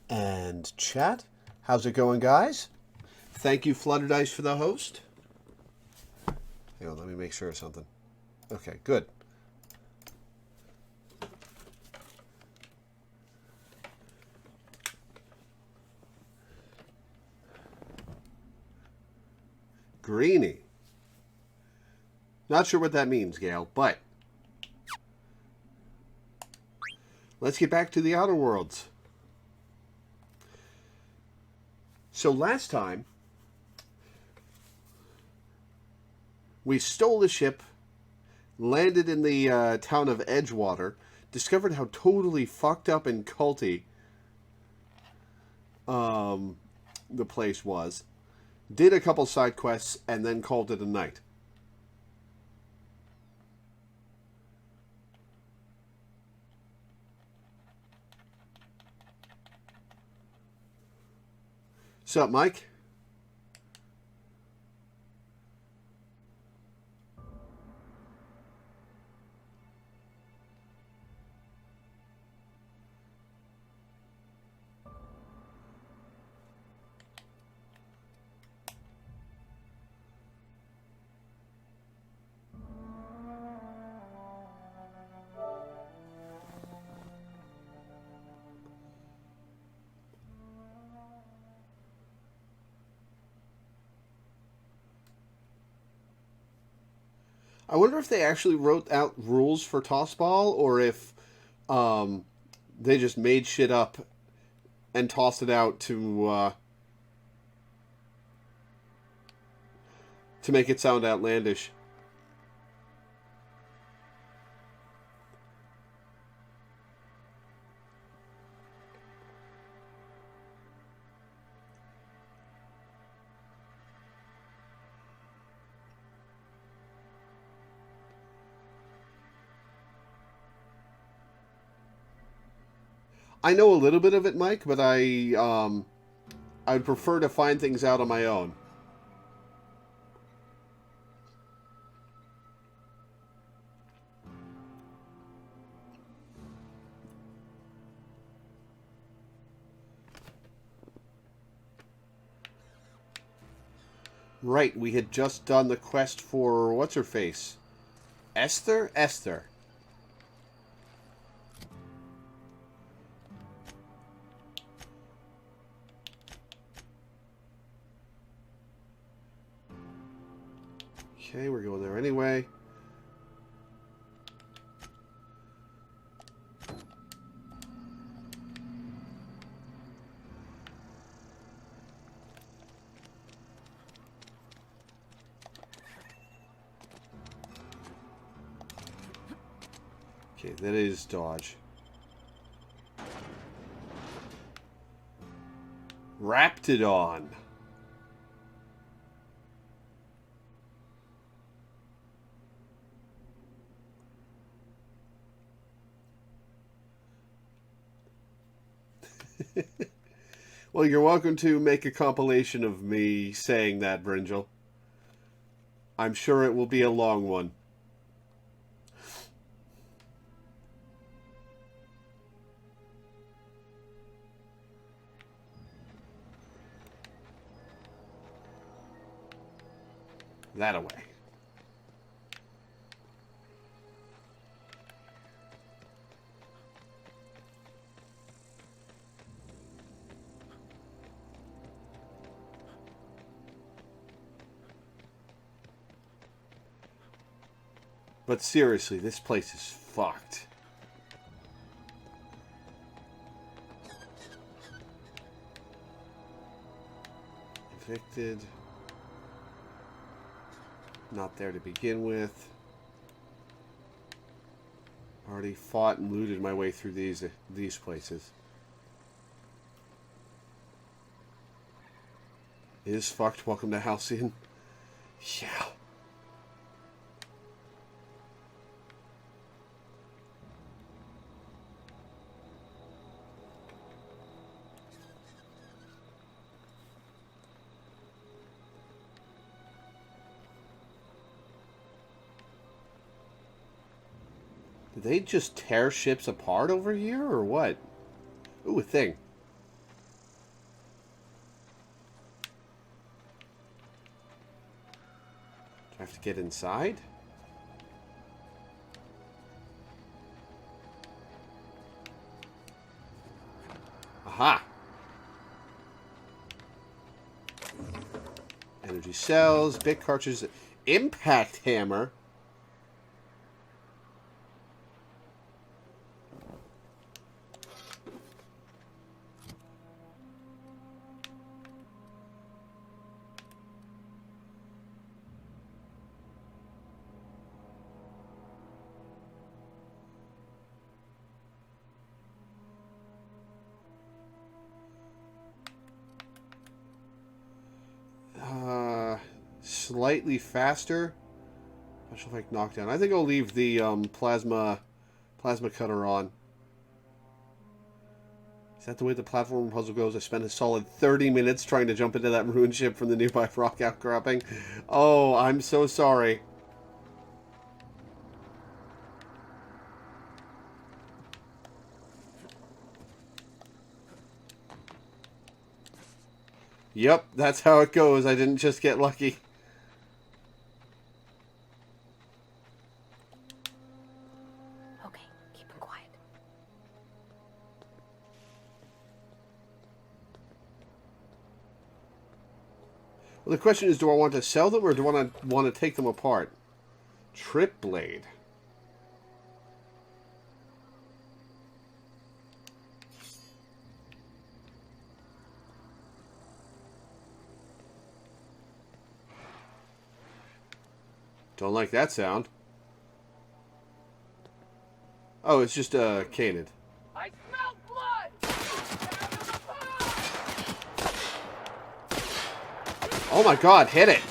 And chat, how's it going, guys? Thank you, Flutter Dice, for the host. Hang on, let me make sure of something. Okay, good. Greeny. Not sure what that means, Gail, but let's get back to the Outer Worlds. So last time, we stole the ship, landed in the town of Edgewater, discovered how totally fucked up and culty the place was, did a couple side quests, and then called it a night. What's up, Mike? I wonder if they actually wrote out rules for Tossball, or if they just made shit up and tossed it out to make it sound outlandish. I know a little bit of it, Mike, but I'd prefer to find things out on my own. Right, we had just done the quest for what's her face, Esther. Okay, we're going there anyway. Okay, that is dodge. Raptidon. Well, you're welcome to make a compilation of me saying that, Bringel. I'm sure it will be a long one. That away. But seriously, this place is fucked. Evicted. Not there to begin with. Already fought and looted my way through these places. Is fucked. Welcome to Halcyon. Yeah. Did they just tear ships apart over here, or what? Ooh, a thing. have to get inside? Aha! Energy cells, big cartridges, impact hammer. Slightly faster. Special effect knockdown. I think I'll leave the plasma cutter on. Is that the way the platform puzzle goes? I spent a solid 30 minutes trying to jump into that ruined ship from the nearby rock outcropping. Oh, I'm so sorry. Yep, that's how it goes. I didn't just get lucky. Okay, keep it quiet. Well, the question is, do I want to sell them or do I want to take them apart? Trip blade. Don't like that sound. Oh, it's just canid. I smell blood! Oh my god, hit it!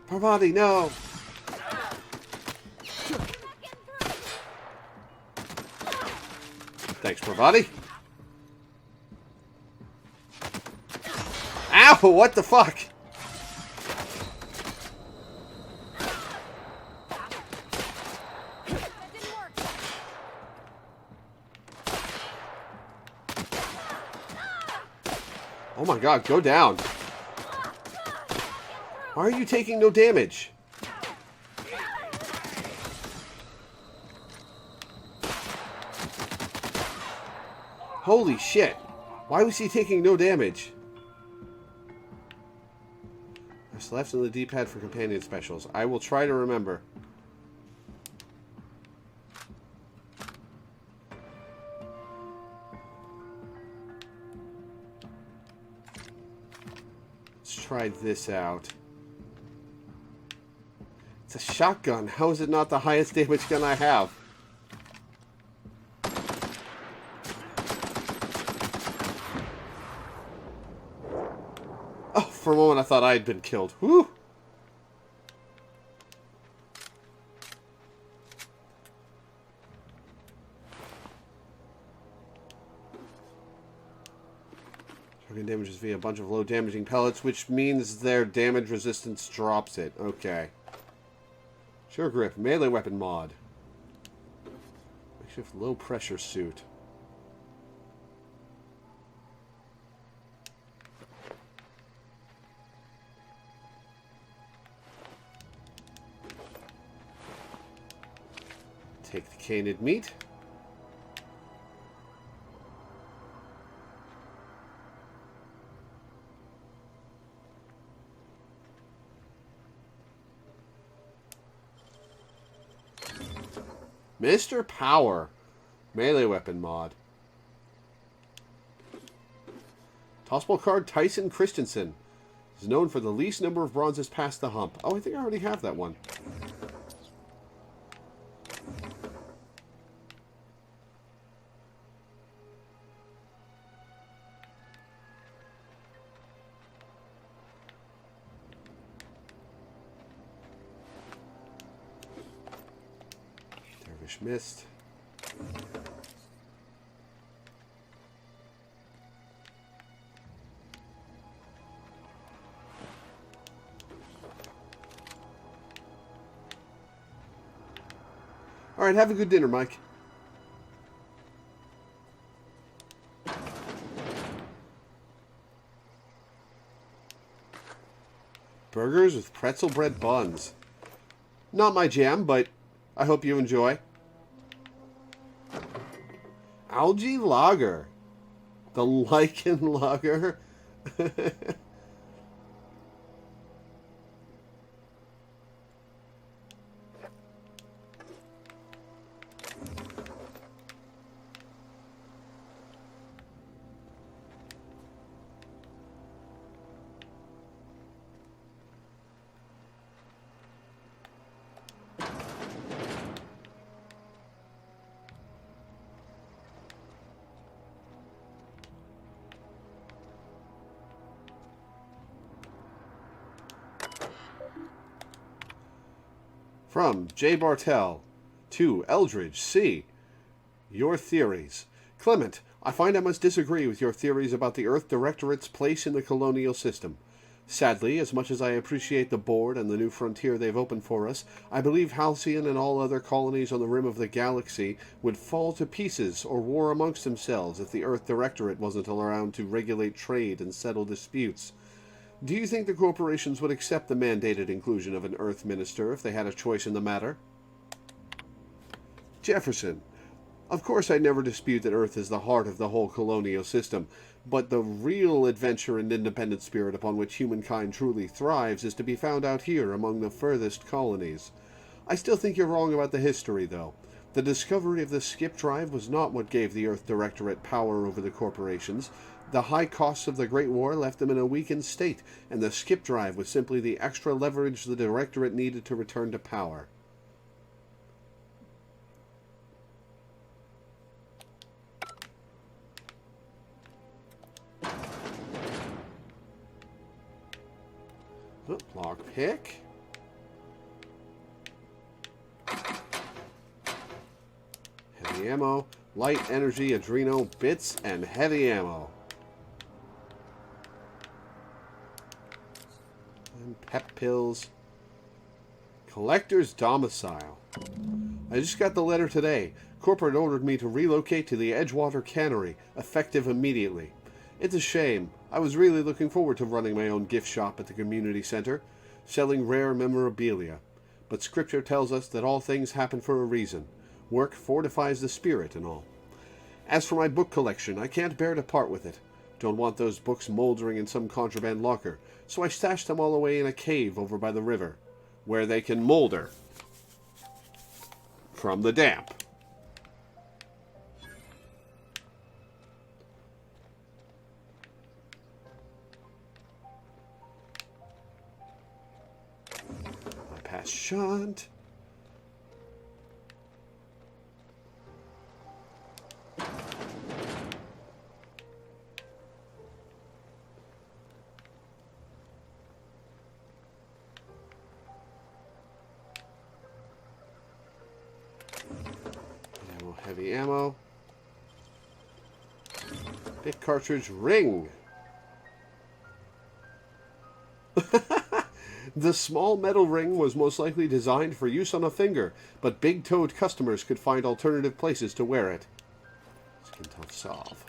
Parvati, no! Thanks, Parvati. Ow! What the fuck? Oh my god, go down. Why are you taking no damage? Holy shit. Why was he taking no damage? Press left on the D-pad for companion specials. I will try to remember. Let's try this out. It's a shotgun. How is it not the highest damage gun I have? Oh, for a moment I thought I had been killed. Whew! Target damages via a bunch of low damaging pellets, which means their damage resistance drops it. Okay. Sure grip, melee weapon mod. Makeshift low pressure suit. Take the canid meat. Mr. Power. Melee weapon mod. Tossball card Tyson Christensen. Is known for the least number of bronzes past the hump. Oh, I think I already have that one. Missed. All right, have a good dinner, Mike. Burgers with pretzel bread buns. Not my jam, but I hope you enjoy. Algae lager. The lichen lager. From J. Bartell to Eldridge C. Your theories. Clement, I find I must disagree with your theories about the Earth Directorate's place in the colonial system. Sadly, as much as I appreciate the board and the new frontier they've opened for us, I believe Halcyon and all other colonies on the rim of the galaxy would fall to pieces or war amongst themselves if the Earth Directorate wasn't around to regulate trade and settle disputes. Do you think the corporations would accept the mandated inclusion of an Earth Minister if they had a choice in the matter? Jefferson, of course I never dispute that Earth is the heart of the whole colonial system, but the real adventure and independent spirit upon which humankind truly thrives is to be found out here among the furthest colonies. I still think you're wrong about the history, though. The discovery of the skip drive was not what gave the Earth Directorate power over the corporations. The high costs of the Great War left them in a weakened state, and the skip drive was simply the extra leverage the Directorate needed to return to power. Oh, lockpick. Heavy ammo, light energy, adreno, bits, and heavy ammo. And pep pills. Collector's domicile. I just got the letter today. Corporate ordered me to relocate to the Edgewater Cannery, effective immediately. It's a shame. I was really looking forward to running my own gift shop at the community center, selling rare memorabilia. But scripture tells us that all things happen for a reason. Work fortifies the spirit and all. As for my book collection, I can't bear to part with it. Don't want those books moldering in some contraband locker, so I stashed them all away in a cave over by the river, where they can molder from the damp. Bypass shunt. Heavy ammo. Big cartridge ring. The small metal ring was most likely designed for use on a finger, but big-toed customers could find alternative places to wear it. Skin tough solve.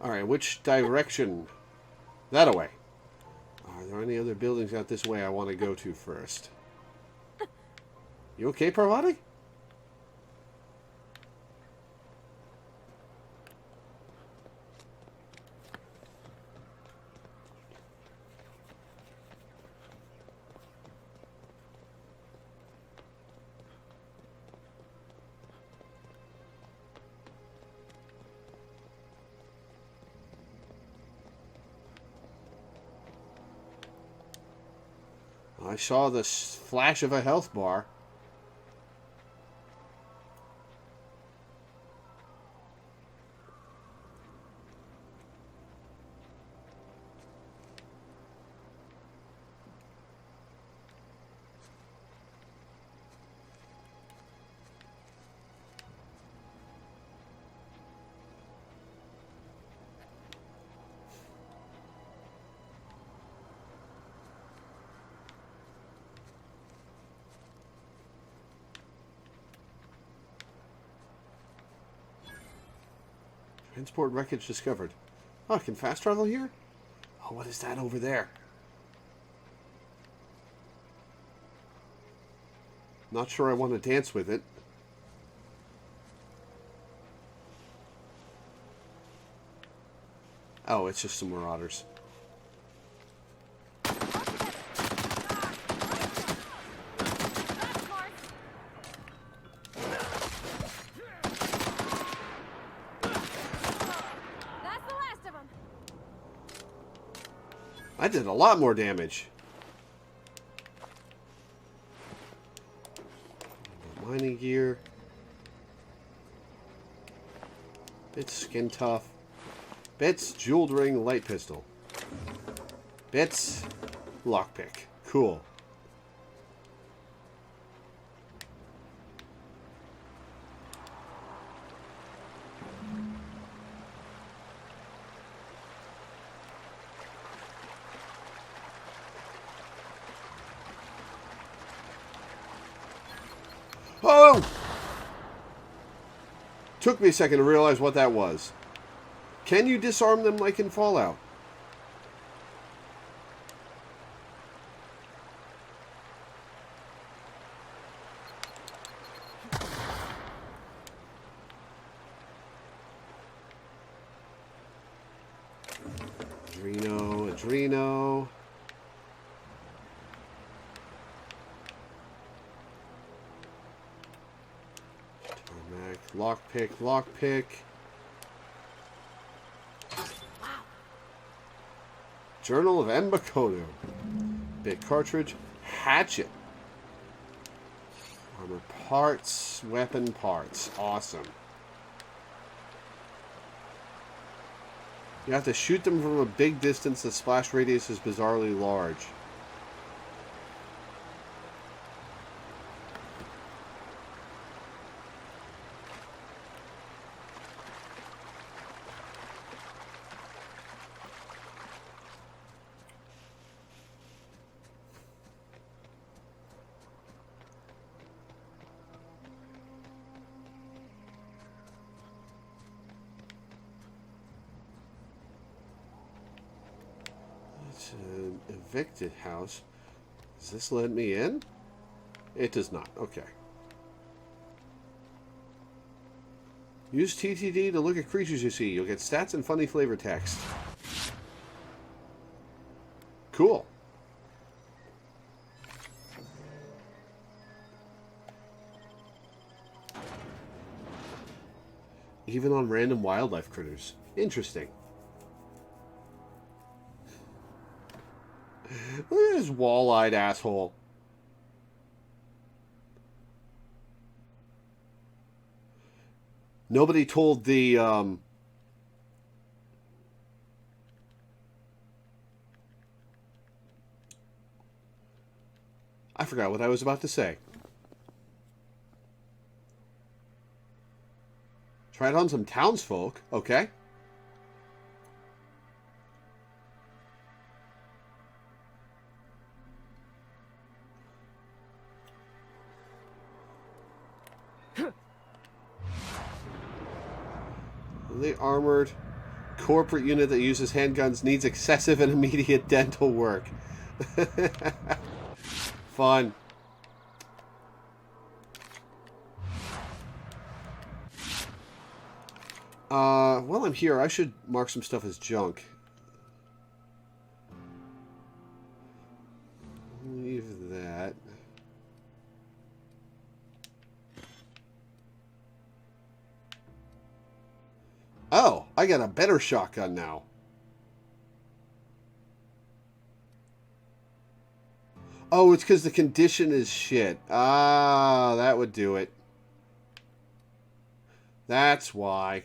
Alright, which direction? That-a-way. Are there any other buildings out this way I want to go to first? You okay, Parvati? I saw the flash of a health bar. Transport wreckage discovered. Oh, I can fast travel here? Oh, what is that over there? Not sure I want to dance with it. Oh, it's just some marauders. I did a lot more damage. Mining gear. Bits, skin tough. Bits, jeweled ring, light pistol. Bits, lockpick. Cool. Oh! Took me a second to realize what that was. Can you disarm them like in Fallout? Adreno. Lockpick. Wow. Journal of Embakono. Big cartridge. Hatchet. Armor parts. Weapon parts. Awesome. You have to shoot them from a big distance. The splash radius is bizarrely large. An evicted house. Does this let me in? It does not. Okay. Use TTD to look at creatures you see. You'll get stats and funny flavor text. Cool. Even on random wildlife critters. Interesting. Look at this wall-eyed asshole. Nobody told the, I forgot what I was about to say. Tried on some townsfolk. Okay. The armored corporate unit that uses handguns needs excessive and immediate dental work. Fun. While I'm here, I should mark some stuff as junk. Leave that. Oh, I got a better shotgun now. Oh, it's because the condition is shit. Ah, that would do it. That's why.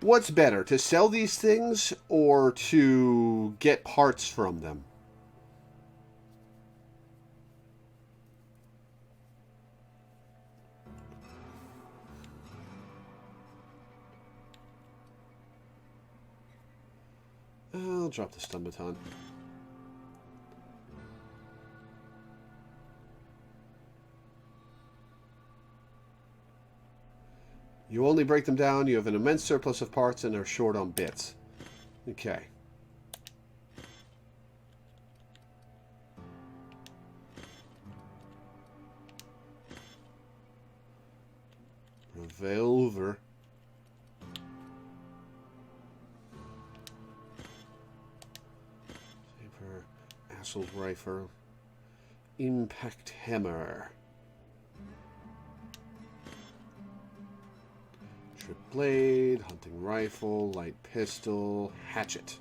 What's better, to sell these things or to get parts from them? I'll drop the stun baton. You only break them down, you have an immense surplus of parts, and are short on bits. Okay. Loreweaver. Saber, assault rifle, impact hammer, trip blade, hunting rifle, light pistol, hatchet.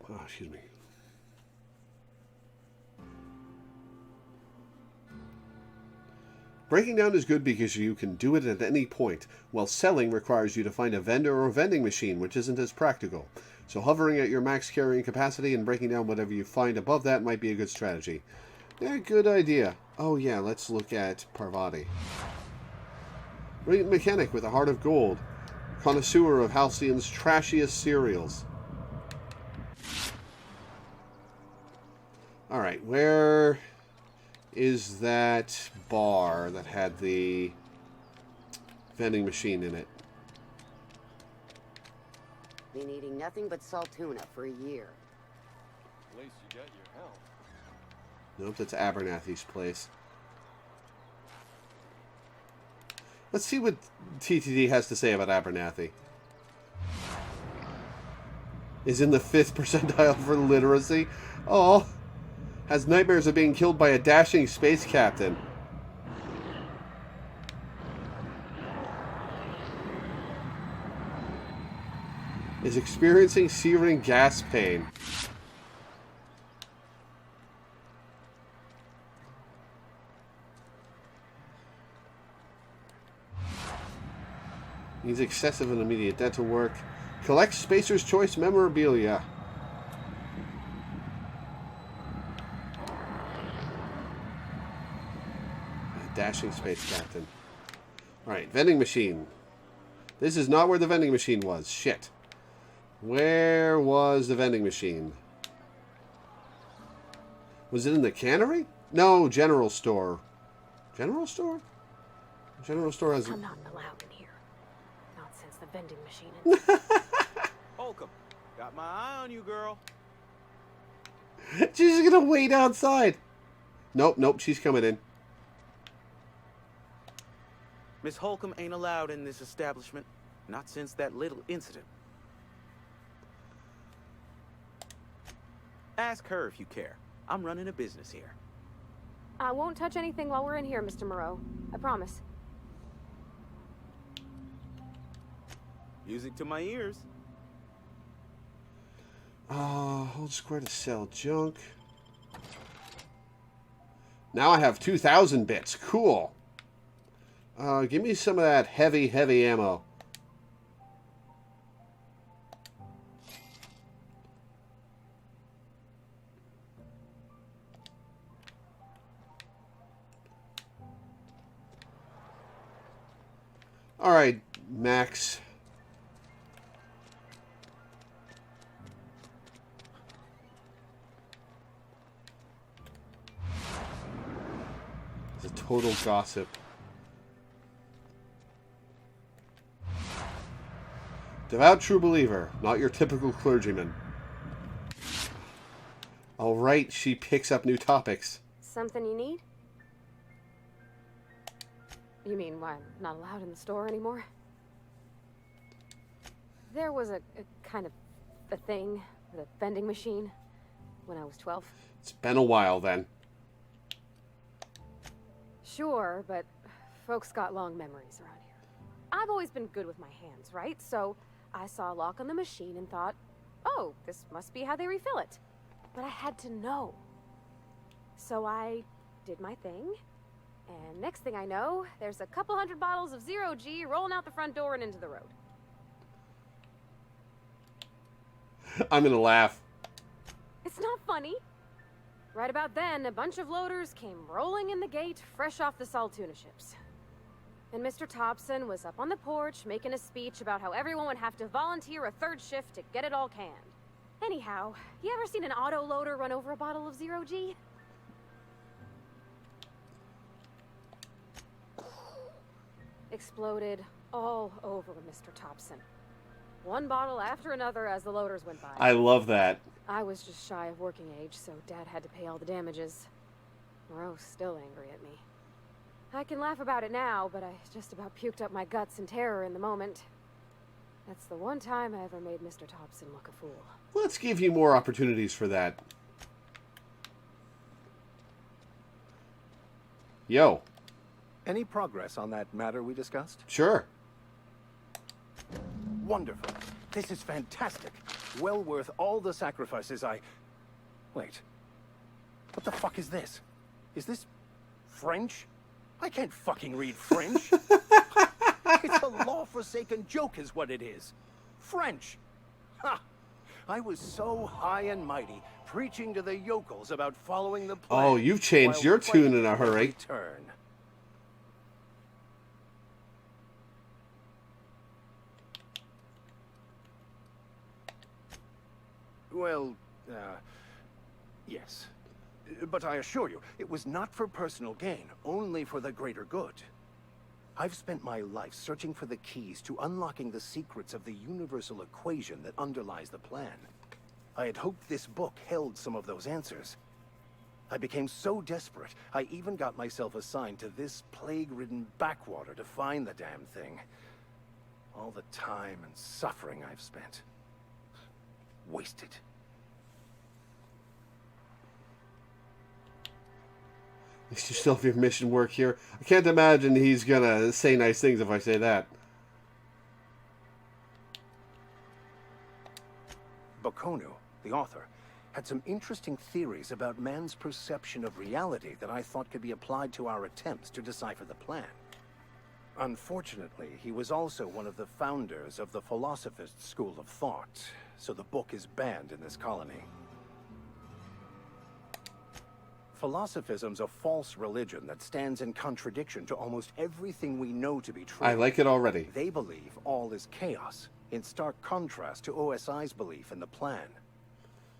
Oh, excuse me. Breaking down is good because you can do it at any point, while selling requires you to find a vendor or vending machine, which isn't as practical. So hovering at your max carrying capacity and breaking down whatever you find above that might be a good strategy. Yeah, good idea. Oh yeah, let's look at Parvati. Brilliant mechanic with a heart of gold. Connoisseur of Halcyon's trashiest cereals. Alright, where is that bar that had the vending machine in it? Been eating nothing but salt tuna for a year. At least you got your health. Nope, that's Abernathy's place. Let's see what TTD has to say about Abernathy. Is in the 5th percentile for literacy. Oh, has nightmares of being killed by a dashing space captain. Is experiencing searing gas pain. Needs excessive and immediate dental work. Collects Spacer's Choice memorabilia. Dashing space captain. Alright, vending machine. This is not where the vending machine was. Shit. Where was the vending machine? Was it in the cannery? No, general store. General store? General store has... I'm not allowed in here. Not since the vending machine. Holcomb, got my eye on you, girl. She's gonna wait outside. Nope, she's coming in. Miss Holcomb ain't allowed in this establishment. Not since that little incident. Ask her if you care. I'm running a business here. I won't touch anything while we're in here, Mr. Moreau. I promise. Music to my ears. Hold square to sell junk. Now I have 2,000 bits. Cool. Give me some of that heavy ammo. Alright, Max. It's a total gossip. Devout true believer, not your typical clergyman. Alright, she picks up new topics. Something you need? You mean why I'm not allowed in the store anymore? There was a kind of a thing with a vending machine when I was 12. It's been a while then. Sure, but folks got long memories around here. I've always been good with my hands, right? So I saw a lock on the machine and thought, oh, this must be how they refill it. But I had to know. So I did my thing, and next thing I know, there's a couple hundred bottles of 0G rolling out the front door and into the road. I'm gonna laugh. It's not funny. Right about then, a bunch of loaders came rolling in the gate, fresh off the salt tuna ships. And Mr. Thompson was up on the porch making a speech about how everyone would have to volunteer a third shift to get it all canned. Anyhow, you ever seen an auto loader run over a bottle of 0G? exploded all over Mr. Thompson. One bottle after another as the loaders went by. I love that. I was just shy of working age, so Dad had to pay all the damages. Moreau's still angry at me. I can laugh about it now, but I just about puked up my guts in terror in the moment. That's the one time I ever made Mr. Thompson look a fool. Let's give you more opportunities for that. Yo. Any progress on that matter we discussed? Sure. Wonderful. This is fantastic. Well worth all the sacrifices I... Wait. What the fuck is this? Is this French? I can't fucking read French. It's a law-forsaken joke is what it is. French. Ha! I was so high and mighty, preaching to the yokels about following the plan. Oh, you've changed while your tune fighting in a hurry. Turn. Well, yes. But I assure you, it was not for personal gain, only for the greater good. I've spent my life searching for the keys to unlocking the secrets of the universal equation that underlies the plan. I had hoped this book held some of those answers. I became so desperate, I even got myself assigned to this plague-ridden backwater to find the damn thing. All the time and suffering I've spent. Wasted. You still have your mission work here. I can't imagine he's gonna say nice things if I say that. Bakonu, the author, had some interesting theories about man's perception of reality that I thought could be applied to our attempts to decipher the plan. Unfortunately, he was also one of the founders of the Philosophist school of thought, so the book is banned in this colony. Philosophism's a false religion that stands in contradiction to almost everything we know to be true. I like it already. They believe all is chaos, in stark contrast to OSI's belief in the plan.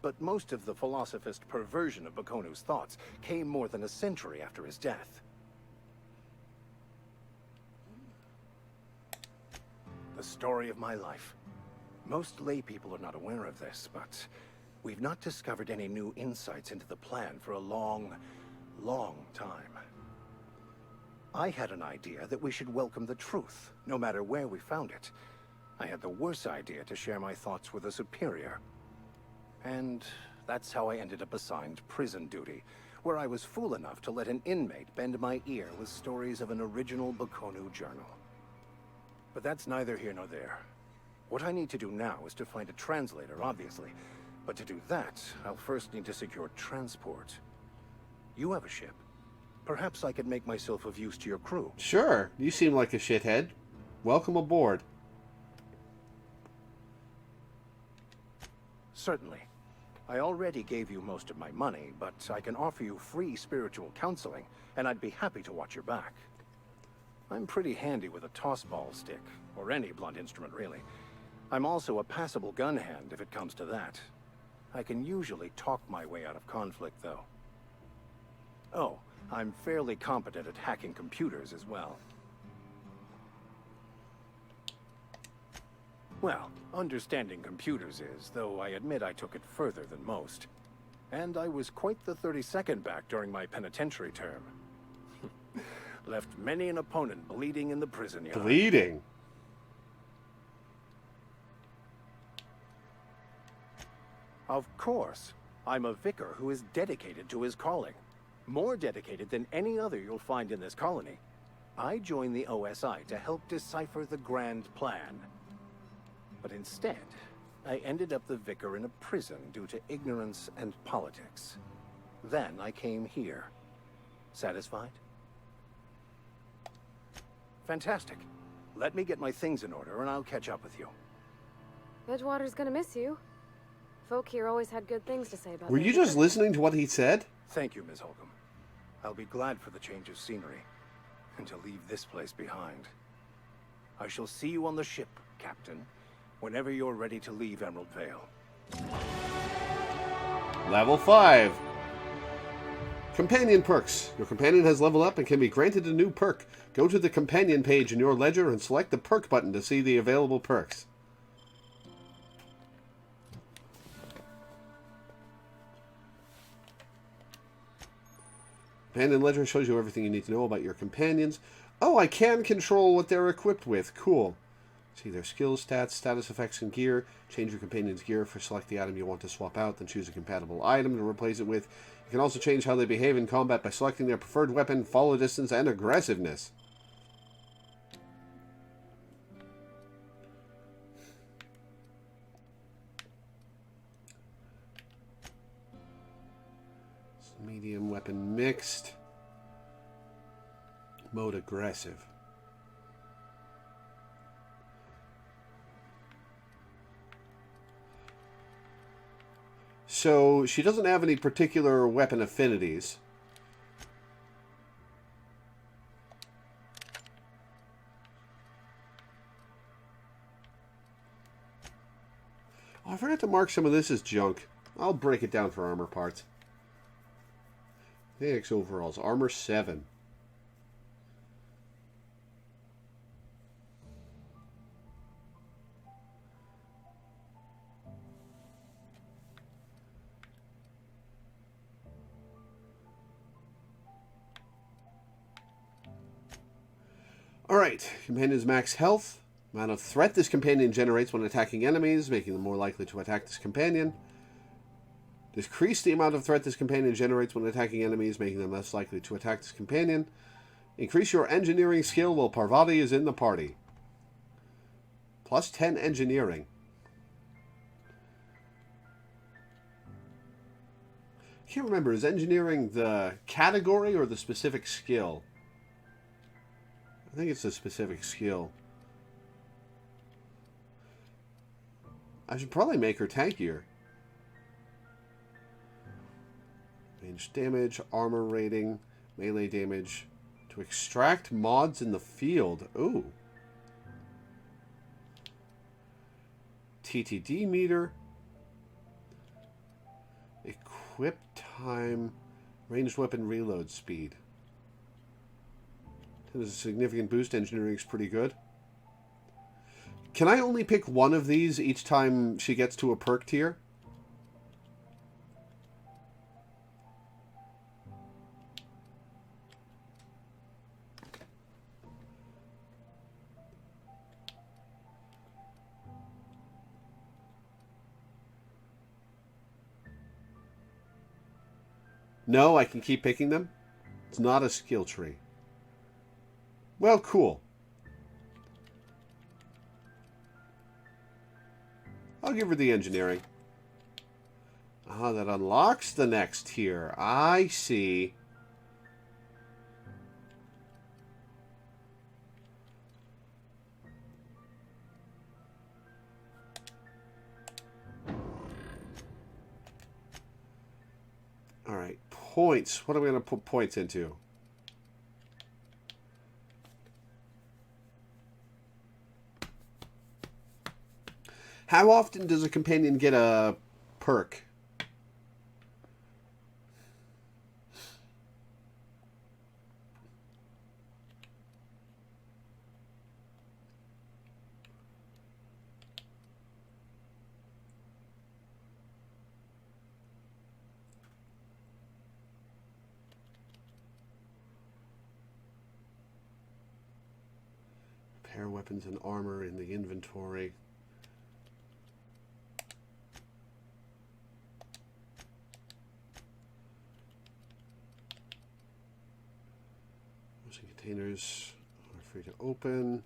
But most of the Philosophist perversion of Bakonu's thoughts came more than a century after his death. The story of my life. Most lay people are not aware of this, but we've not discovered any new insights into the plan for a long, long time. I had an idea that we should welcome the truth, no matter where we found it. I had the worse idea to share my thoughts with a superior. And that's how I ended up assigned prison duty, where I was fool enough to let an inmate bend my ear with stories of an original Bakonu journal. But that's neither here nor there. What I need to do now is to find a translator, obviously. But to do that, I'll first need to secure transport. You have a ship. Perhaps I could make myself of use to your crew. Sure. You seem like a shithead. Welcome aboard. Certainly. I already gave you most of my money, but I can offer you free spiritual counseling, and I'd be happy to watch your back. I'm pretty handy with a tossball stick, or any blunt instrument, really. I'm also a passable gun hand, if it comes to that. I can usually talk my way out of conflict, though. Oh, I'm fairly competent at hacking computers as well. Well, understanding computers is, though I admit I took it further than most. And I was quite the 32nd back during my penitentiary term. Left many an opponent bleeding in the prison yard. Bleeding? Of course. I'm a vicar who is dedicated to his calling. More dedicated than any other you'll find in this colony. I joined the OSI to help decipher the grand plan. But instead, I ended up the vicar in a prison due to ignorance and politics. Then I came here. Satisfied? Fantastic. Let me get my things in order and I'll catch up with you. Edgewater's gonna miss you. Folk here always had good things to say about Were you just listening to what he said? Thank you, Ms. Holcomb. I'll be glad for the change of scenery, and to leave this place behind. I shall see you on the ship, Captain, whenever you're ready to leave Emerald Vale. Level 5. Companion perks. Your companion has leveled up and can be granted a new perk. Go to the companion page in your ledger and select the perk button to see the available perks. Companion ledger shows you everything you need to know about your companions. Oh, I can control what they're equipped with. Cool. See their skills, stats, status effects, and gear. Change your companion's gear for select the item you want to swap out, then choose a compatible item to replace it with. You can also change how they behave in combat by selecting their preferred weapon, follow distance, and aggressiveness. Medium weapon mixed. Mode aggressive. So she doesn't have any particular weapon affinities. Oh, I forgot to mark some of this as junk. I'll break it down for armor parts. Phoenix overalls, armor 7. Alright, companion's max health. Amount of threat this companion generates when attacking enemies, making them more likely to attack this companion. Decrease the amount of threat this companion generates when attacking enemies, making them less likely to attack this companion. Increase your engineering skill while Parvati is in the party. Plus 10 engineering. I can't remember, is engineering the category or the specific skill? I think it's a specific skill. I should probably make her tankier. Range damage, armor rating, melee damage. To extract mods in the field. Ooh. TTD meter. Equip time. Ranged weapon reload speed. There's a significant boost. Engineering's pretty good. Can I only pick one of these each time she gets to a perk tier? No, I can keep picking them? It's not a skill tree. Well, cool. I'll give her the engineering. Ah, that unlocks the next tier. I see. Alright, points. What am I going to put points into? How often does a companion get a perk? Repair weapons and armor in the inventory. Containers are free to open.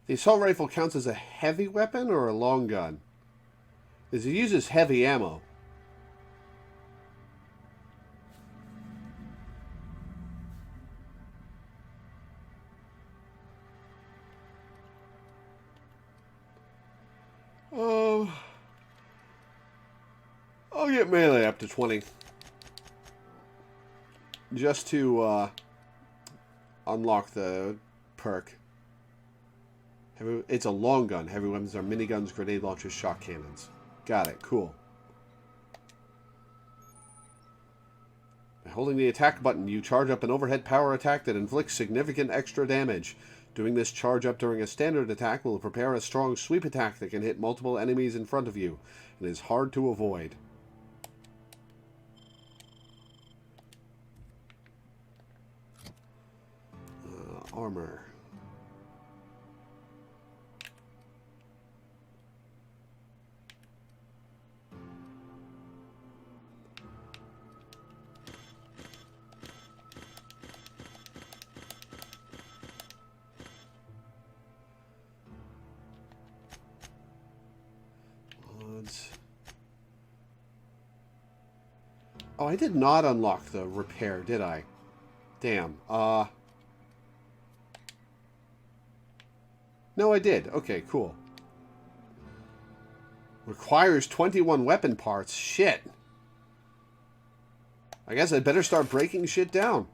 The assault rifle counts as a heavy weapon or a long gun? is it uses heavy ammo. I'll get melee up to 20. Just to unlock the perk. It's a long gun. Heavy weapons are miniguns, grenade launchers, shock cannons. Got it. Cool. By holding the attack button, you charge up an overhead power attack that inflicts significant extra damage. Doing this charge up during a standard attack will prepare a strong sweep attack that can hit multiple enemies in front of you and is hard to avoid. Armor. Oh, I did not unlock the repair, did I? Damn. No, I did. Okay, cool. Requires 21 weapon parts. Shit. I guess I'd better start breaking shit down.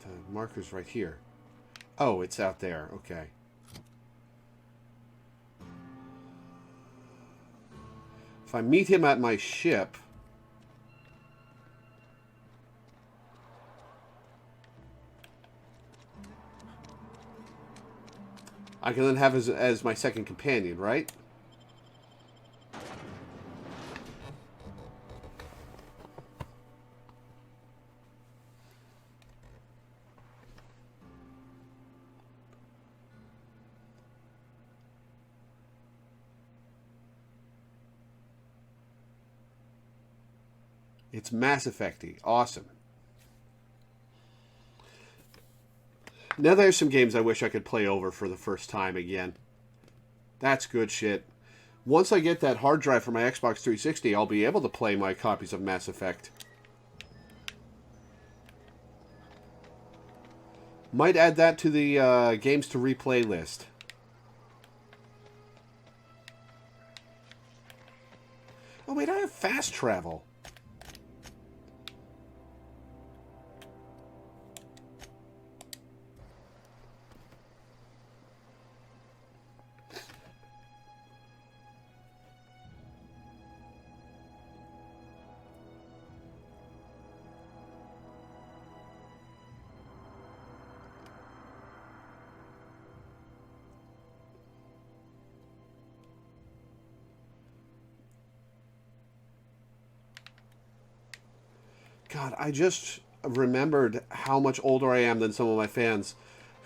The marker's right here. Oh, it's out there. Okay. If I meet him at my ship... I can then have as my second companion, right? It's Mass Effect-y. Awesome. Now there's some games I wish I could play over for the first time again. That's good shit. Once I get that hard drive for my Xbox 360, I'll be able to play my copies of Mass Effect. Might add that to the games to replay list. Oh wait, I have fast travel. God, I just remembered how much older I am than some of my fans.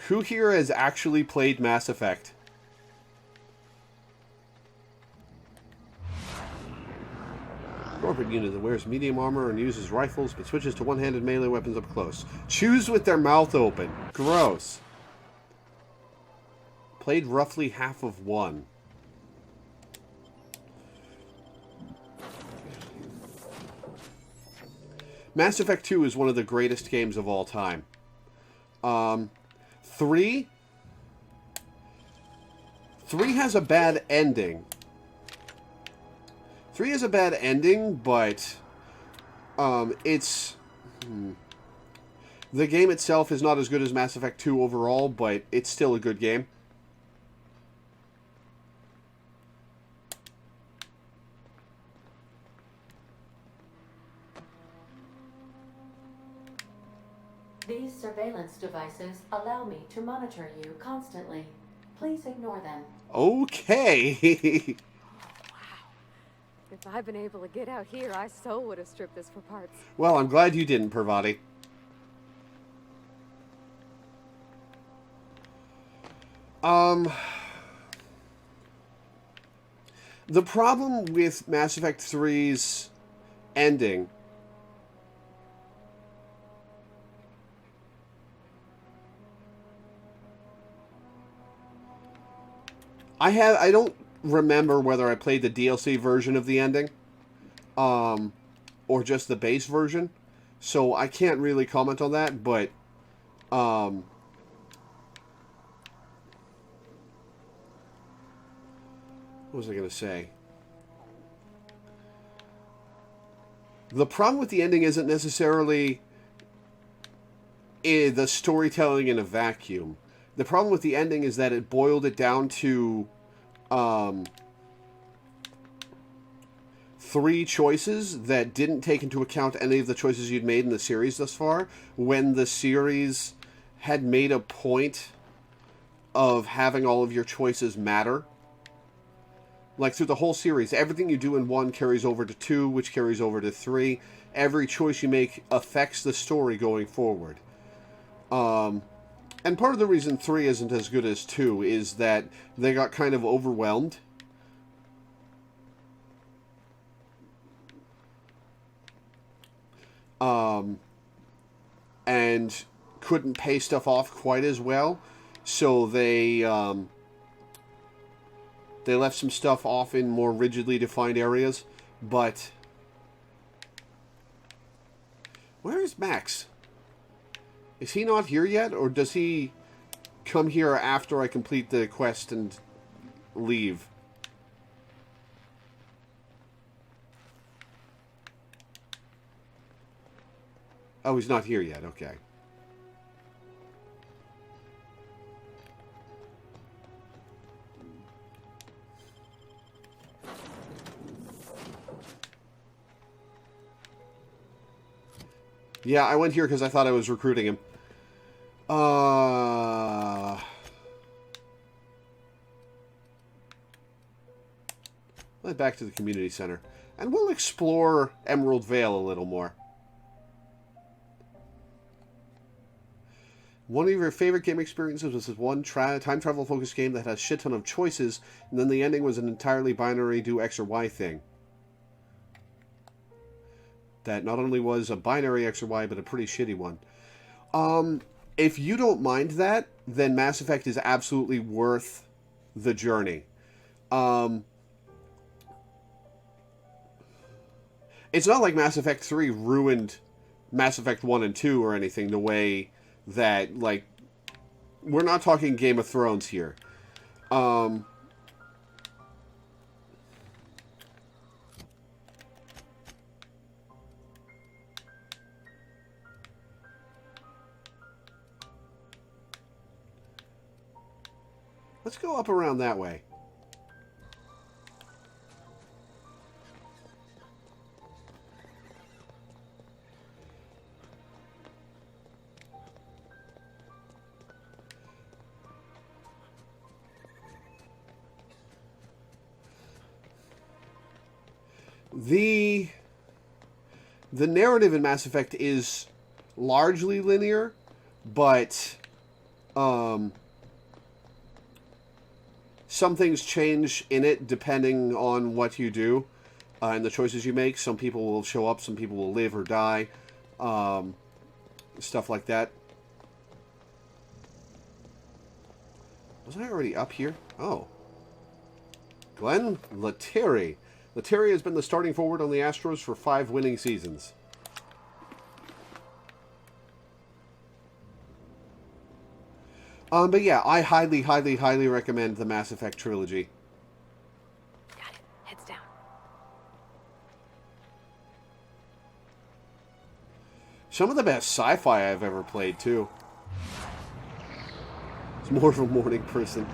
Who here has actually played Mass Effect? Corporate unit that wears medium armor and uses rifles but switches to one-handed melee weapons up close. Chews with their mouth open. Gross. Played roughly half of one. Mass Effect 2 is one of the greatest games of all time. 3 has a bad ending. 3 has a bad ending, but it's... The game itself is not as good as Mass Effect 2 overall, but it's still a good game. These surveillance devices allow me to monitor you constantly. Please ignore them. Okay. If I'd been able to get out here, I so would have stripped this for parts. Well, I'm glad you didn't, Parvati. The problem with Mass Effect 3's ending I don't remember whether I played the DLC version of the ending, or just the base version, so I can't really comment on that, but, what was I going to say? The problem with the ending isn't necessarily the storytelling in a vacuum. The problem with the ending is that it boiled it down to 3 choices that didn't take into account any of the choices you'd made in the series thus far, when the series had made a point of having all of your choices matter. Like, through the whole series, everything you do in 1 carries over to 2, which carries over to 3. Every choice you make affects the story going forward. And part of the reason 3 isn't as good as 2 is that they got kind of overwhelmed. And couldn't pay stuff off quite as well. So they left some stuff off in more rigidly defined areas. But where is Max? Is he not here yet? Or does he come here after I complete the quest and leave? Oh, he's not here yet. Okay. Yeah, I went here because I thought I was recruiting him. Let's back to the community center. And we'll explore Emerald Vale a little more. One of your favorite game experiences was this one time travel focused game that had a shit ton of choices, and then the ending was an entirely binary do X or Y thing. That not only was a binary X or Y, but a pretty shitty one. If you don't mind that, then Mass Effect is absolutely worth the journey. It's not like Mass Effect 3 ruined Mass Effect 1 and 2 or anything the way that, like, we're not talking Game of Thrones here. Let's go up around that way. The narrative in Mass Effect is largely linear, but some things change in it depending on what you do and the choices you make. Some people will show up, some people will live or die, stuff like that. Was I already up here? Oh. Glenn Lettieri. Lettieri has been the starting forward on the Astros for 5 winning seasons. But yeah, I highly, highly, highly recommend the Mass Effect trilogy. Got it. Heads down. Some of the best sci-fi I've ever played, too. It's more of a morning person.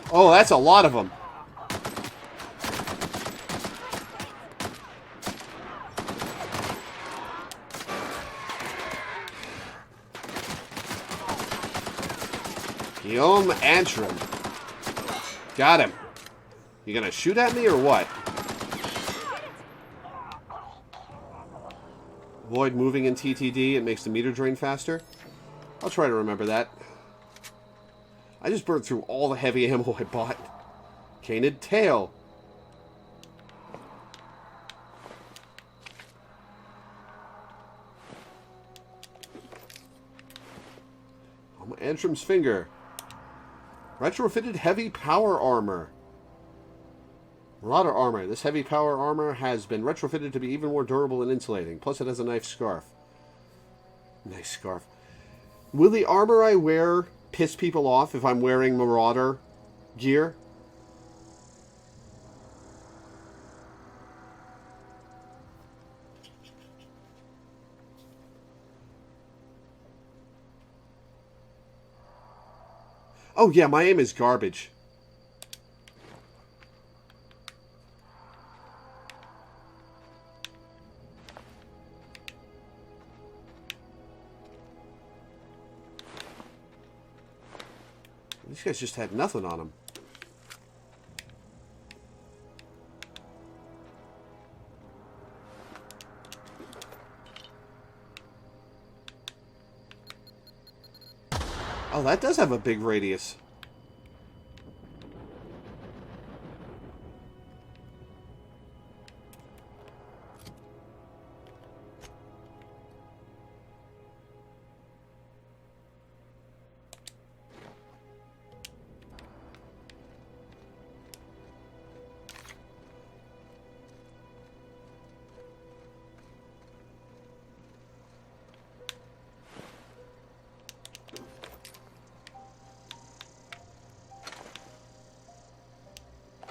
Oh, that's a lot of them. Guillaume Antrim. Got him. You gonna shoot at me or what? Avoid moving in TTD. It makes the meter drain faster. I'll try to remember that. I just burned through all the heavy ammo I bought. Canid tail. Antrim's finger. Retrofitted heavy power armor. Marauder armor. This heavy power armor has been retrofitted to be even more durable and insulating. Plus it has a knife scarf. Nice scarf. Will the armor I wear piss people off if I'm wearing Marauder gear? Oh yeah, my aim is garbage. These guys just had nothing on them. Oh, that does have a big radius.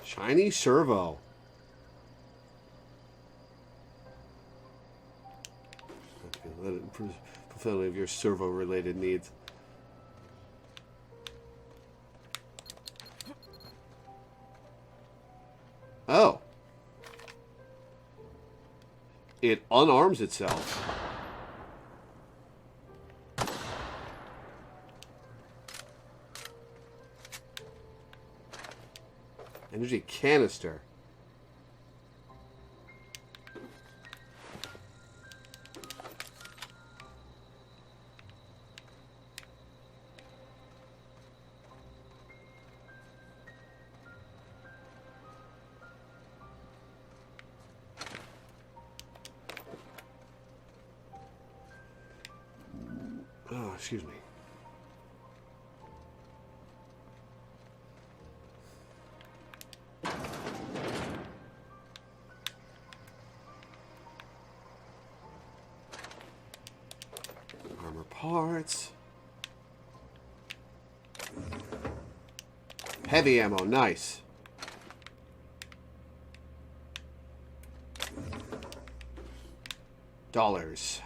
Shiny servo. Okay, let it fulfill any of your servo-related needs. Oh. It unarms itself. Energy canister. Oh, excuse me. Armor parts. Heavy ammo, nice. Dollars.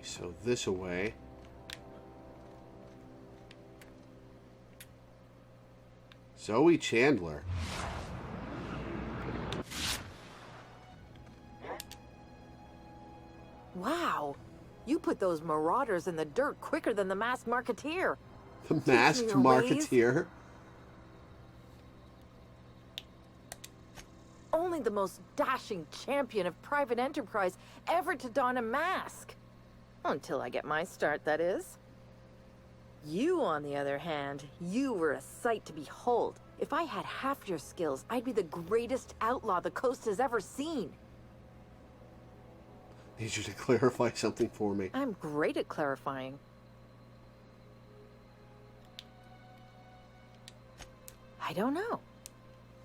So this away. Zoe Chandler. Wow, you put those marauders in the dirt quicker than the masked marketeer. The masked your ways. marketeer. Only the most dashing champion of private enterprise ever to don a mask. Until I get my start, that is. You, on the other hand, you were a sight to behold. If I had half your skills, I'd be the greatest outlaw the coast has ever seen. Need you to clarify something for me. I'm great at clarifying. I don't know.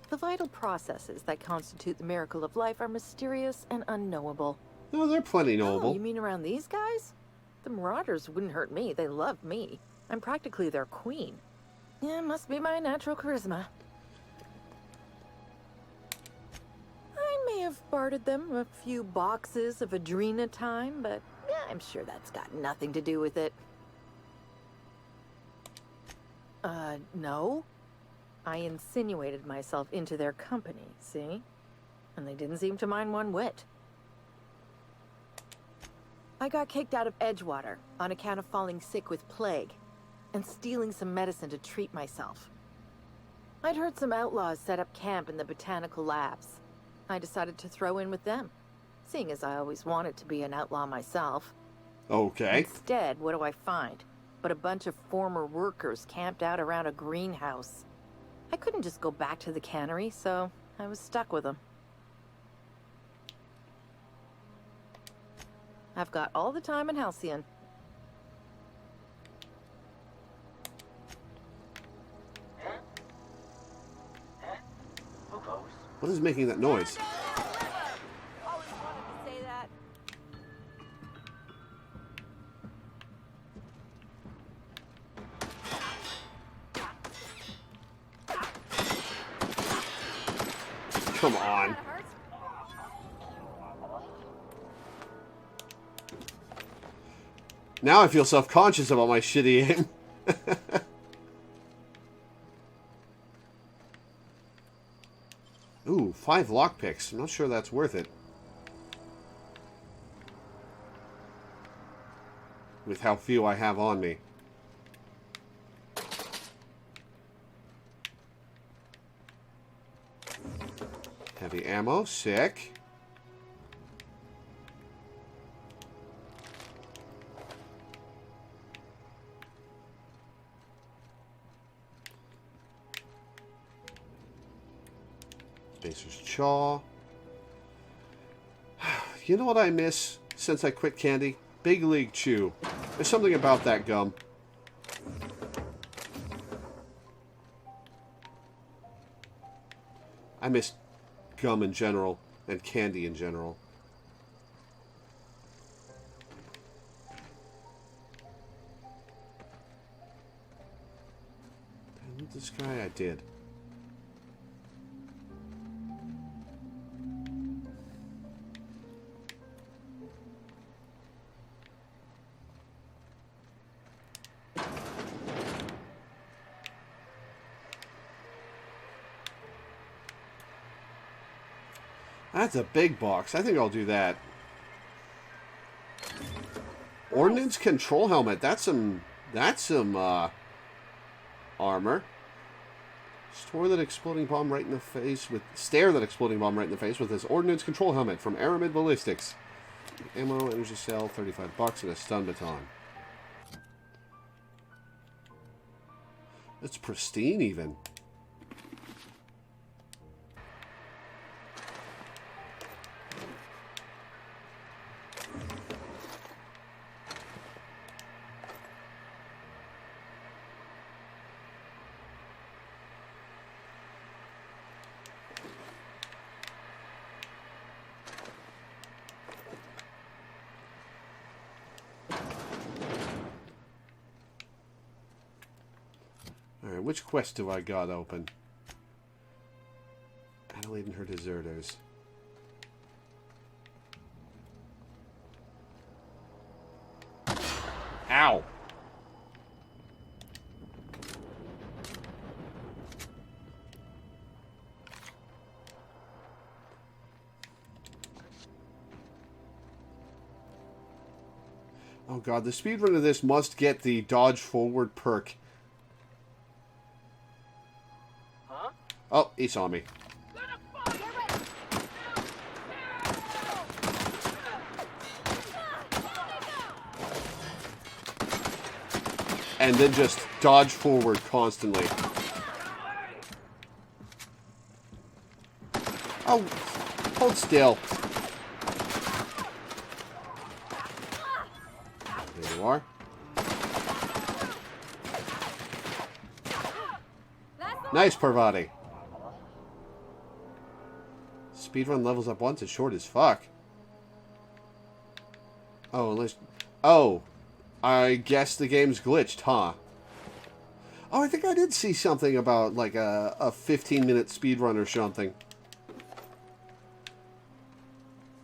The vital processes that constitute the miracle of life are mysterious and unknowable. No, they're plenty knowable. Oh, you mean around these guys? The Marauders wouldn't hurt me. They love me. I'm practically their queen. Yeah, it must be my natural charisma. I may have bartered them a few boxes of Adrena time, but yeah, I'm sure that's got nothing to do with it. No. I insinuated myself into their company, see? And they didn't seem to mind one whit. I got kicked out of Edgewater on account of falling sick with plague and stealing some medicine to treat myself. I'd heard some outlaws set up camp in the botanical labs. I decided to throw in with them, seeing as I always wanted to be an outlaw myself. Okay. Instead, what do I find? But a bunch of former workers camped out around a greenhouse. I couldn't just go back to the cannery, so I was stuck with them. I've got all the time in Halcyon. What is making that noise? Always wanted to say that. Come on. Now I feel self-conscious about my shitty aim. Ooh, 5 lockpicks. I'm not sure that's worth it. With how few I have on me. Heavy ammo, sick. Spacer's Chaw. You know what I miss since I quit candy? Big League Chew. There's something about that gum. I miss gum in general and candy in general. Did I loot this guy? I did. That's a big box. I think I'll do that. Ordnance control helmet. That's some armor. Stare that exploding bomb right in the face with this ordnance control helmet from Aramid Ballistics. Ammo, energy cell, $35, and a stun baton. It's pristine even. Alright, which quest do I got open? Adelaide and her deserters. Ow! Oh god, the speedrun of this must get the dodge forward perk. Huh? Oh, he saw me. And then just dodge forward constantly. Oh, hold still. There you are. Nice, Parvati. Speedrun levels up once, it's short as fuck. Oh, unless... Oh. I guess the game's glitched, huh? Oh, I think I did see something about, like, a 15-minute speedrun or something.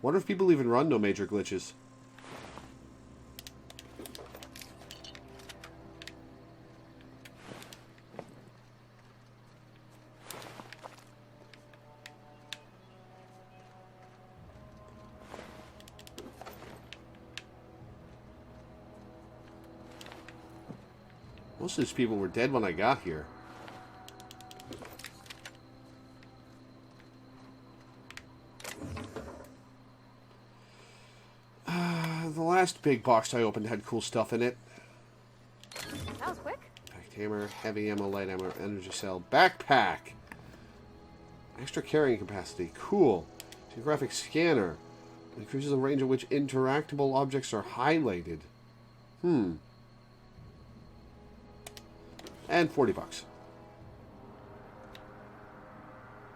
Wonder if people even run no major glitches. Most of these people were dead when I got here. last big box I opened had cool stuff in it. That was quick. Packed hammer, heavy ammo, light ammo, energy cell, backpack. Extra carrying capacity. Cool. Geographic scanner. Increases the range at which interactable objects are highlighted. And $40.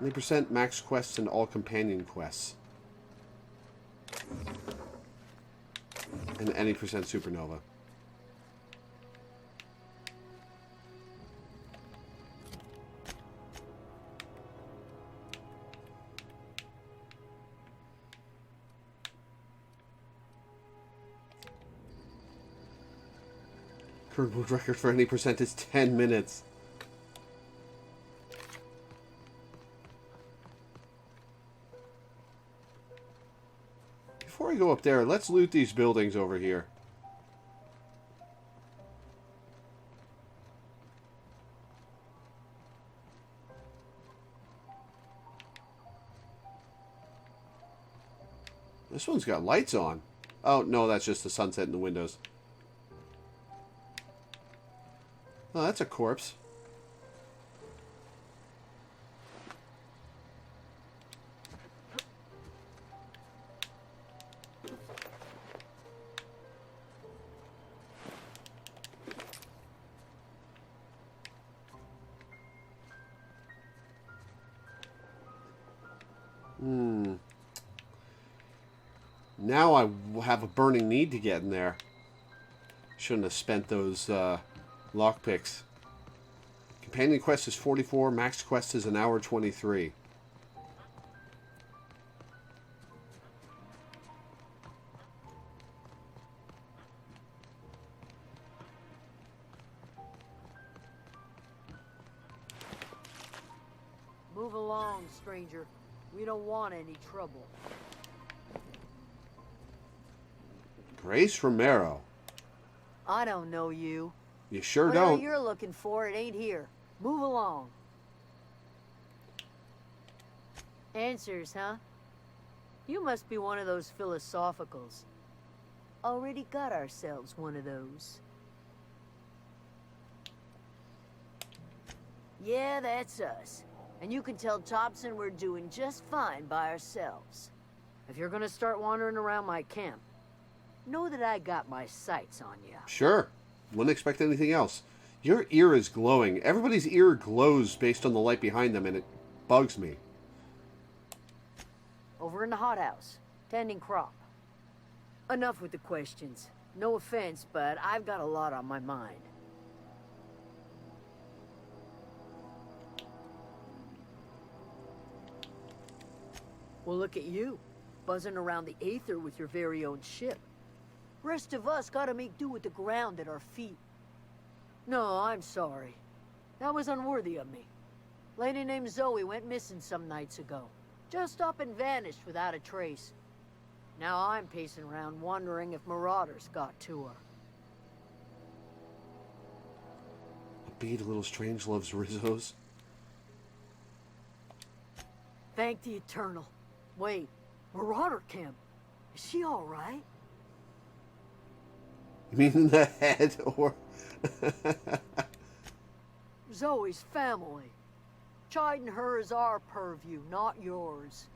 20% max quests and all companion quests. And any percent supernova. Current world record for any percent is 10 minutes. Before we go up there, let's loot these buildings over here. This one's got lights on. Oh, no, that's just the sunset in the windows. Oh, that's a corpse. Now I have a burning need to get in there. Shouldn't have spent those lockpicks. Companion quest is 44. Max quest is an hour 23. Move along, stranger. We don't want any trouble. Grace Romero. I don't know you. You sure Whatever don't. you're looking for, it ain't here. Move along. Answers, huh? You must be one of those philosophicals. Already got ourselves one of those. Yeah, that's us. And you can tell Thompson we're doing just fine by ourselves. If you're gonna start wandering around my camp, know that I got my sights on you. Sure. Wouldn't expect anything else. Your ear is glowing. Everybody's ear glows based on the light behind them, and it bugs me. Over in the hothouse, tending crop. Enough with the questions. No offense, but I've got a lot on my mind. Well, look at you, buzzing around the aether with your very own ship. Rest of us gotta make do with the ground at our feet. No, I'm sorry. That was unworthy of me. Lady named Zoe went missing some nights ago. Just up and vanished without a trace. Now I'm pacing around wondering if marauders got to her. A bead of little strange loves Rizzos. Thank the Eternal. Wait, Marauder Camp. Is she all right? You mean in the head, or... Zoe's family. Chiding her is our purview, not yours.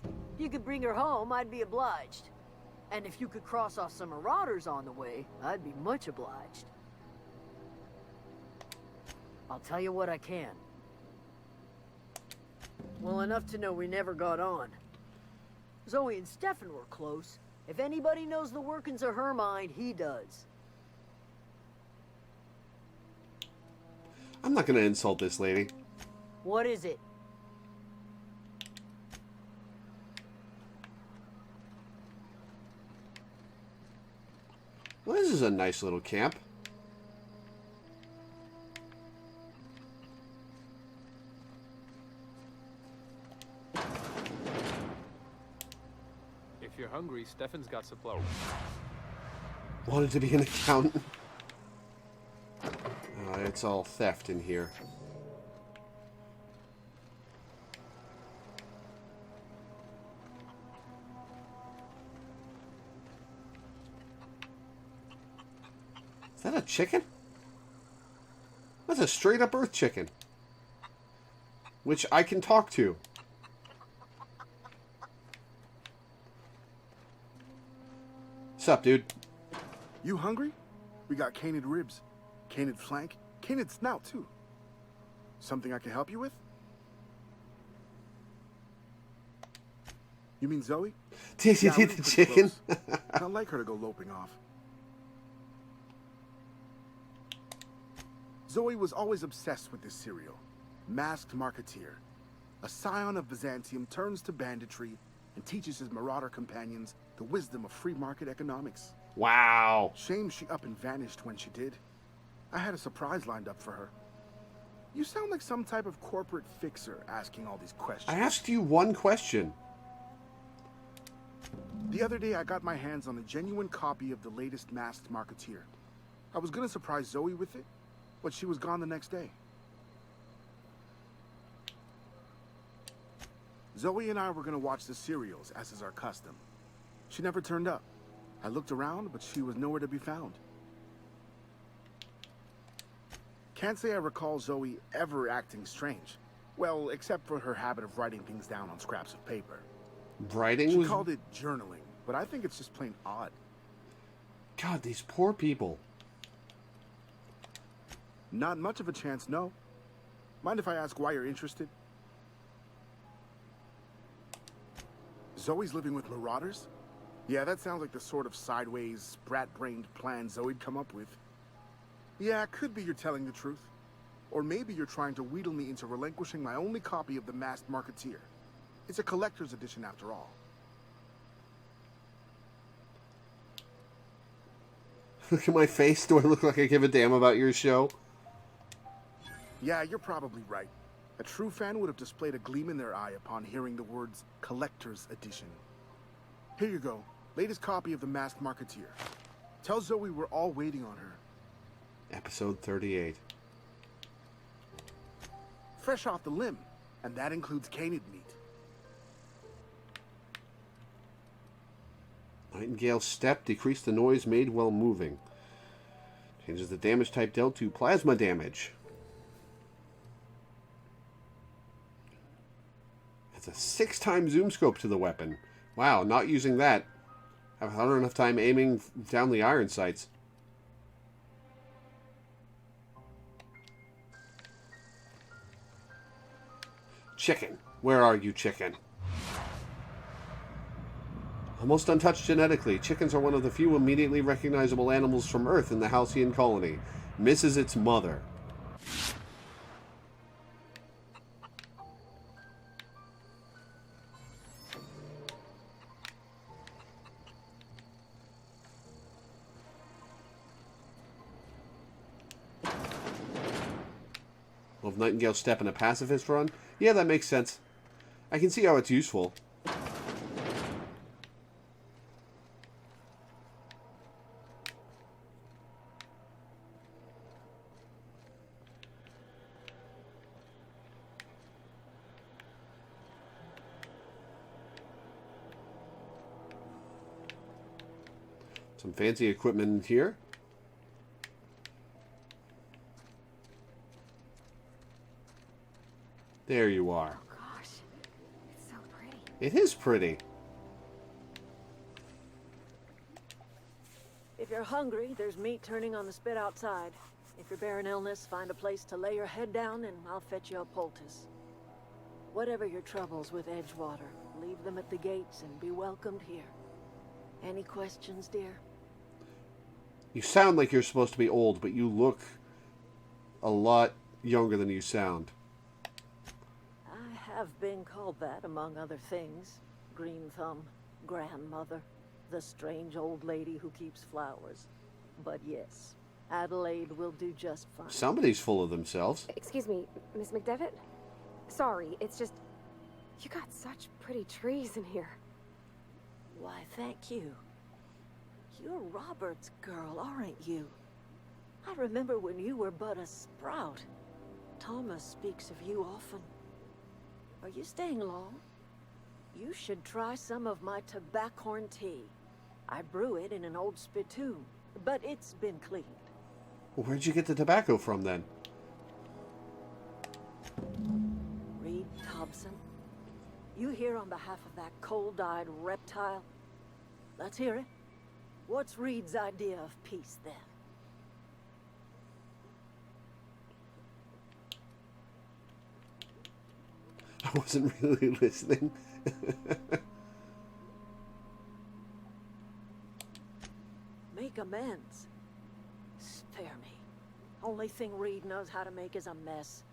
If you could bring her home, I'd be obliged. And if you could cross off some marauders on the way, I'd be much obliged. I'll tell you what I can. Well, enough to know we never got on. Zoe and Stefan were close. If anybody knows the workings of her mind, he does. I'm not going to insult this lady. What is it? Well, this is a nice little camp. If you're hungry, Stefan's got supplies. Wanted to be an accountant. It's all theft in here. that a chicken? That's a straight up Earth chicken. Which I can talk to. Sup, dude? You hungry? We got canid ribs, canid flank, canid snout too. Something I can help you with? You mean Zoe? Did you eat the chicken? Not like her to go loping off. Zoe was always obsessed with this cereal. Masked Marketeer. A scion of Byzantium turns to banditry and teaches his marauder companions the wisdom of free market economics. Wow. Shame she up and vanished when she did. I had a surprise lined up for her. You sound like some type of corporate fixer asking all these questions. I asked you one question. The other day I got my hands on a genuine copy of the latest Masked Marketeer. I was gonna surprise Zoe with it, but she was gone the next day. Zoe and I were gonna watch the serials, as is our custom. She never turned up. I looked around, but she was nowhere to be found. Can't say I recall Zoe ever acting strange. Well, except for her habit of writing things down on scraps of paper. Writing She was... called it journaling, but I think it's just plain odd. God, these poor people. Not much of a chance, no. Mind if I ask why you're interested? Zoe's living with marauders? Yeah, that sounds like the sort of sideways, sprat-brained plan Zoe'd come up with. Yeah, it could be you're telling the truth. Or maybe you're trying to wheedle me into relinquishing my only copy of the Masked Marketeer. It's a collector's edition after all. Look at my face. Do I look like I give a damn about your show? Yeah, you're probably right. A true fan would have displayed a gleam in their eye upon hearing the words collector's edition. Here you go. Latest copy of the Masked Marketeer. Tell Zoe we're all waiting on her. Episode 38. Fresh off the limb, and that includes canid meat. Nightingale's step. Decrease the noise made while moving. Changes the damage type dealt to plasma damage. That's a 6-time zoom scope to the weapon. Wow, not using that. Have a hard enough time aiming down the iron sights. Chicken. Where are you, chicken? Almost untouched genetically, chickens are one of the few immediately recognizable animals from Earth in the Halcyon colony. Misses its mother. Well, if Nightingale's step in a pacifist run? Yeah, that makes sense. I can see how it's useful. Some fancy equipment here. There you are. Oh gosh, it's so pretty. It is pretty. If you're hungry, there's meat turning on the spit outside. If you're bearing illness, find a place to lay your head down and I'll fetch you a poultice. Whatever your troubles with Edgewater, leave them at the gates and be welcomed here. Any questions, dear? You sound like you're supposed to be old, but you look a lot younger than you sound. I have been called that, among other things. Green Thumb, grandmother, the strange old lady who keeps flowers. But yes, Adelaide will do just fine. Somebody's full of themselves. Excuse me, Miss McDevitt? Sorry, it's just... You got such pretty trees in here. Why, thank you. You're Robert's girl, aren't you? I remember when you were but a sprout. Thomas speaks of you often. Are you staying long? You should try some of my tobaccorn tea. I brew it in an old spittoon, but it's been cleaned. Well, where'd you get the tobacco from, then? Reed Thompson? You here on behalf of that cold-eyed reptile? Let's hear it. What's Reed's idea of peace, then? I wasn't really listening. Make amends. Spare me. Only thing Reed knows how to make is a mess.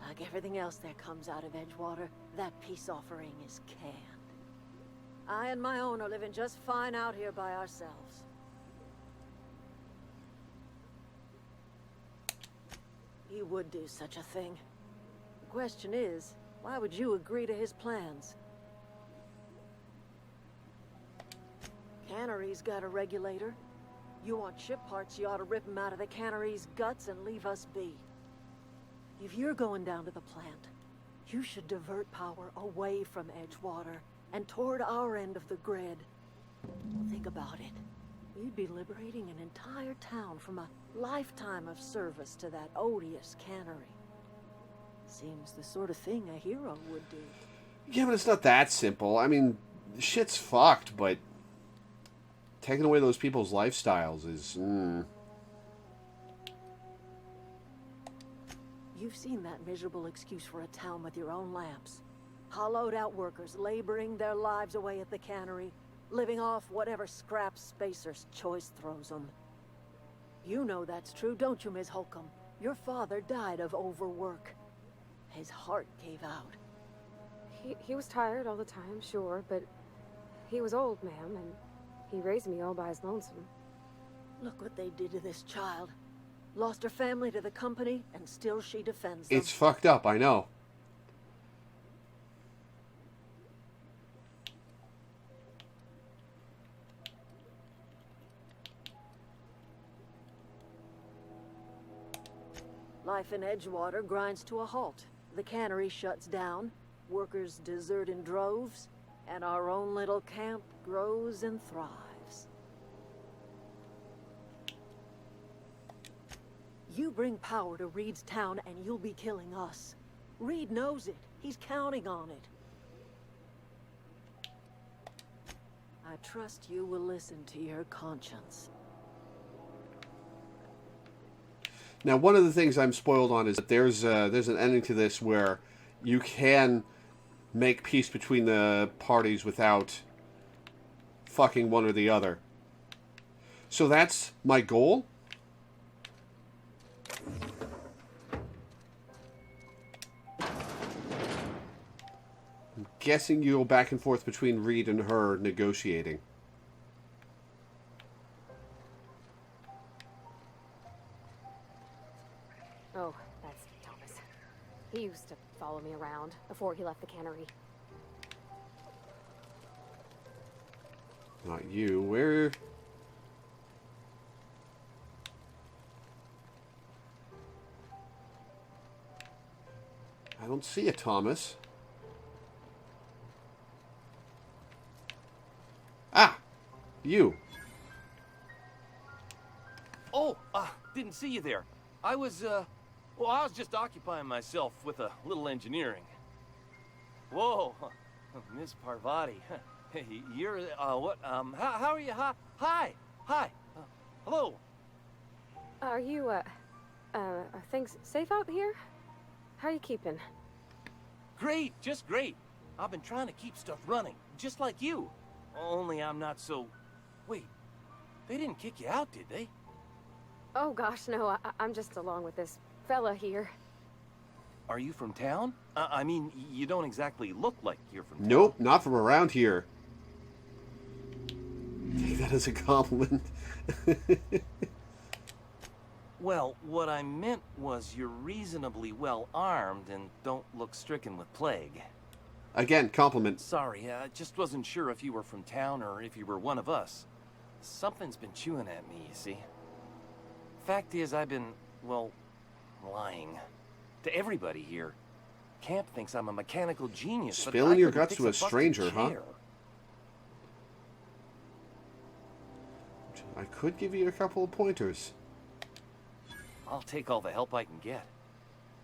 Like everything else that comes out of Edgewater, that peace offering is canned. I and my own are living just fine out here by ourselves. He would do such a thing. The question is, why would you agree to his plans? Cannery's got a regulator. You want ship parts, you ought to rip him out of the cannery's guts and leave us be. If you're going down to the plant, you should divert power away from Edgewater and toward our end of the grid. Think about it. We'd be liberating an entire town from a lifetime of service to that odious cannery. Seems the sort of thing a hero would do. Yeah, but it's not that simple. I mean, shit's fucked, but taking away those people's lifestyles is... You've seen that miserable excuse for a town with your own lamps. Hollowed out workers laboring their lives away at the cannery, living off whatever scrap Spacer's choice throws them. You know that's true, don't you, Ms. Holcomb? Your father died of overwork. His heart gave out. He was tired all the time, sure, but he was old, ma'am, and he raised me all by his lonesome. Look what they did to this child. Lost her family to the company, and still she defends them. It's fucked up, I know. Life in Edgewater grinds to a halt. The cannery shuts down, workers desert in droves, and our own little camp grows and thrives. You bring power to Reed's town and you'll be killing us. Reed knows it. He's counting on it. I trust you will listen to your conscience. Now, one of the things I'm spoiled on is that there's an ending to this where you can make peace between the parties without fucking one or the other. So that's my goal. I'm guessing you go back and forth between Reed and her negotiating. Oh, that's Thomas. He used to follow me around before he left the cannery. Not you. Where... I don't see it, Thomas. Ah! You. Oh, didn't see you there. I was just occupying myself with a little engineering. Whoa, Miss Parvati. Hey, you're, what, how are you? Hi. Hello. Are you, are things safe out here? How are you keeping? Great, just great. I've been trying to keep stuff running, just like you. Only I'm not so... Wait, they didn't kick you out, did they? Oh gosh, no, I'm just along with this fella here. Are you from town? I mean, you don't exactly look like you're from town. Nope, not from around here. Take that as a compliment. Well, what I meant was you're reasonably well armed and don't look stricken with plague. Again, compliment. Sorry, I just wasn't sure if you were from town or if you were one of us. Something's been chewing at me, you see. Fact is, I've been, well, lying. To everybody here. Camp thinks I'm a mechanical genius, Spilling your guts to a stranger, huh? I could give you a couple of pointers. I'll take all the help I can get.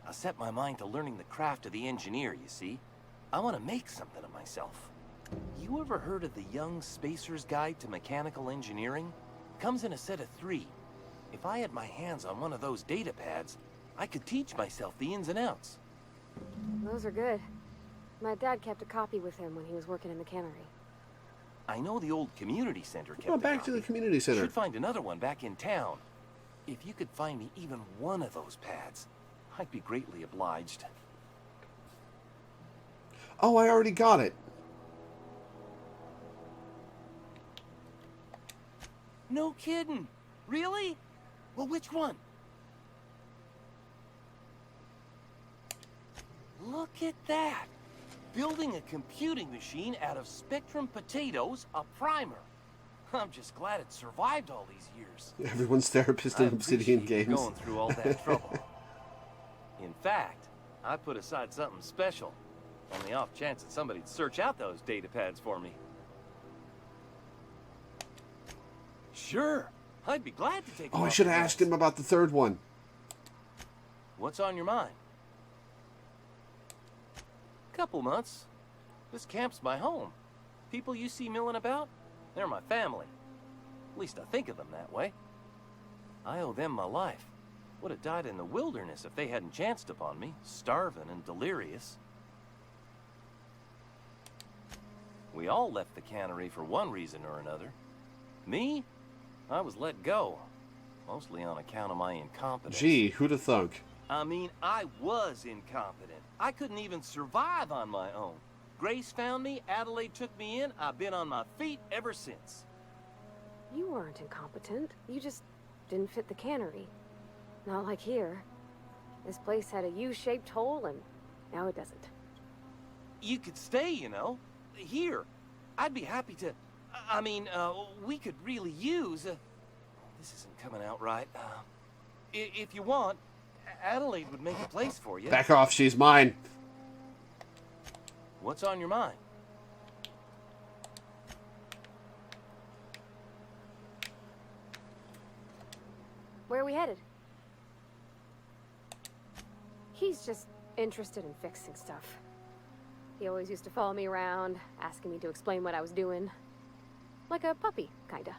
I set my mind to learning the craft of the engineer, you see. I want to make something of myself. You ever heard of the Young Spacer's Guide to Mechanical Engineering? Comes in a set of 3. If I had my hands on one of those data pads, I could teach myself the ins and outs. Those are good. My dad kept a copy with him when he was working in the cannery. I know the old community center kept Oh, a back copy. to the community center. Should find another one back in town. If you could find me even one of those pads, I'd be greatly obliged. Oh, I already got it. No kidding. Really? Well, which one? Look at that. Building a computing machine out of Spectrum potatoes, a primer. I'm just glad it survived all these years. Everyone's therapist in Obsidian appreciate you Games. going through all that trouble. In fact, I put aside something special on the off chance that somebody'd search out those data pads for me. Sure, I'd be glad to take. Oh, I should have asked him about the third one. What's on your mind? Couple months. This camp's my home. People you see milling about, they're my family. At least I think of them that way. I owe them my life. Would have died in the wilderness if they hadn't chanced upon me, starving and delirious. We all left the cannery for one reason or another. Me? I was let go, mostly on account of my incompetence. Gee, who'd have thunk? I mean, I was incompetent. I couldn't even survive on my own. Grace found me, Adelaide took me in, I've been on my feet ever since. You weren't incompetent. You just didn't fit the cannery. Not like here. This place had a U-shaped hole, and now it doesn't. You could stay, you know. Here. I'd be happy to... I mean, we could really use... this isn't coming out right. If you want, Adelaide would make a place for you. Back off, she's mine. What's on your mind? Where are we headed? He's just interested in fixing stuff. He always used to follow me around, asking me to explain what I was doing. Like a puppy, kinda.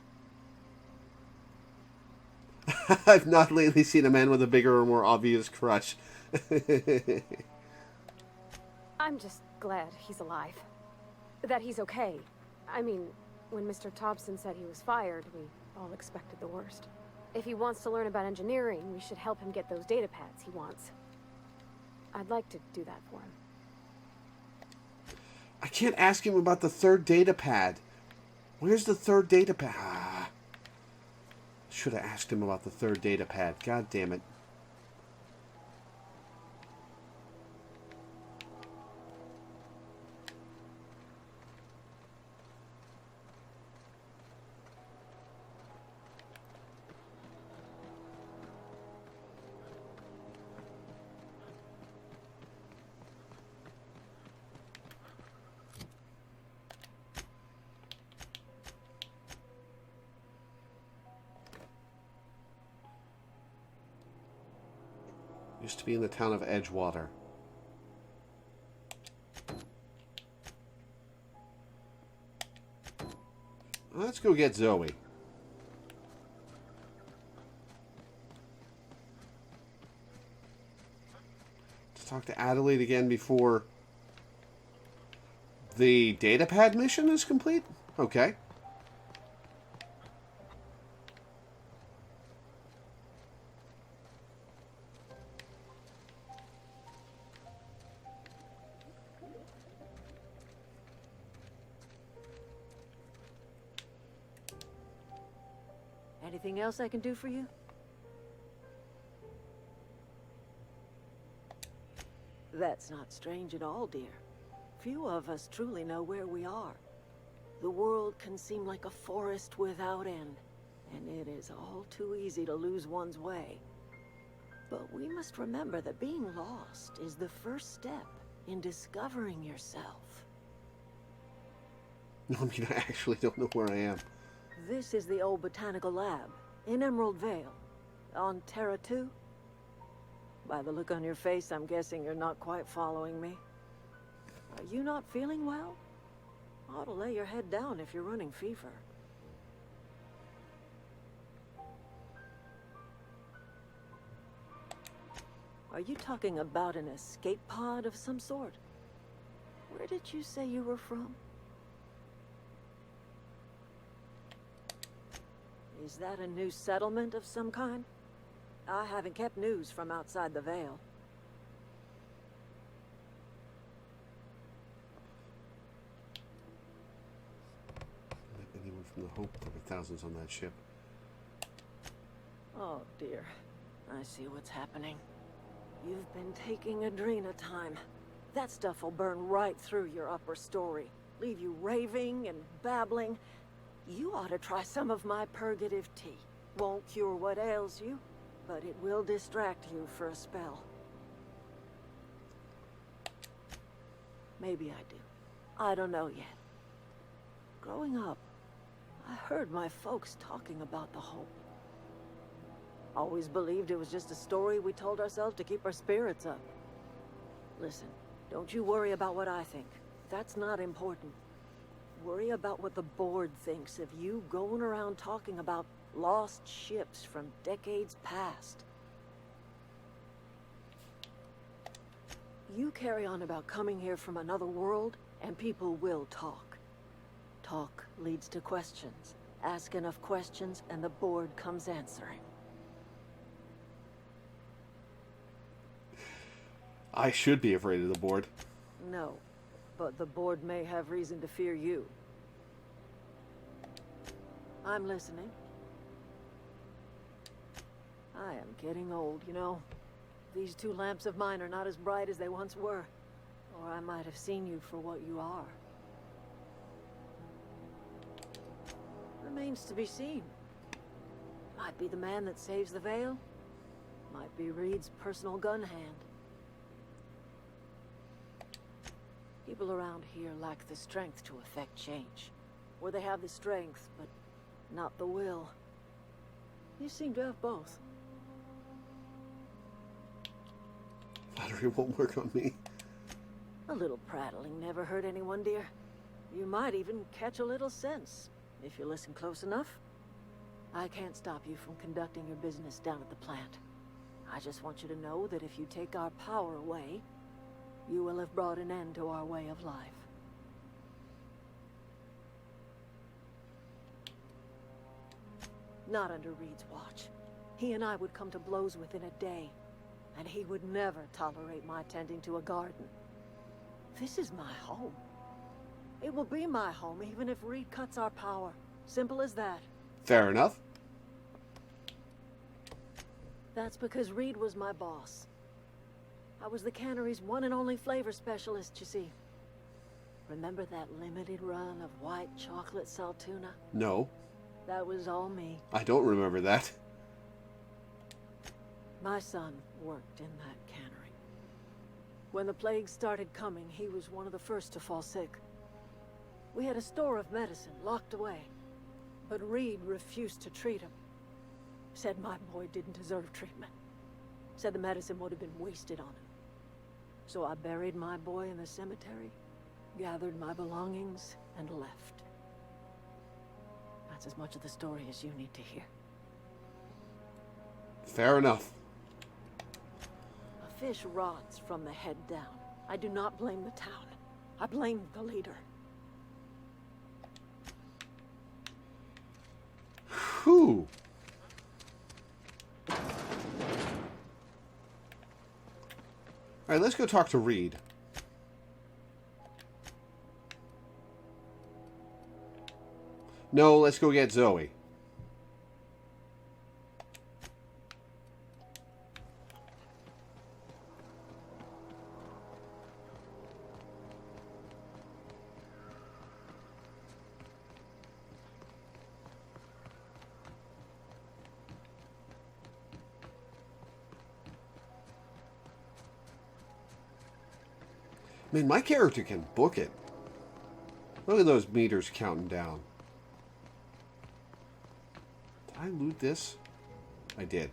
I've not lately seen a man with a bigger or more obvious crush. I'm just glad he's alive. That he's okay. I mean, when Mr. Thompson said he was fired, we all expected the worst. If he wants to learn about engineering, we should help him get those data pads he wants. I'd like to do that for him. I can't ask him about the third data pad. Where's the third data pad? Ah. Should have asked him about the third data pad. God damn it. Used to be in the town of Edgewater. Let's go get Zoe. To talk to Adelaide again before the datapad mission is complete? Okay. Anything else I can do for you? That's not strange at all, dear. Few of us truly know where we are. The world can seem like a forest without end, and it is all too easy to lose one's way. But we must remember that being lost is the first step in discovering yourself. I mean, I actually don't know where I am. This is the old botanical lab in Emerald Vale. On Terra 2, By the look on your face, I'm guessing you're not quite following me. Are you not feeling well? Ought to lay your head down if you're running fever. Are you talking about an escape pod of some sort? Where did you say you were from? Is that a new settlement of some kind? I haven't kept news from outside the Veil. Anyone from the Hope? There were thousands on that ship. Oh dear. I see what's happening. You've been taking Adrena time. That stuff will burn right through your upper story. Leave you raving and babbling. You ought to try some of my purgative tea. Won't cure what ails you, but it will distract you for a spell. Maybe I do. I don't know yet. Growing up, I heard my folks talking about the Hope. Always believed it was just a story we told ourselves to keep our spirits up. Listen, don't you worry about what I think. That's not important. Worry about what the board thinks of you going around talking about lost ships from decades past. You carry on about coming here from another world, and people will talk. Talk leads to questions. Ask enough questions, and the board comes answering. I should be afraid of the board. No, but the board may have reason to fear you. I'm listening. I am getting old, you know. These two lamps of mine are not as bright as they once were. Or I might have seen you for what you are. Remains to be seen. Might be the man that saves the Veil. Might be Reed's personal gun hand. People around here lack the strength to effect change. Or they have the strength, but not the will. You seem to have both. Flattery won't work on me. A little prattling never hurt anyone, dear. You might even catch a little sense, if you listen close enough. I can't stop you from conducting your business down at the plant. I just want you to know that if you take our power away, you will have brought an end to our way of life. Not under Reed's watch. He and I would come to blows within a day, and he would never tolerate my tending to a garden. This is my home. It will be my home even if Reed cuts our power. Simple as that. Fair enough. That's because Reed was my boss. I was the cannery's one and only flavor specialist, you see. Remember that limited run of white chocolate saltuna? No. That was all me. I don't remember that. My son worked in that cannery. When the plague started coming, he was one of the first to fall sick. We had a store of medicine locked away, but Reed refused to treat him. Said my boy didn't deserve treatment. Said the medicine would have been wasted on him. So I buried my boy in the cemetery, gathered my belongings, and left. That's as much of the story as you need to hear. Fair enough. A fish rots from the head down. I do not blame the town. I blame the leader. Whew. Alright, let's go talk to Reed. No, let's go get Zoe. Man, my character can book it. Look at those meters counting down. Did I loot this? I did.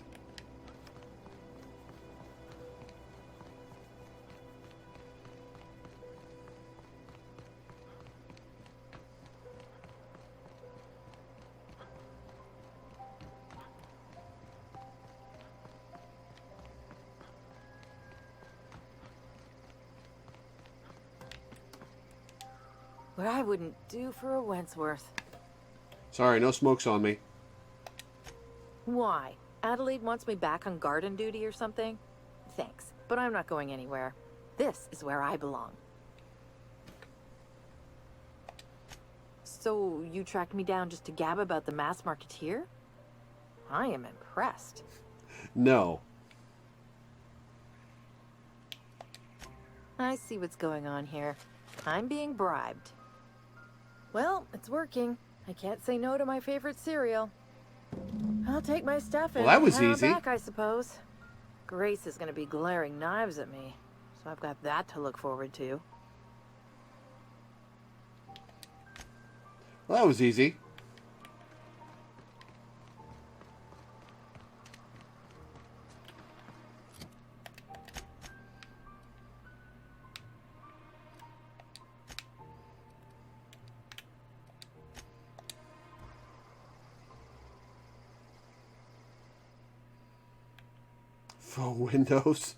what I wouldn't do for a Wentworth. Sorry, no smokes on me. Why? Adelaide wants me back on garden duty or something? Thanks, but I'm not going anywhere. This is where I belong. So, you tracked me down just to gab about the mass marketeer? I am impressed. No. I see what's going on here. I'm being bribed. Well, it's working. I can't say no to my favorite cereal. I'll take my stuff and Well, that was head easy. back, I suppose. Grace is going to be glaring knives at me, so I've got that to look forward to. Well, that was easy. Faux windows.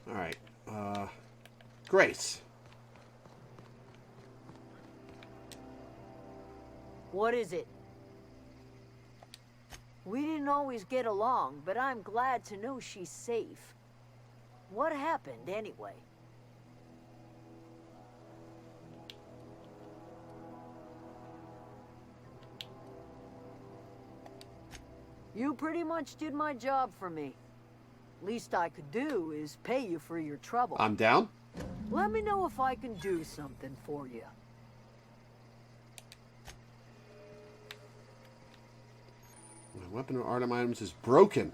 All right. Grace. What is it? We didn't always get along, but I'm glad to know she's safe. What happened, anyway? You pretty much did my job for me. Least I could do is pay you for your trouble. I'm down. Let me know if I can do something for you. My weapon or item items is broken.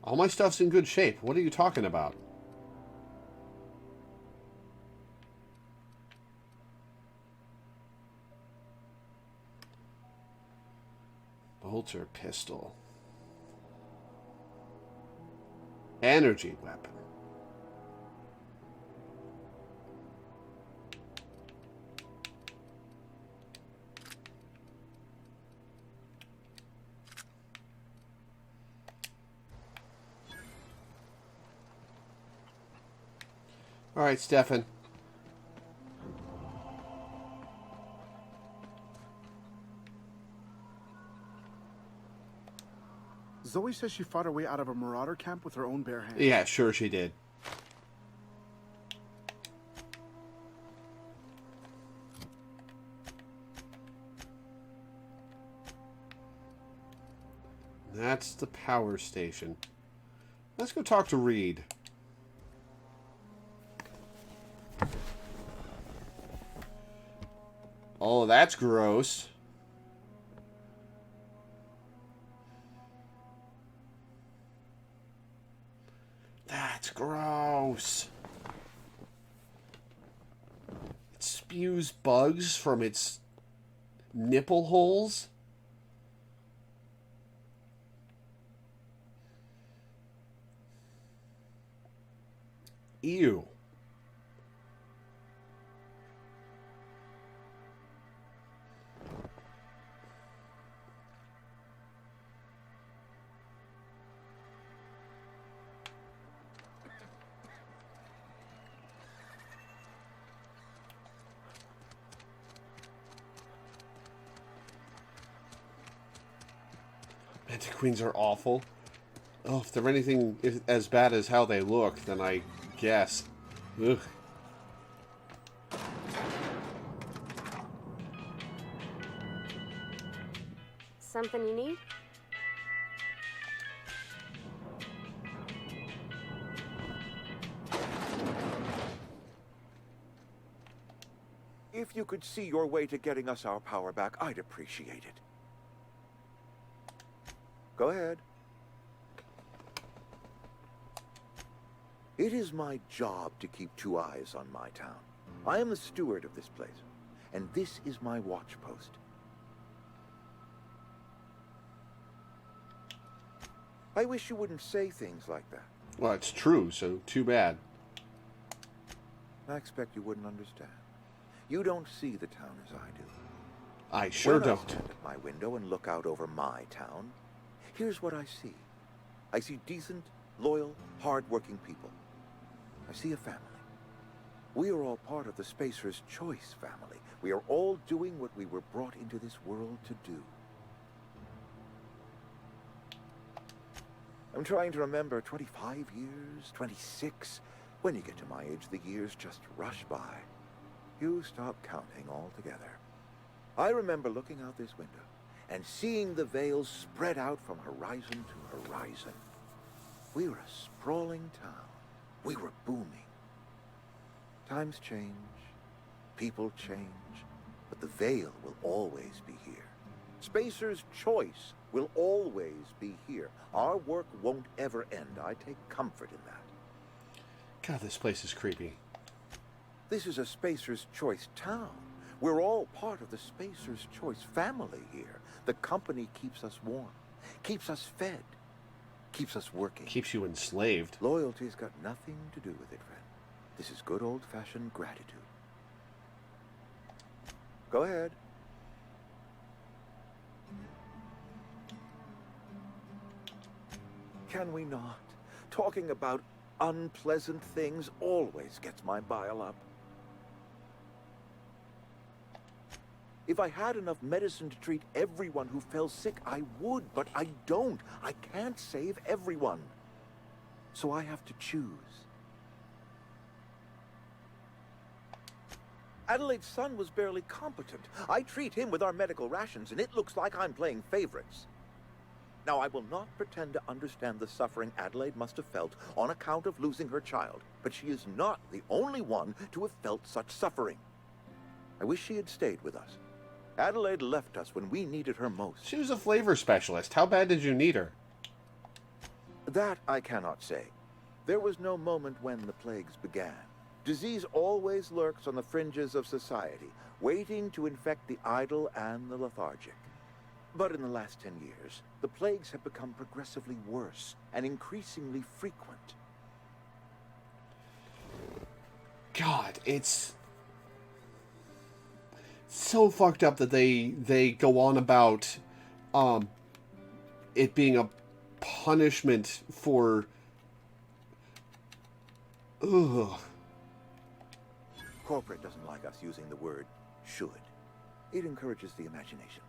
All my stuff's in good shape. What are you talking about? Bolter pistol. Energy weapon. All right, Stefan. Zoe says she fought her way out of a marauder camp with her own bare hands. Yeah, sure she did. That's the power station. Let's go talk to Reed. Oh, that's gross. That's gross. It spews bugs from its nipple holes. Ew. Queens are awful. Oh, if they're anything as bad as how they look, then I guess. Ugh. Something you need? If If you could see your way to getting us our power back, I'd appreciate it. Go ahead. It is my job to keep two eyes on my town. I am the steward of this place, and this is my watch post. I wish you wouldn't say things like that. Well, it's true, so too bad. I expect you wouldn't understand. You don't see the town as I do. I sure when don't. I stand at my window and look out over my town, here's what I see. I see decent, loyal, hard-working people. I see a family. We are all part of the Spacer's Choice family. We are all doing what we were brought into this world to do. I'm trying to remember 25 years, 26. When you get to my age, the years just rush by. You stop counting altogether. I remember looking out this window and seeing the veils spread out from horizon to horizon. We were a sprawling town. We were booming. Times change, people change, but the veil will always be here. Spacer's Choice will always be here. Our work won't ever end. I take comfort in that. God, this place is creepy. This is a Spacer's Choice town. We're all part of the Spacer's Choice family here. The company keeps us warm, keeps us fed, keeps us working. Keeps you enslaved. Loyalty's got nothing to do with it, friend. This is good old-fashioned gratitude. Go ahead. Can we not? Talking about unpleasant things always gets my bile up. If I had enough medicine to treat everyone who fell sick, I would, but I don't. I can't save everyone. So I have to choose. Adelaide's son was barely competent. I treat him with our medical rations, and it looks like I'm playing favorites. Now, I will not pretend to understand the suffering Adelaide must have felt on account of losing her child, but she is not the only one to have felt such suffering. I wish she had stayed with us. Adelaide left us when we needed her most. She was a flavor specialist. How bad did you need her? That I cannot say. There was no moment when the plagues began. Disease always lurks on the fringes of society, waiting to infect the idle and the lethargic. But in the last 10 years, the plagues have become progressively worse and increasingly frequent. God, it's so fucked up that they go on about it being a punishment for Corporate doesn't like us using the word should. It encourages the imagination.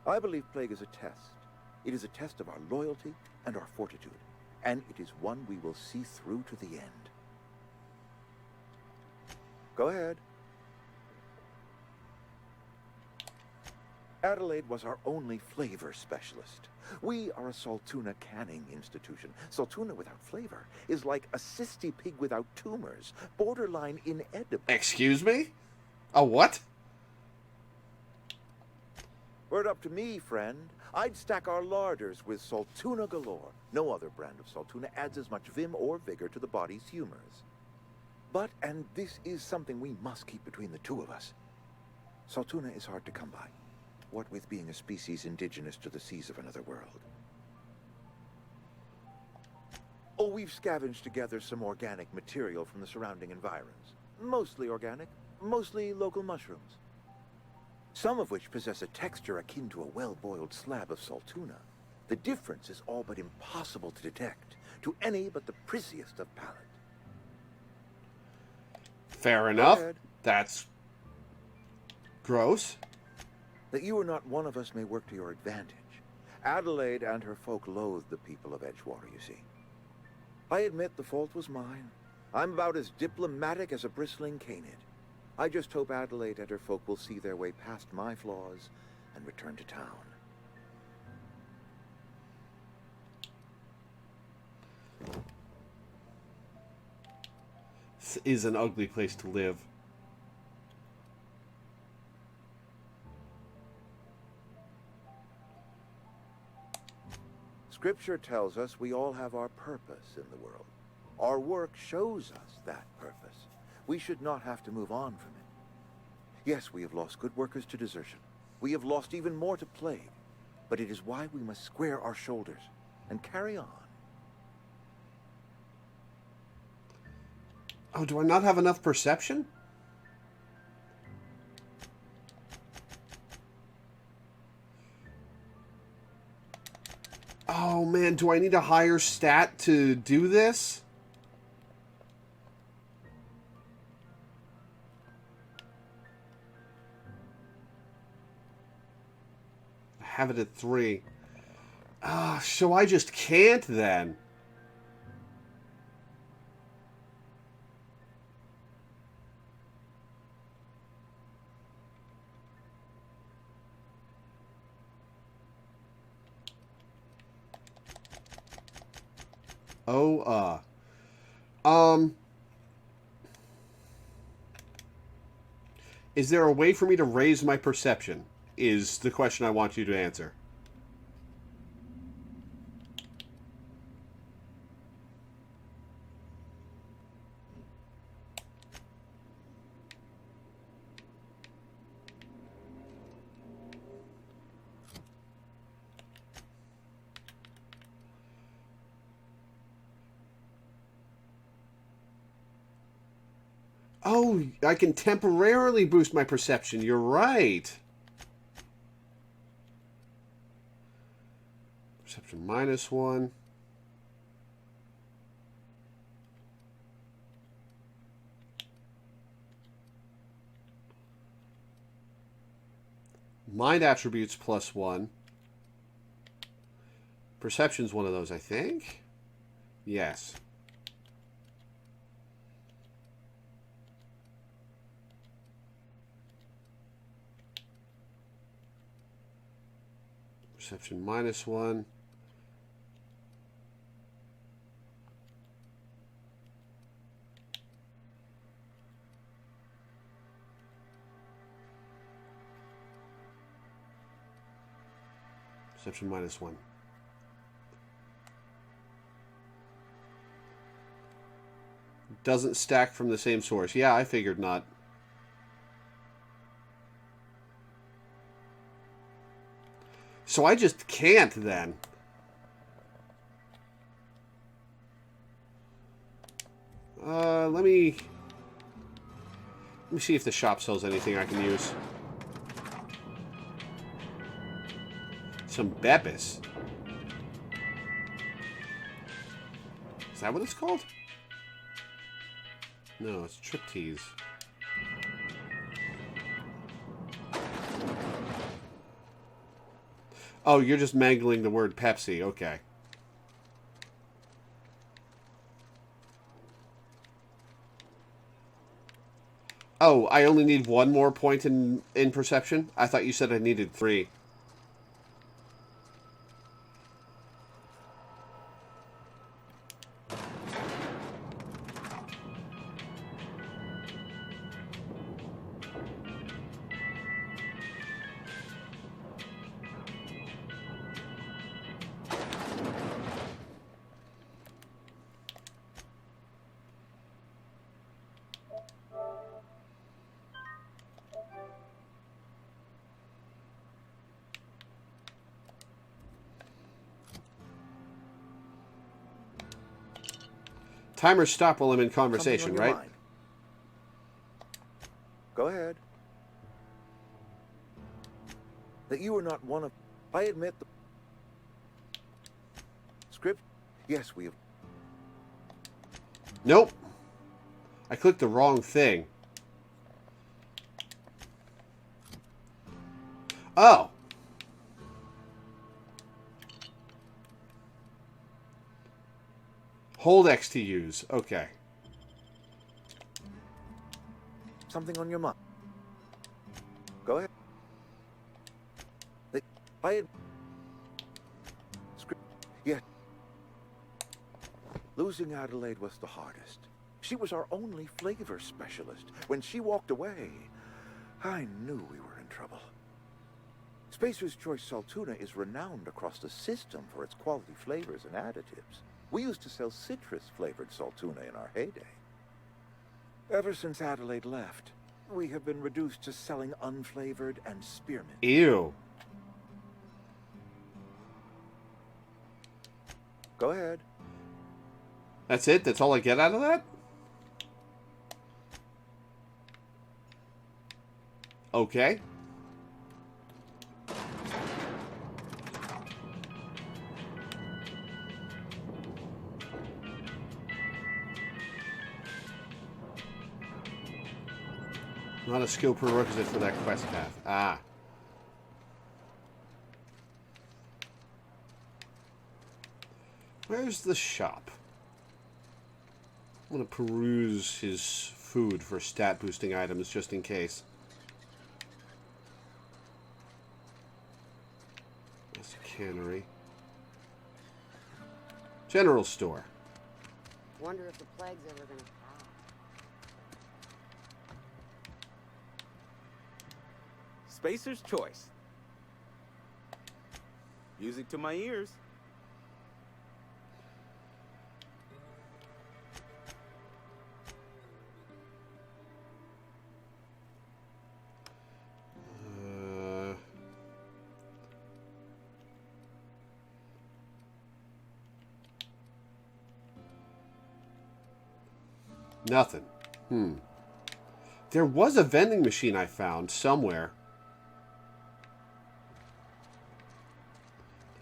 I believe plague is a test. It is a test of our loyalty and our fortitude, and it is one we will see through to the end. Go ahead. Adelaide was our only flavor specialist. We are a Saltuna canning institution. Saltuna without flavor is like a cysty pig without tumors, borderline inedible. Excuse me? A what? Were it up to me, friend, I'd stack our larders with Saltuna galore. No other brand of Saltuna adds as much vim or vigor to the body's humors. But, and this is something we must keep between the two of us, Saltuna is hard to come by. What with being a species indigenous to the seas of another world. Oh, we've scavenged together some organic material from the surrounding environs. Mostly organic, mostly local mushrooms. Some of which possess a texture akin to a well-boiled slab of Saltuna. The difference is all but impossible to detect to any but the prissiest of palate. Fair enough. That's gross. That you are not one of us may work to your advantage. Adelaide and her folk loathe the people of Edgewater, you see. I admit the fault was mine. I'm about as diplomatic as a bristling canid. I just hope Adelaide and her folk will see their way past my flaws and return to town. This is an ugly place to live. Scripture tells us we all have our purpose in the world. Our work shows us that purpose. We should not have to move on from it. Yes, we have lost good workers to desertion. We have lost even more to plague. But it is why we must square our shoulders and carry on. Oh, do I not have enough perception? Oh man, do I need a higher stat to do this? I have it at 3. So I just can't then. Is there a way for me to raise my perception? Is the question I want you to answer. Oh, I can temporarily boost my perception. You're right. Perception -1. Mind attributes +1. Perception's one of those, I think. Yes. Perception -1. Perception -1. Doesn't stack from the same source. Yeah, I figured not. So I just can't then. Let me see if the shop sells anything I can use. Some Beppis. Is that what it's called? No, it's Triptease. Oh, you're just mangling the word Pepsi. Okay. Oh, I only need 1 more point in perception? I thought you said I needed 3. Timer stop while I'm in conversation, right? Mind. Go ahead. That you are not one of... I admit the... Script? Yes, we have... Nope. I clicked the wrong thing. Oh. Hold X to use. Okay. Something on your mind. Go ahead. I had... Script. Yes. Losing Adelaide was the hardest. She was our only flavor specialist. When she walked away, I knew we were in trouble. Spacer's Choice Salt Tuna is renowned across the system for its quality flavors and additives. We used to sell citrus-flavored salt tuna in our heyday. Ever since Adelaide left, we have been reduced to selling unflavored and spearmint. Ew. Go ahead. That's it? That's all I get out of that? Okay. Not a skill prerequisite for that quest path. Ah. Where's the shop? I'm going to peruse his food for stat boosting items just in case. That's a cannery. General store. Wonder if the plague's ever gonna pass. Spacer's Choice. Music to my ears. Nothing. There was a vending machine I found somewhere.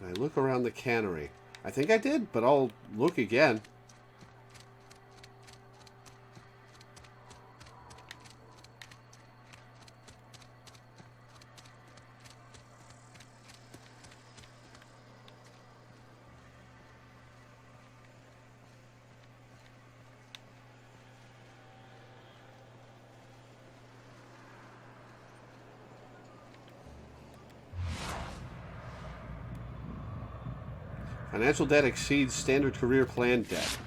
Did I look around the cannery? I think I did, but I'll look again. Financial debt exceeds standard career plan debt.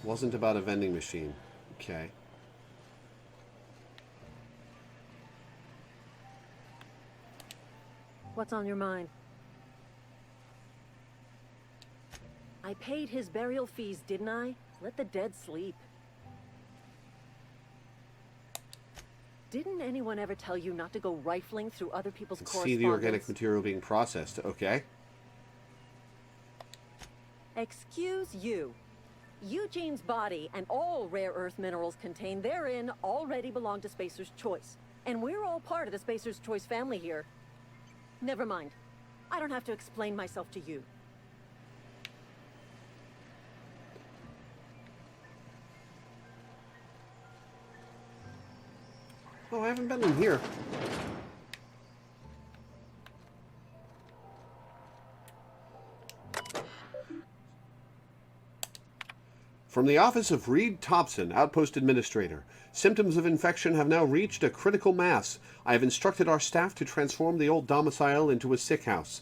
Wasn't about a vending machine. Okay. What's on your mind? I paid his burial fees, didn't I? Let the dead sleep. Didn't anyone ever tell you not to go rifling through other people's correspondence? See the organic material being processed. Okay. Excuse you. Eugene's body and all rare earth minerals contained therein already belong to Spacer's Choice. And we're all part of the Spacer's Choice family here. Never mind. I don't have to explain myself to you. Oh, I haven't been in here. From the office of Reed Thompson, Outpost Administrator. Symptoms of infection have now reached a critical mass. I have instructed our staff to transform the old domicile into a sick house.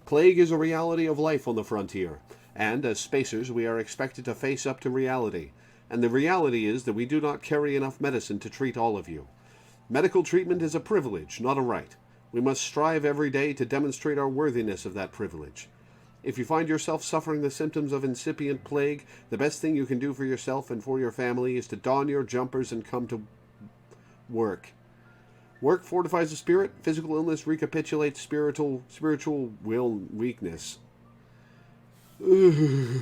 Plague is a reality of life on the frontier, and as spacers we are expected to face up to reality. And the reality is that we do not carry enough medicine to treat all of you. Medical treatment is a privilege, not a right. We must strive every day to demonstrate our worthiness of that privilege. If you find yourself suffering the symptoms of incipient plague, the best thing you can do for yourself and for your family is to don your jumpers and come to work. Work fortifies the spirit. Physical illness recapitulates spiritual will weakness. Ugh.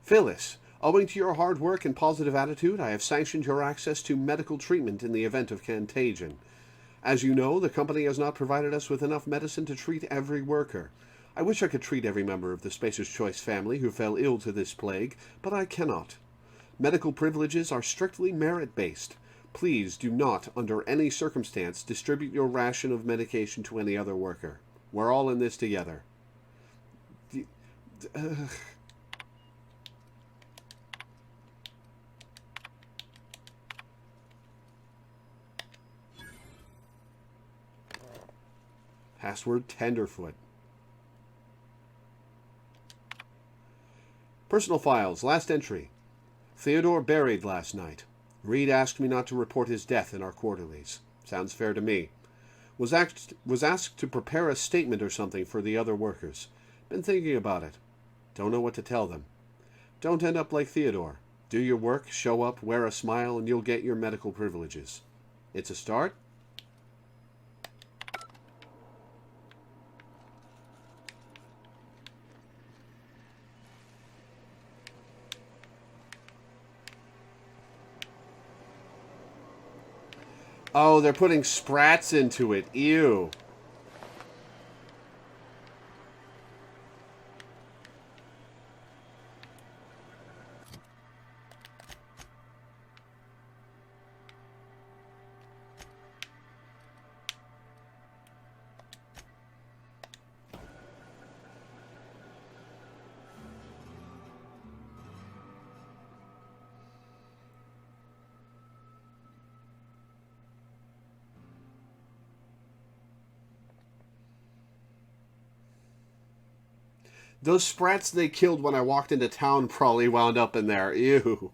Phyllis, owing to your hard work and positive attitude, I have sanctioned your access to medical treatment in the event of contagion. As you know, the company has not provided us with enough medicine to treat every worker. I wish I could treat every member of the Spacer's Choice family who fell ill to this plague, but I cannot. Medical privileges are strictly merit-based. Please do not, under any circumstance, distribute your ration of medication to any other worker. We're all in this together. Password Tenderfoot. Personal files. Last entry. Theodore buried last night. Reed asked me not to report his death in our quarterlies. Sounds fair to me. Was asked to prepare a statement or something for the other workers. Been thinking about it. Don't know what to tell them. Don't end up like Theodore. Do your work, show up, wear a smile, and you'll get your medical privileges. It's a start. Oh, they're putting sprats into it. Ew. Those sprats they killed when I walked into town probably wound up in there. Ew.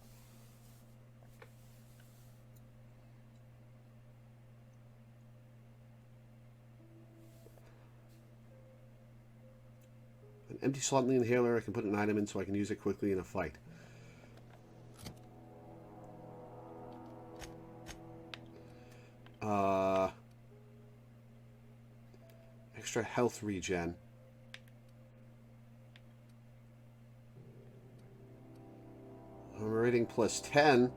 An empty slot in the inhaler. I can put an item in so I can use it quickly in a fight. Extra health regen. Armor rating plus 10.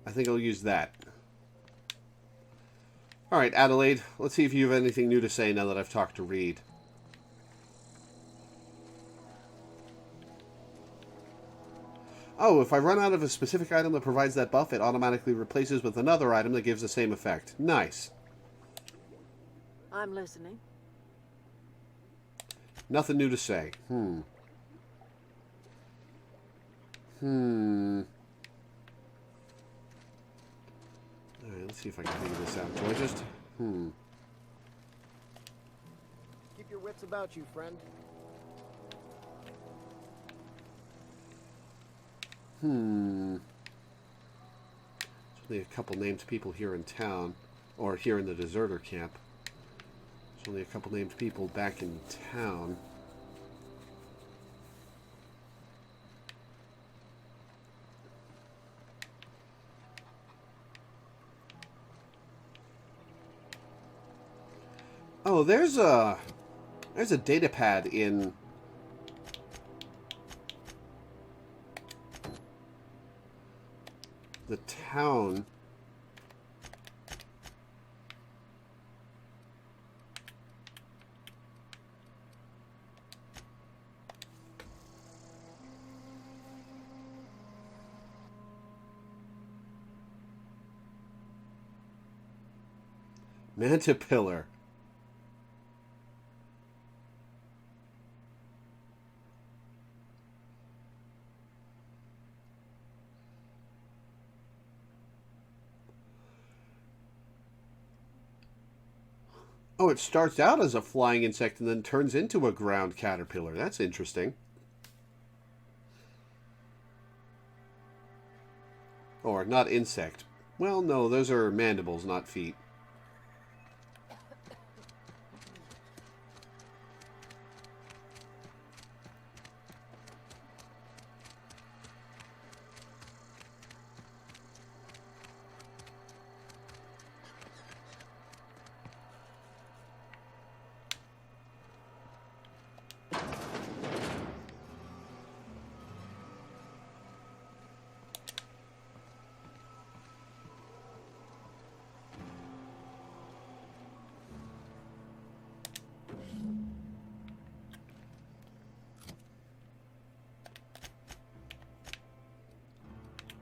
I think I'll use that. Alright, Adelaide. Let's see if you have anything new to say now that I've talked to Reed. Oh, if I run out of a specific item that provides that buff, it automatically replaces with another item that gives the same effect. Nice. I'm listening. Nothing new to say. Alright, let's see if I can figure this out. Do I just... Keep your wits about you, friend. There's only a couple named people here in town, or here in the deserter camp. There's only a couple named people back in town. Oh, there's a data pad in the town. Manta Pillar. Oh, it starts out as a flying insect and then turns into a ground caterpillar. That's interesting. Or not insect. Well, no, those are mandibles, not feet.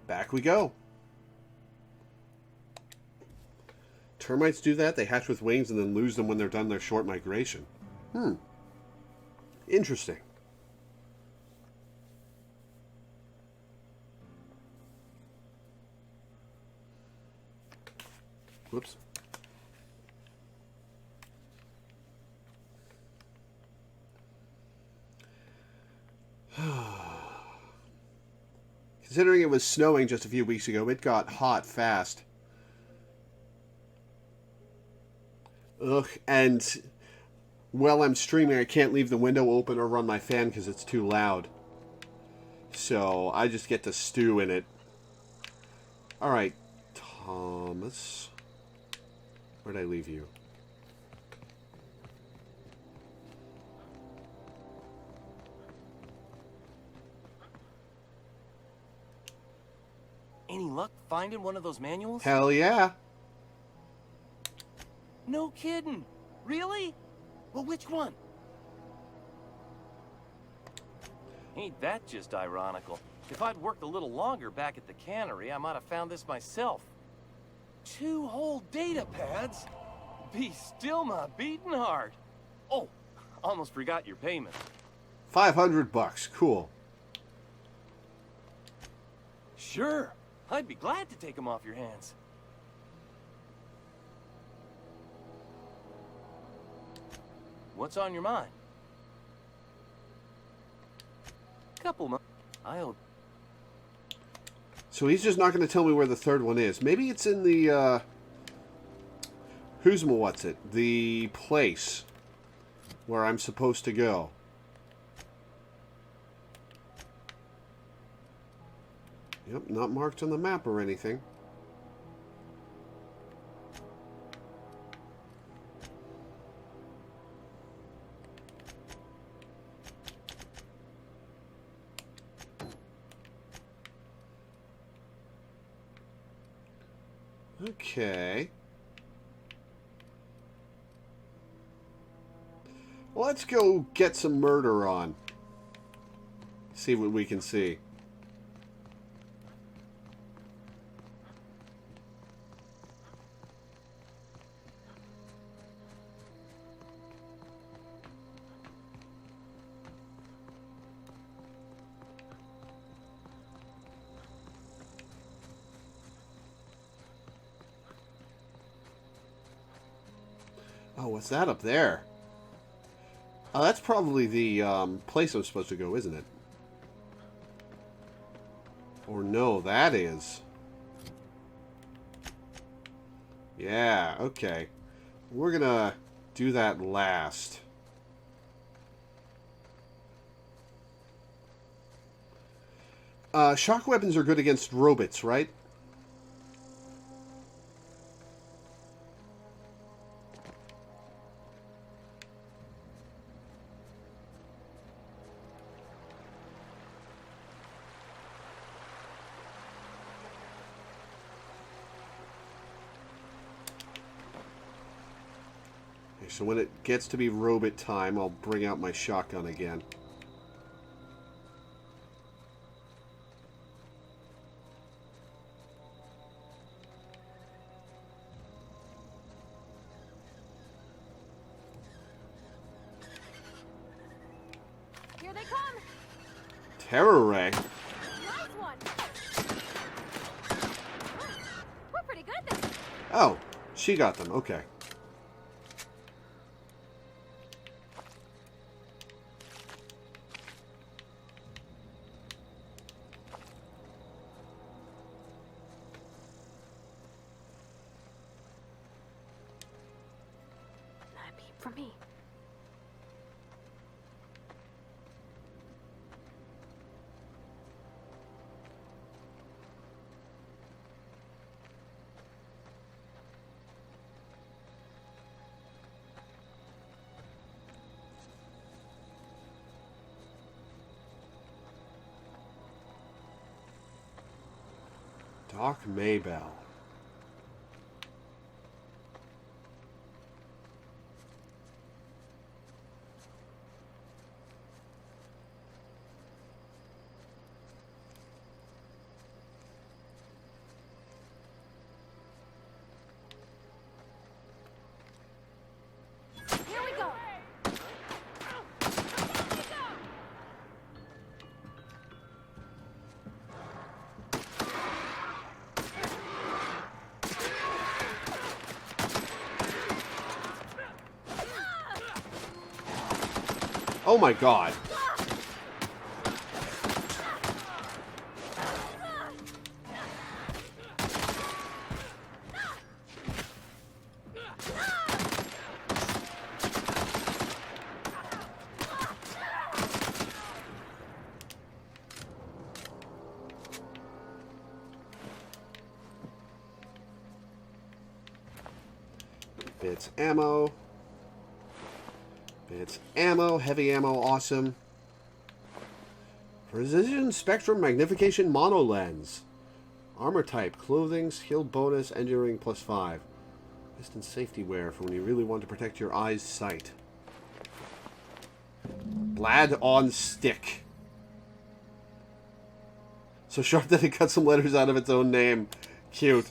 Back we go. Termites do that? They hatch with wings and then lose them when they're done their short migration. Interesting. Whoops. Considering it was snowing just a few weeks ago, it got hot fast. Ugh, and while I'm streaming, I can't leave the window open or run my fan because it's too loud. So I just get to stew in it. Alright, Thomas. Where'd I leave you? Any luck finding one of those manuals? Hell yeah. No kidding. Really? Well, which one? Ain't that just ironical? If I'd worked a little longer back at the cannery, I might have found this myself. 2 whole data pads? Be still my beating heart. Oh, almost forgot your payment. $500. Cool. Sure. I'd be glad to take them off your hands. What's on your mind? Couple months. I owe. So he's just not going to tell me where the third one is. Maybe it's in the, what's it? The place where I'm supposed to go. Yep, not marked on the map or anything. Okay. Let's go get some murder on. See what we can see. Oh, what's that up there? Oh, that's probably the place I'm supposed to go, isn't it? Or no, that is. Yeah, okay. We're gonna do that last. Shock weapons are good against robots, right? So when it gets to be robot time, I'll bring out my shotgun again. Here they come. Terror ray. Nice one. We're pretty good this. Oh, she got them. Okay. For me. Doc Maybell. Oh my god. Bits ammo. Bits ammo. Heavy ammo. Awesome. Precision Spectrum Magnification Mono Lens. Armor type. Clothing. Skill bonus. Engineering +5. Distance safety wear for when you really want to protect your eye's sight. Blad on stick. So sharp that it cut some letters out of its own name. Cute.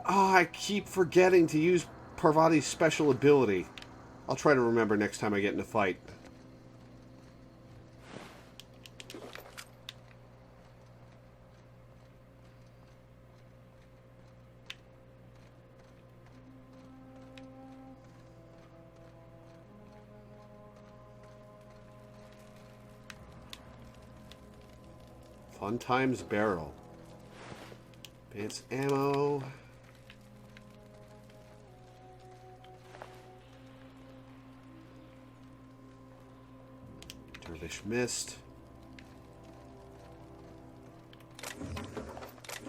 Oh, I keep forgetting to use Parvati's special ability. I'll try to remember next time I get in a fight. Fun Times Barrel. Bits ammo. Dervish Mist.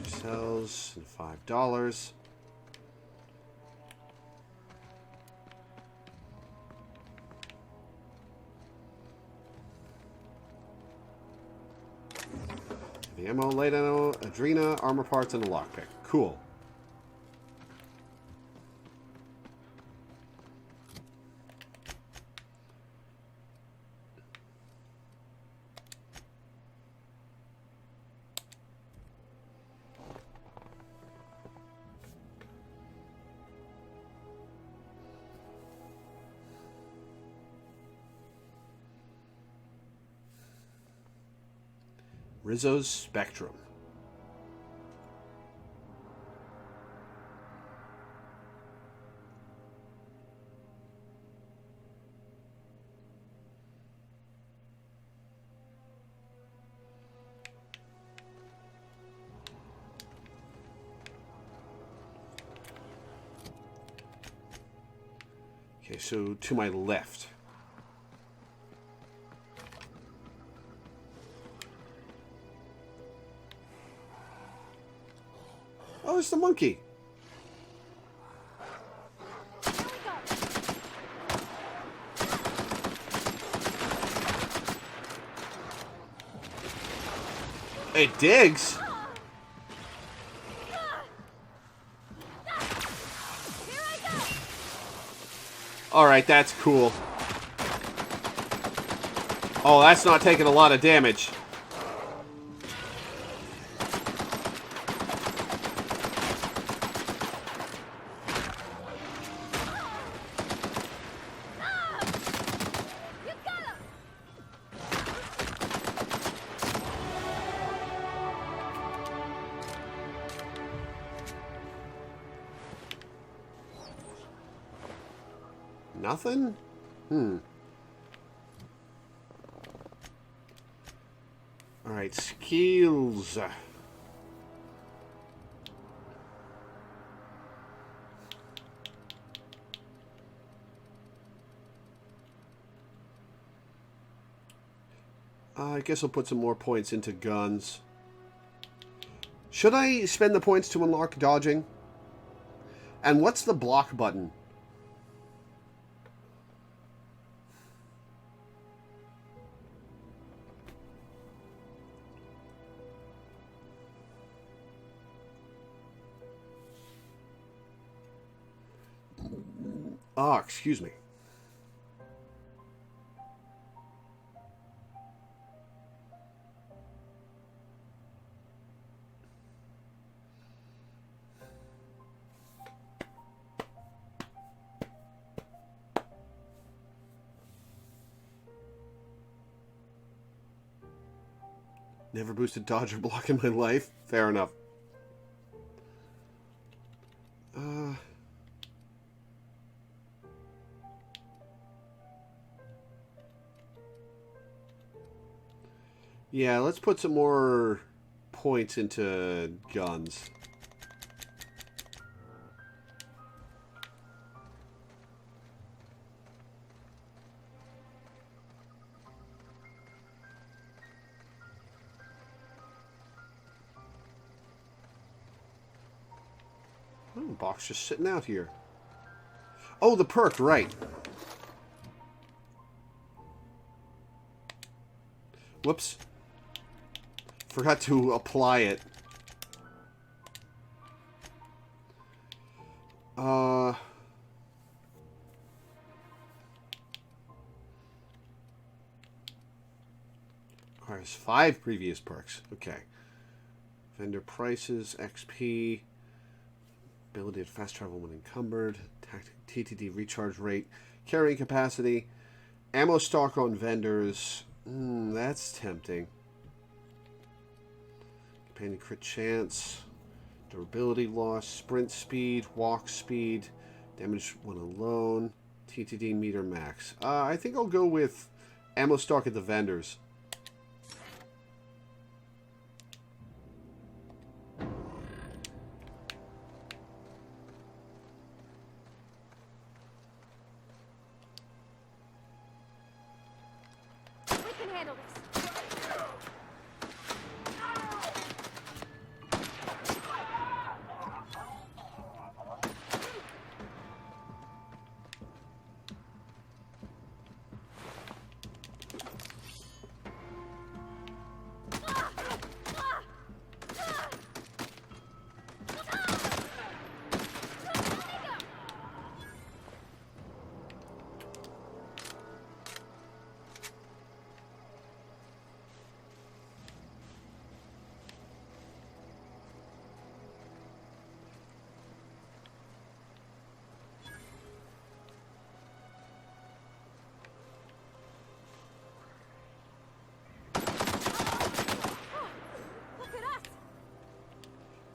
Sells $5. The ammo, light ammo, Adrena, armor parts, and a lockpick. Cool. Rizzo's Spectrum. Okay, so to my left. Oh, it's the monkey. It digs. All right, that's cool. Oh, that's not taking a lot of damage. Nothing? Alright, skills. I guess I'll put some more points into guns. Should I spend the points to unlock dodging? And what's the block button? Ah, excuse me. Never boosted dodge or block in my life. Fair enough. Yeah, let's put some more points into guns. Box just sitting out here. Oh, the perk, right. Whoops. Forgot to apply it. Requires 5 previous perks. Okay. Vendor prices, XP. Ability to fast travel when encumbered, TTD recharge rate, carrying capacity, ammo stock on vendors. That's tempting. Companion crit chance, durability loss, sprint speed, walk speed, damage when alone, TTD meter max. I think I'll go with ammo stock at the vendors.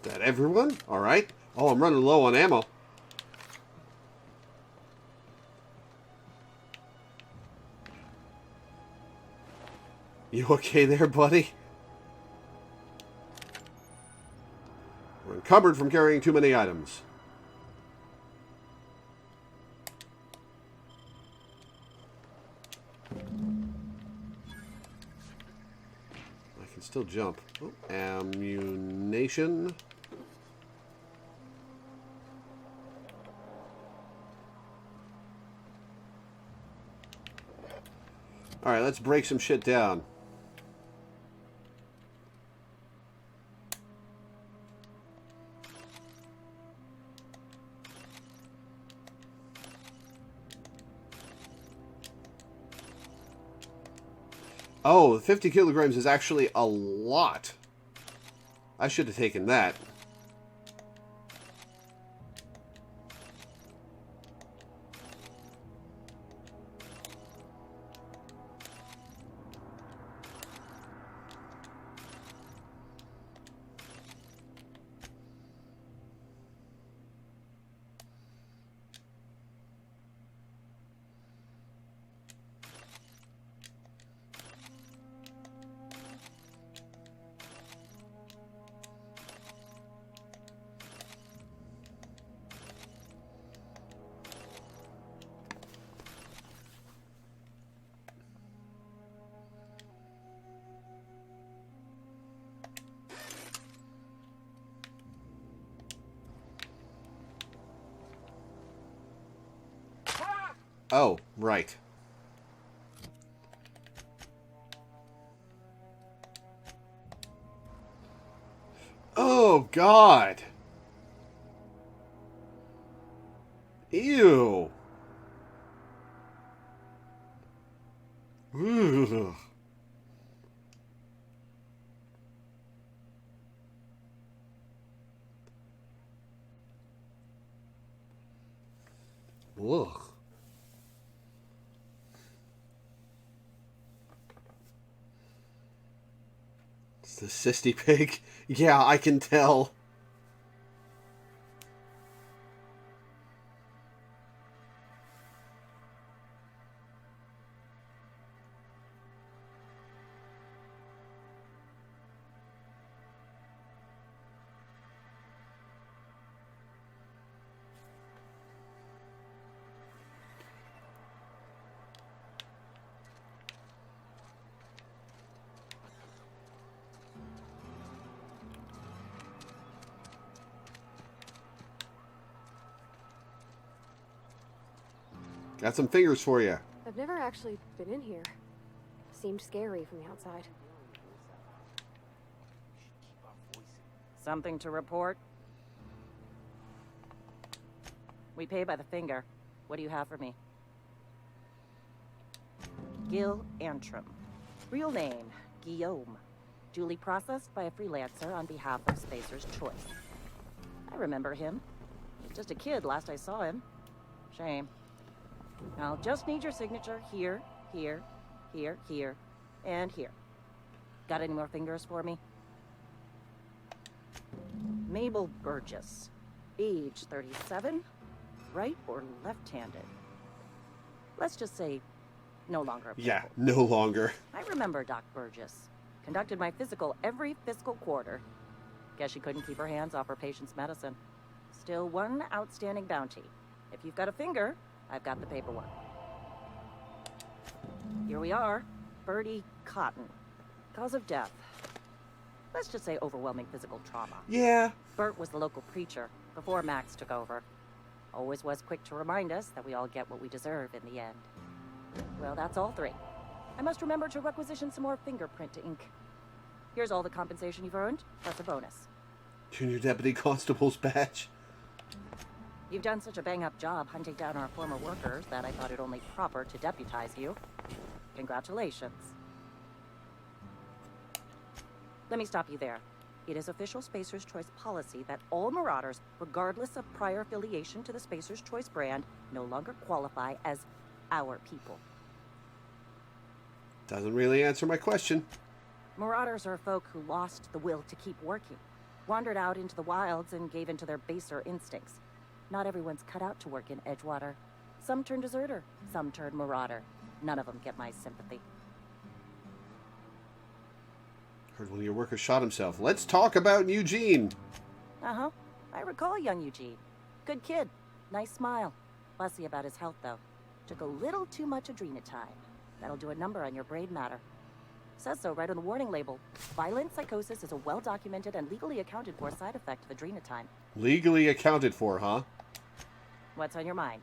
That everyone? Alright. Oh, I'm running low on ammo. You okay there, buddy? We're encumbered from carrying too many items. I can still jump. Oh, ammunition. Alright, let's break some shit down. Oh, 50 kilograms is actually a lot. I should have taken that. Oh, right. Oh, God. Ew. Ugh. Ugh. It's the sissy pig. Yeah, I can tell. Got some fingers for you. I've never actually been in here. Seemed scary from the outside. Something to report? We pay by the finger. What do you have for me? Gil Antrim. Real name, Guillaume. Duly processed by a freelancer on behalf of Spacer's Choice. I remember him. He was just a kid last I saw him. Shame. I'll just need your signature here, here, here, here, and here. Got any more fingers for me? Mabel Burgess. Age 37. Right or left-handed? Let's just say no longer. Yeah, no longer. I remember Doc Burgess. Conducted my physical every fiscal quarter. Guess she couldn't keep her hands off her patient's medicine. Still one outstanding bounty. If you've got a finger, I've got the paperwork. Here we are. Bertie Cotton. Cause of death. Let's just say overwhelming physical trauma. Yeah. Bert was the local preacher before Max took over. Always was quick to remind us that we all get what we deserve in the end. Well, that's all three. I must remember to requisition some more fingerprint ink. Here's all the compensation you've earned, plus a bonus. Junior Deputy Constable's badge. You've done such a bang-up job hunting down our former workers that I thought it only proper to deputize you. Congratulations. Let me stop you there. It is official Spacer's Choice policy that all Marauders, regardless of prior affiliation to the Spacer's Choice brand, no longer qualify as our people. Doesn't really answer my question. Marauders are folk who lost the will to keep working, wandered out into the wilds and gave into their baser instincts. Not everyone's cut out to work in Edgewater. Some turn deserter, some turn marauder. None of them get my sympathy. Heard one of your workers shot himself. Let's talk about Eugene. Uh-huh. I recall young Eugene. Good kid. Nice smile. Fussy about his health, though. Took a little too much adrenatine. That'll do a number on your brain matter. Says so right on the warning label. Violent psychosis is a well-documented and legally accounted for side effect of adrenatine. Legally accounted for, huh? What's on your mind?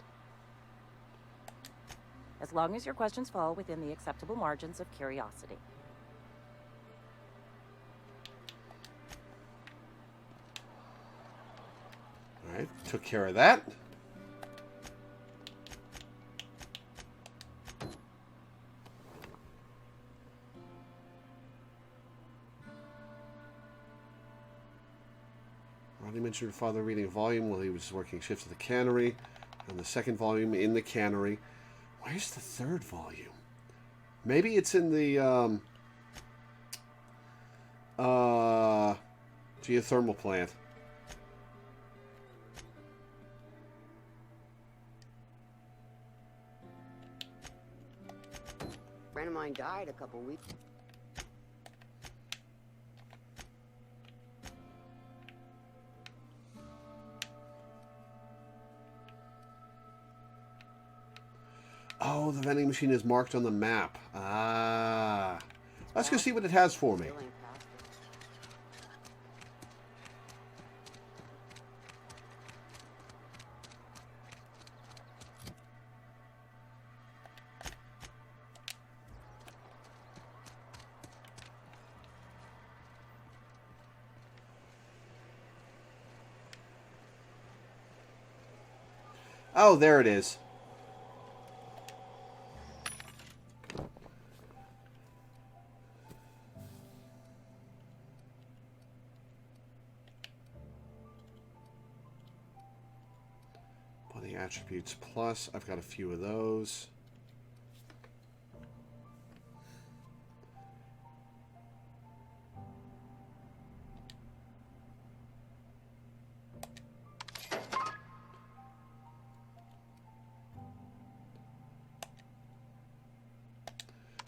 As long as your questions fall within the acceptable margins of curiosity. Alright, took care of that. Rodney mentioned her father reading a volume while he was working shifts at the cannery, and the second volume in the cannery. Where's the third volume? Maybe it's in the geothermal plant. A friend of mine died a couple weeks. Oh, the vending machine is marked on the map. Ah. Let's go see what it has for me. Oh, there it is. Body attributes plus. I've got a few of those.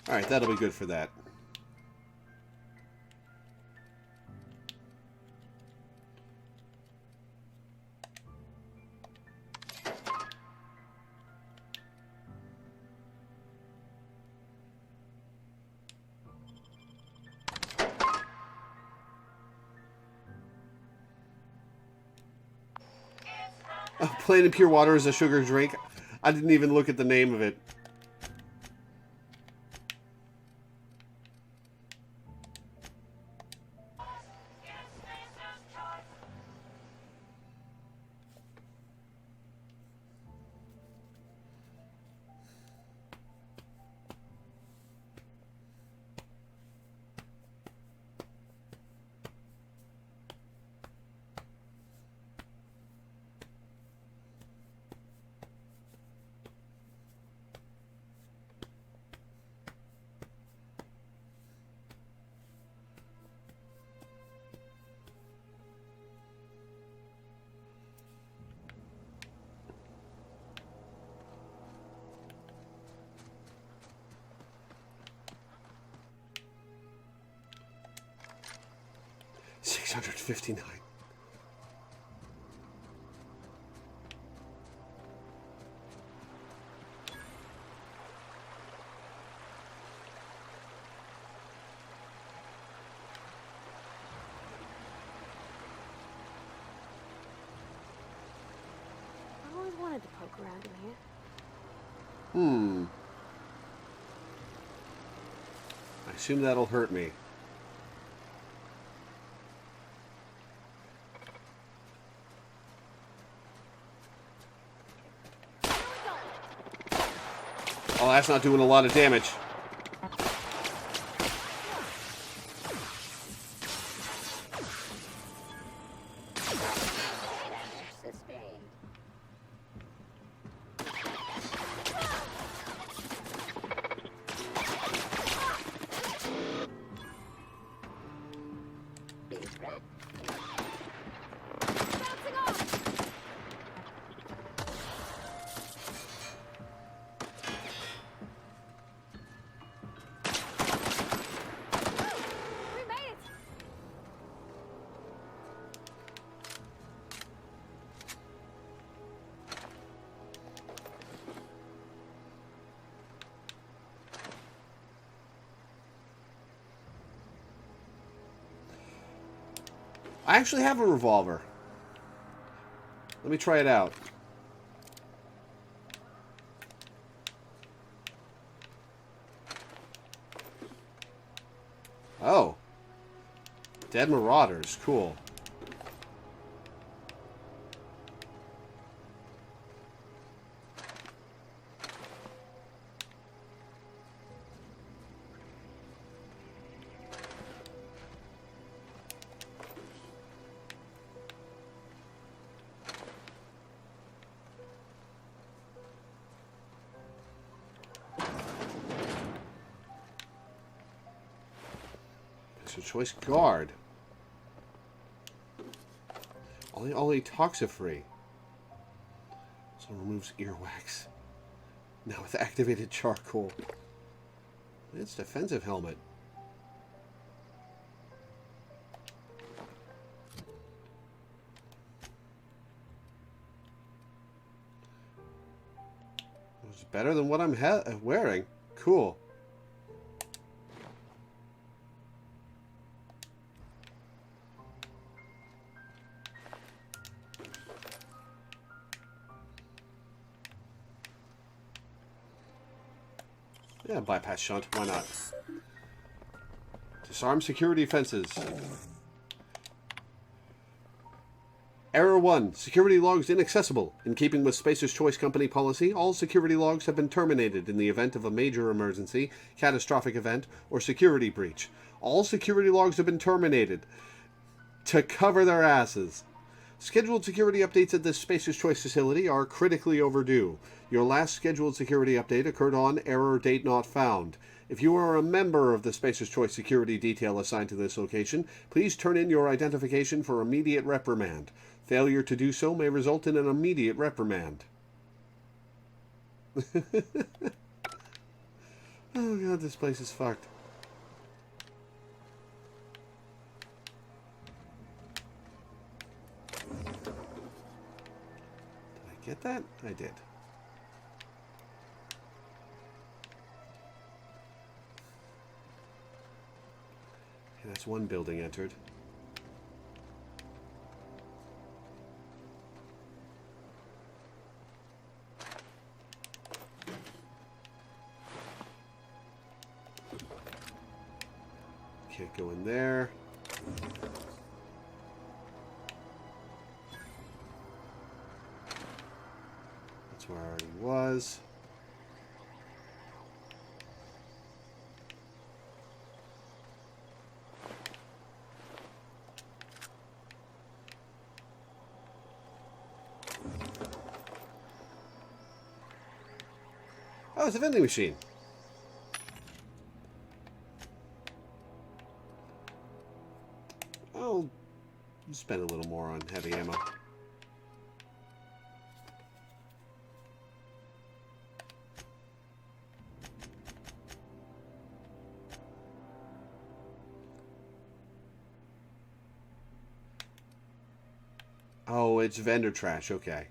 Alright, that'll be good for that. Plain and pure water is a sugar drink. I didn't even look at the name of it. $659. I always wanted to poke around in here. I assume that'll hurt me. Oh, that's not doing a lot of damage. I actually have a revolver. Let me try it out. Oh. Dead Marauders. Cool. Choice guard. Only toxin-free. So removes earwax. Now with activated charcoal. It's defensive helmet. It's better than what I'm wearing. Cool. Yeah, bypass shunt. Why not? Disarm security fences. Error 1. Security logs inaccessible. In keeping with Spacer's Choice Company policy, all security logs have been terminated in the event of a major emergency, catastrophic event, or security breach. All security logs have been terminated. To cover their asses. Scheduled security updates at this Spacer's Choice facility are critically overdue. Your last scheduled security update occurred on error date not found. If you are a member of the Spacer's Choice security detail assigned to this location, please turn in your identification for immediate reprimand. Failure to do so may result in an immediate reprimand. Oh god, this place is fucked. Get that? I did. Okay, that's one building entered. Can't go in there. That's where I already was. Oh, it's a vending machine. I'll spend a little more on heavy ammo. Oh, it's vendor trash. Okay.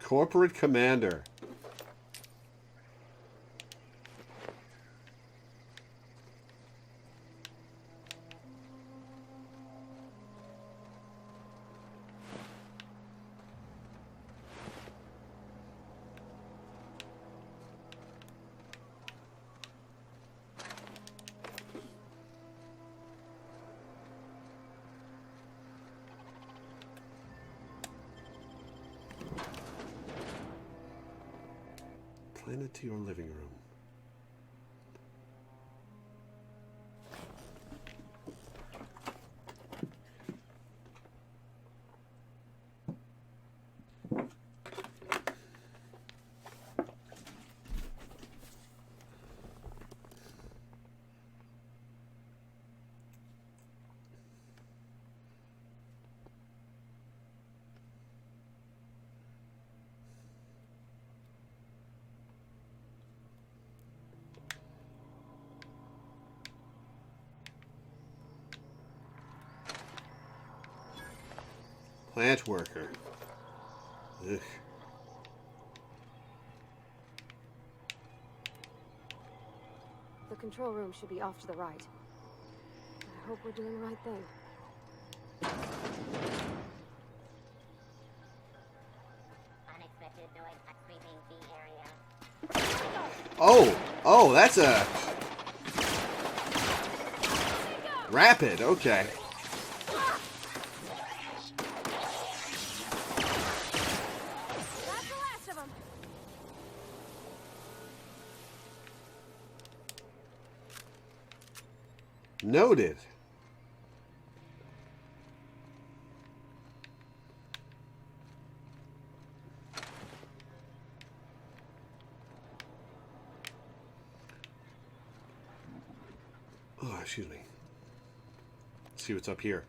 Corporate Commander. Planet to your living room. Plant worker. Ugh. The control room should be off to the right. I hope we're doing the right thing. Unexpected noise sweeping the area. Oh, that's a rapid. Okay. Noted. Oh, excuse me. Let's see what's up here.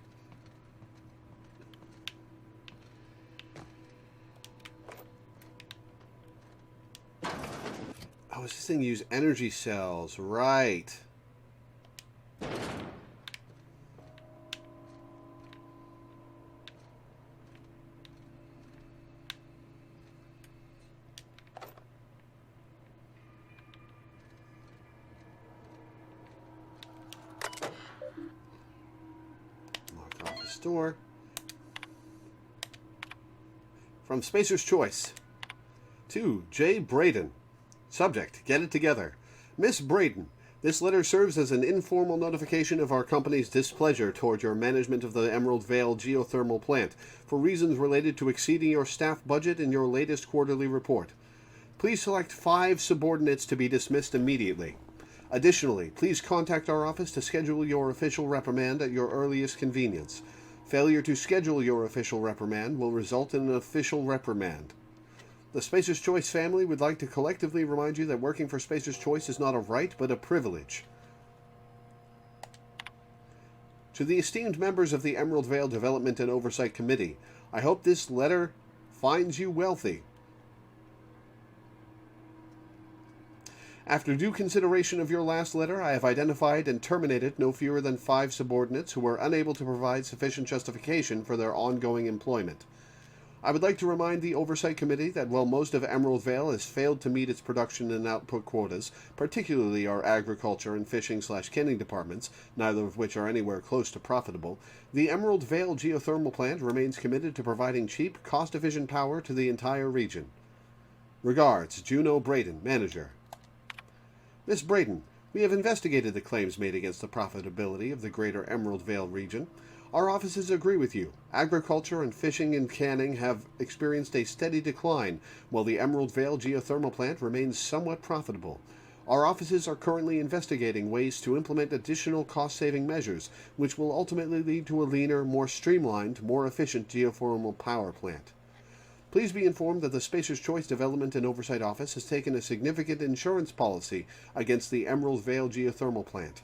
Oh, this thing use energy cells, right? Store. From Spacer's Choice. To J. Braden. Subject, get it together. Miss Braden, this letter serves as an informal notification of our company's displeasure toward your management of the Emerald Vale geothermal plant for reasons related to exceeding your staff budget in your latest quarterly report. Please select 5 subordinates to be dismissed immediately. Additionally, please contact our office to schedule your official reprimand at your earliest convenience. Failure to schedule your official reprimand will result in an official reprimand. The Spacer's Choice family would like to collectively remind you that working for Spacer's Choice is not a right, but a privilege. To the esteemed members of the Emerald Vale Development and Oversight Committee, I hope this letter finds you wealthy. After due consideration of your last letter, I have identified and terminated no fewer than 5 subordinates who were unable to provide sufficient justification for their ongoing employment. I would like to remind the Oversight Committee that while most of Emerald Vale has failed to meet its production and output quotas, particularly our agriculture and fishing/canning departments, neither of which are anywhere close to profitable, the Emerald Vale geothermal plant remains committed to providing cheap, cost-efficient power to the entire region. Regards, Juno Braden, Manager. Miss Braden, we have investigated the claims made against the profitability of the greater Emerald Vale region. Our offices agree with you. Agriculture and fishing and canning have experienced a steady decline, while the Emerald Vale geothermal plant remains somewhat profitable. Our offices are currently investigating ways to implement additional cost-saving measures, which will ultimately lead to a leaner, more streamlined, more efficient geothermal power plant. Please be informed that the Spacer's Choice Development and Oversight Office has taken a significant insurance policy against the Emerald Vale geothermal plant.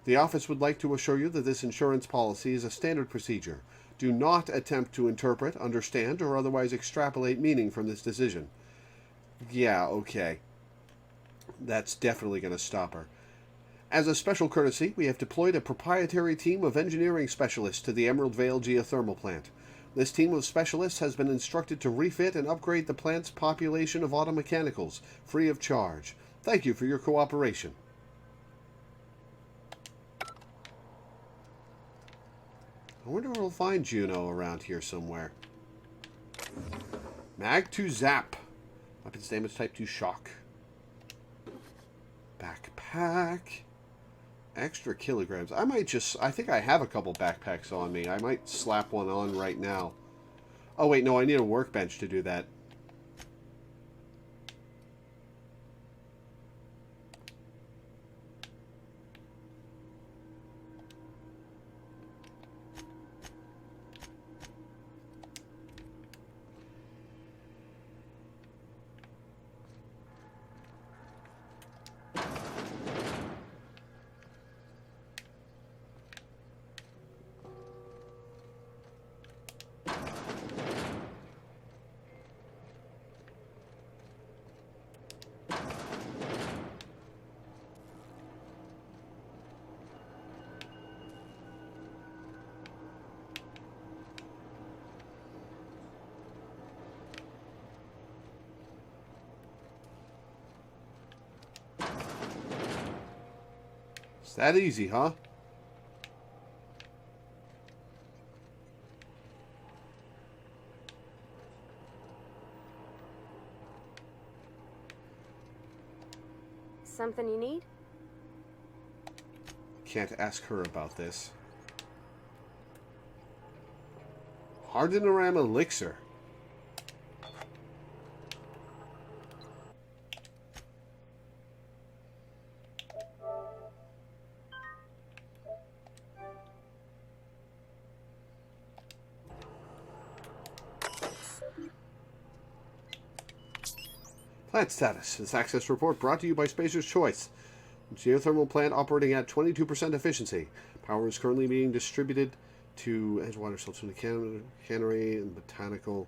The office would like to assure you that this insurance policy is a standard procedure. Do not attempt to interpret, understand, or otherwise extrapolate meaning from this decision. Yeah, okay. That's definitely going to stop her. As a special courtesy, we have deployed a proprietary team of engineering specialists to the Emerald Vale geothermal plant. This team of specialists has been instructed to refit and upgrade the plant's population of automechanicals, free of charge. Thank you for your cooperation. I wonder if we'll find Juno around here somewhere. Mag to zap. Weapons damage type 2 shock. Backpack. Extra kilograms. I think I have a couple backpacks on me. I might slap one on right now. Oh wait, no, I need a workbench to do that. It's that easy, huh? Something you need? Can't ask her about this. Hardenoram elixir. Plant status. This access report brought to you by Spacer's Choice. Geothermal plant operating at 22% efficiency. Power is currently being distributed to Edgewater Sultana Cannery and Botanical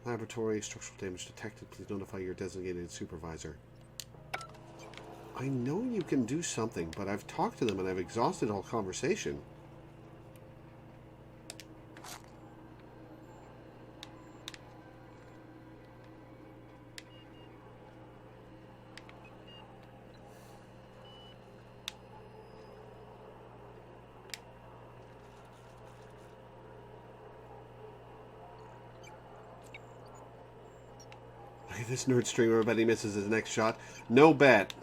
Laboratory. Structural damage detected. Please notify your designated supervisor. I know you can do something, but I've talked to them and I've exhausted all conversation. This nerd streamer, I bet he misses his next shot. No bet.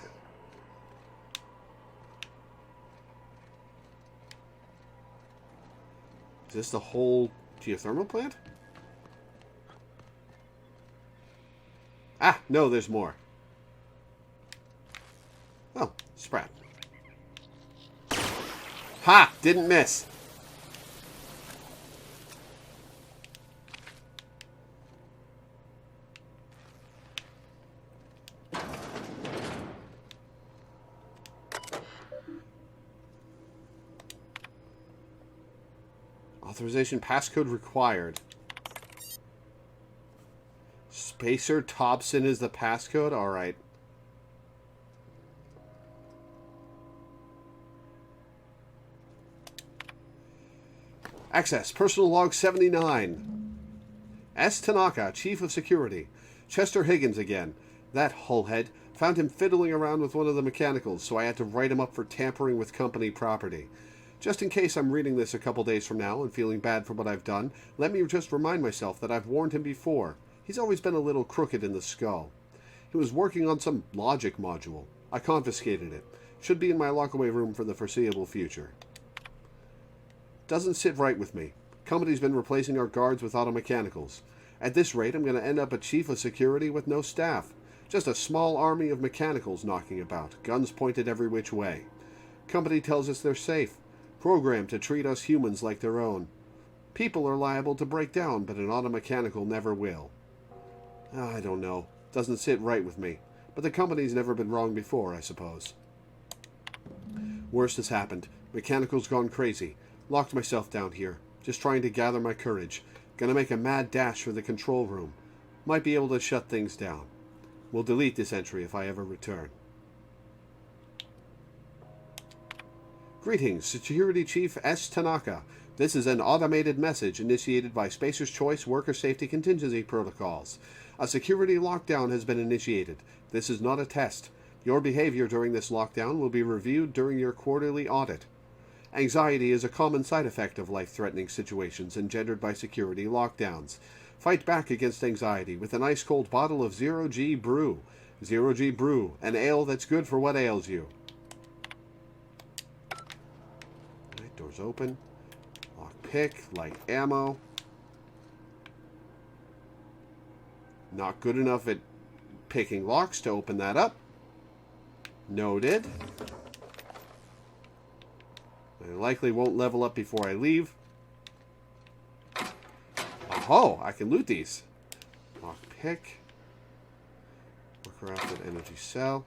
Is this the whole geothermal plant? Ah, no, there's more. Oh, Sprat. Ha! Didn't miss. Authorization passcode required. Spacer Thompson is the passcode? Alright. Access. Personal log 79. S. Tanaka, Chief of Security. Chester Higgins again. That hullhead. Found him fiddling around with one of the mechanicals, so I had to write him up for tampering with company property. Just in case I'm reading this a couple days from now and feeling bad for what I've done, let me just remind myself that I've warned him before. He's always been a little crooked in the skull. He was working on some logic module. I confiscated it. Should be in my lockaway room for the foreseeable future. Doesn't sit right with me. Company's been replacing our guards with automechanicals. At this rate, I'm going to end up a chief of security with no staff. Just a small army of mechanicals knocking about, guns pointed every which way. Company tells us they're safe, programmed to treat us humans like their own. People are liable to break down, but an automechanical never will. I don't know. Doesn't sit right with me. But the company's never been wrong before, I suppose. Worst has happened. Mechanical's gone crazy. Locked myself down here. Just trying to gather my courage. Gonna make a mad dash for the control room. Might be able to shut things down. We'll delete this entry if I ever return. Greetings, Security Chief S. Tanaka. This is an automated message initiated by Spacer's Choice Worker Safety Contingency Protocols. A security lockdown has been initiated. This is not a test. Your behavior during this lockdown will be reviewed during your quarterly audit. Anxiety is a common side effect of life-threatening situations engendered by security lockdowns. Fight back against anxiety with an ice-cold bottle of Zero-G Brew. Zero-G Brew, an ale that's good for what ails you. Alright, doors open. Lock pick, light ammo. Not good enough at picking locks to open that up. Noted. I likely won't level up before I leave. Oh, I can loot these. Lock pick. Crafted energy cell.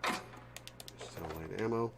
Cell light ammo.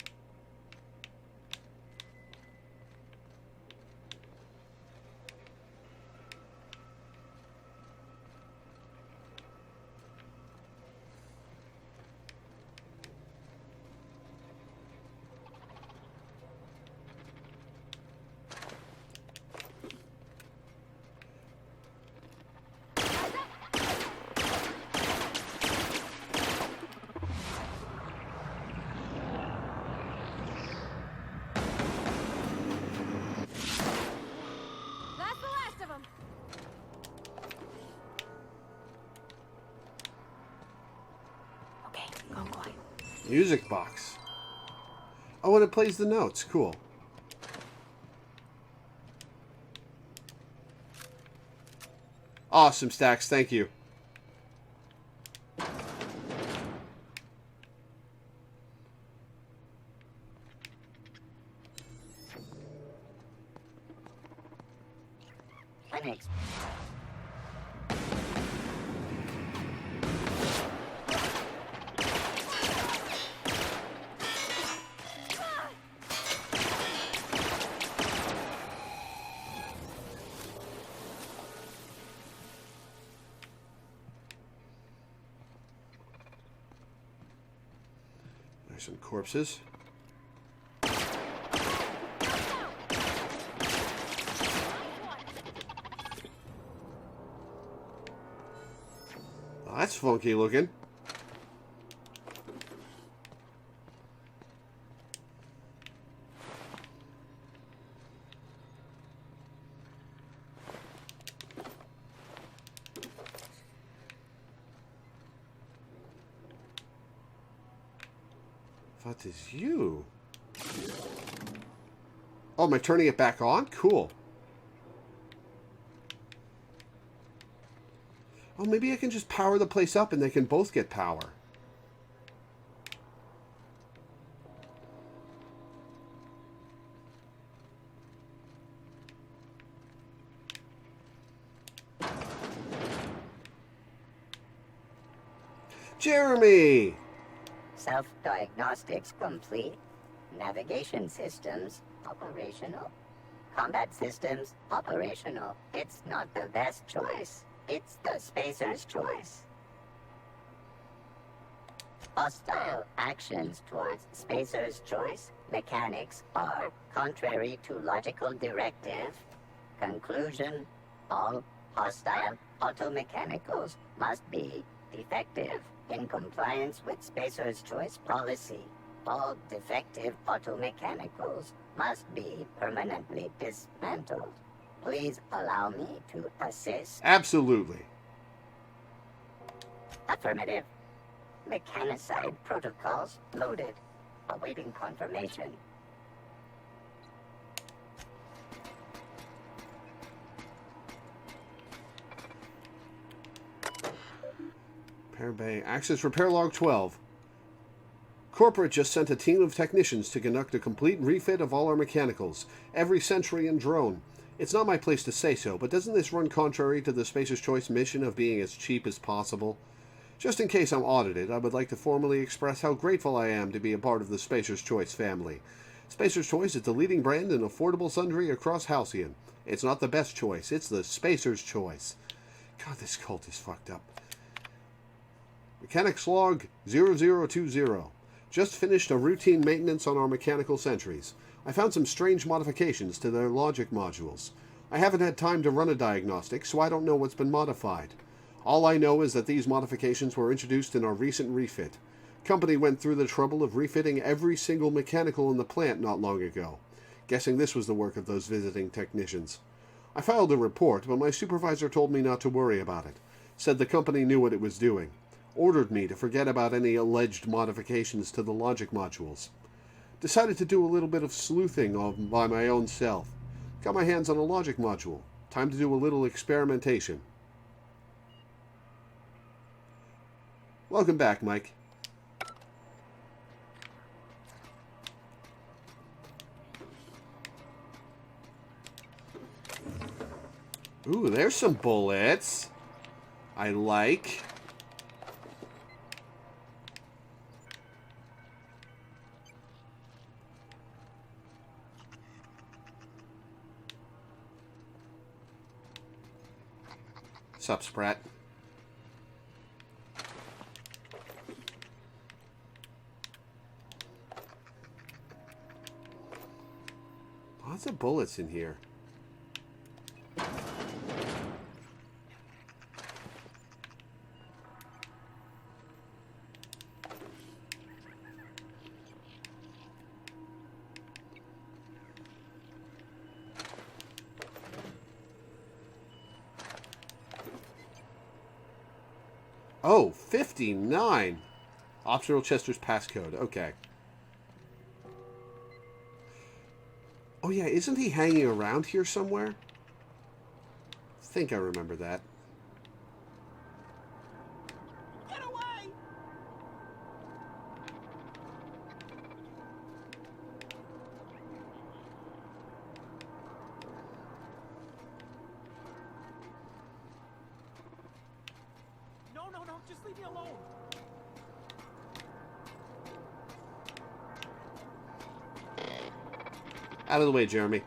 Music box. Oh, and it plays the notes. Cool. Awesome, Stacks. Thank you. Thanks. There's some corpses. Oh, that's funky looking. What is you? Oh, am I turning it back on? Cool. Oh, maybe I can just power the place up and they can both get power. Jeremy! Self-diagnostics complete. Navigation systems operational. Combat systems operational. It's not the best choice. It's the Spacer's choice. Hostile actions towards Spacer's choice mechanics are contrary to logical directive. Conclusion: all hostile automechanicals must be defective in compliance with Spacer's Choice policy. All defective automechanicals must be permanently dismantled. Please allow me to assist. Absolutely. Affirmative. Mechanicide protocols loaded. Awaiting confirmation. Repair Bay. Access Repair Log 12. Corporate just sent a team of technicians to conduct a complete refit of all our mechanicals, every sentry and drone. It's not my place to say so, but doesn't this run contrary to the Spacer's Choice mission of being as cheap as possible? Just in case I'm audited, I would like to formally express how grateful I am to be a part of the Spacer's Choice family. Spacer's Choice is the leading brand in affordable sundry across Halcyon. It's not the best choice, it's the Spacer's Choice. God, this cult is fucked up. Mechanics Log 0020. Just finished a routine maintenance on our mechanical sentries. I found some strange modifications to their logic modules. I haven't had time to run a diagnostic, so I don't know what's been modified. All I know is that these modifications were introduced in our recent refit. Company went through the trouble of refitting every single mechanical in the plant not long ago. Guessing this was the work of those visiting technicians. I filed a report, but my supervisor told me not to worry about it. Said the company knew what it was doing. Ordered me to forget about any alleged modifications to the logic modules. Decided to do a little bit of sleuthing by my own self. Got my hands on a logic module. Time to do a little experimentation. Welcome back, Mike. Ooh, there's some bullets. I like. Sup, Sprat? Lots of bullets in here. Oh, 59. Optional Chester's passcode. Okay. Oh yeah, isn't he hanging around here somewhere? I think I remember that. Get away! No, just leave me alone. Out of the way, Jeremy.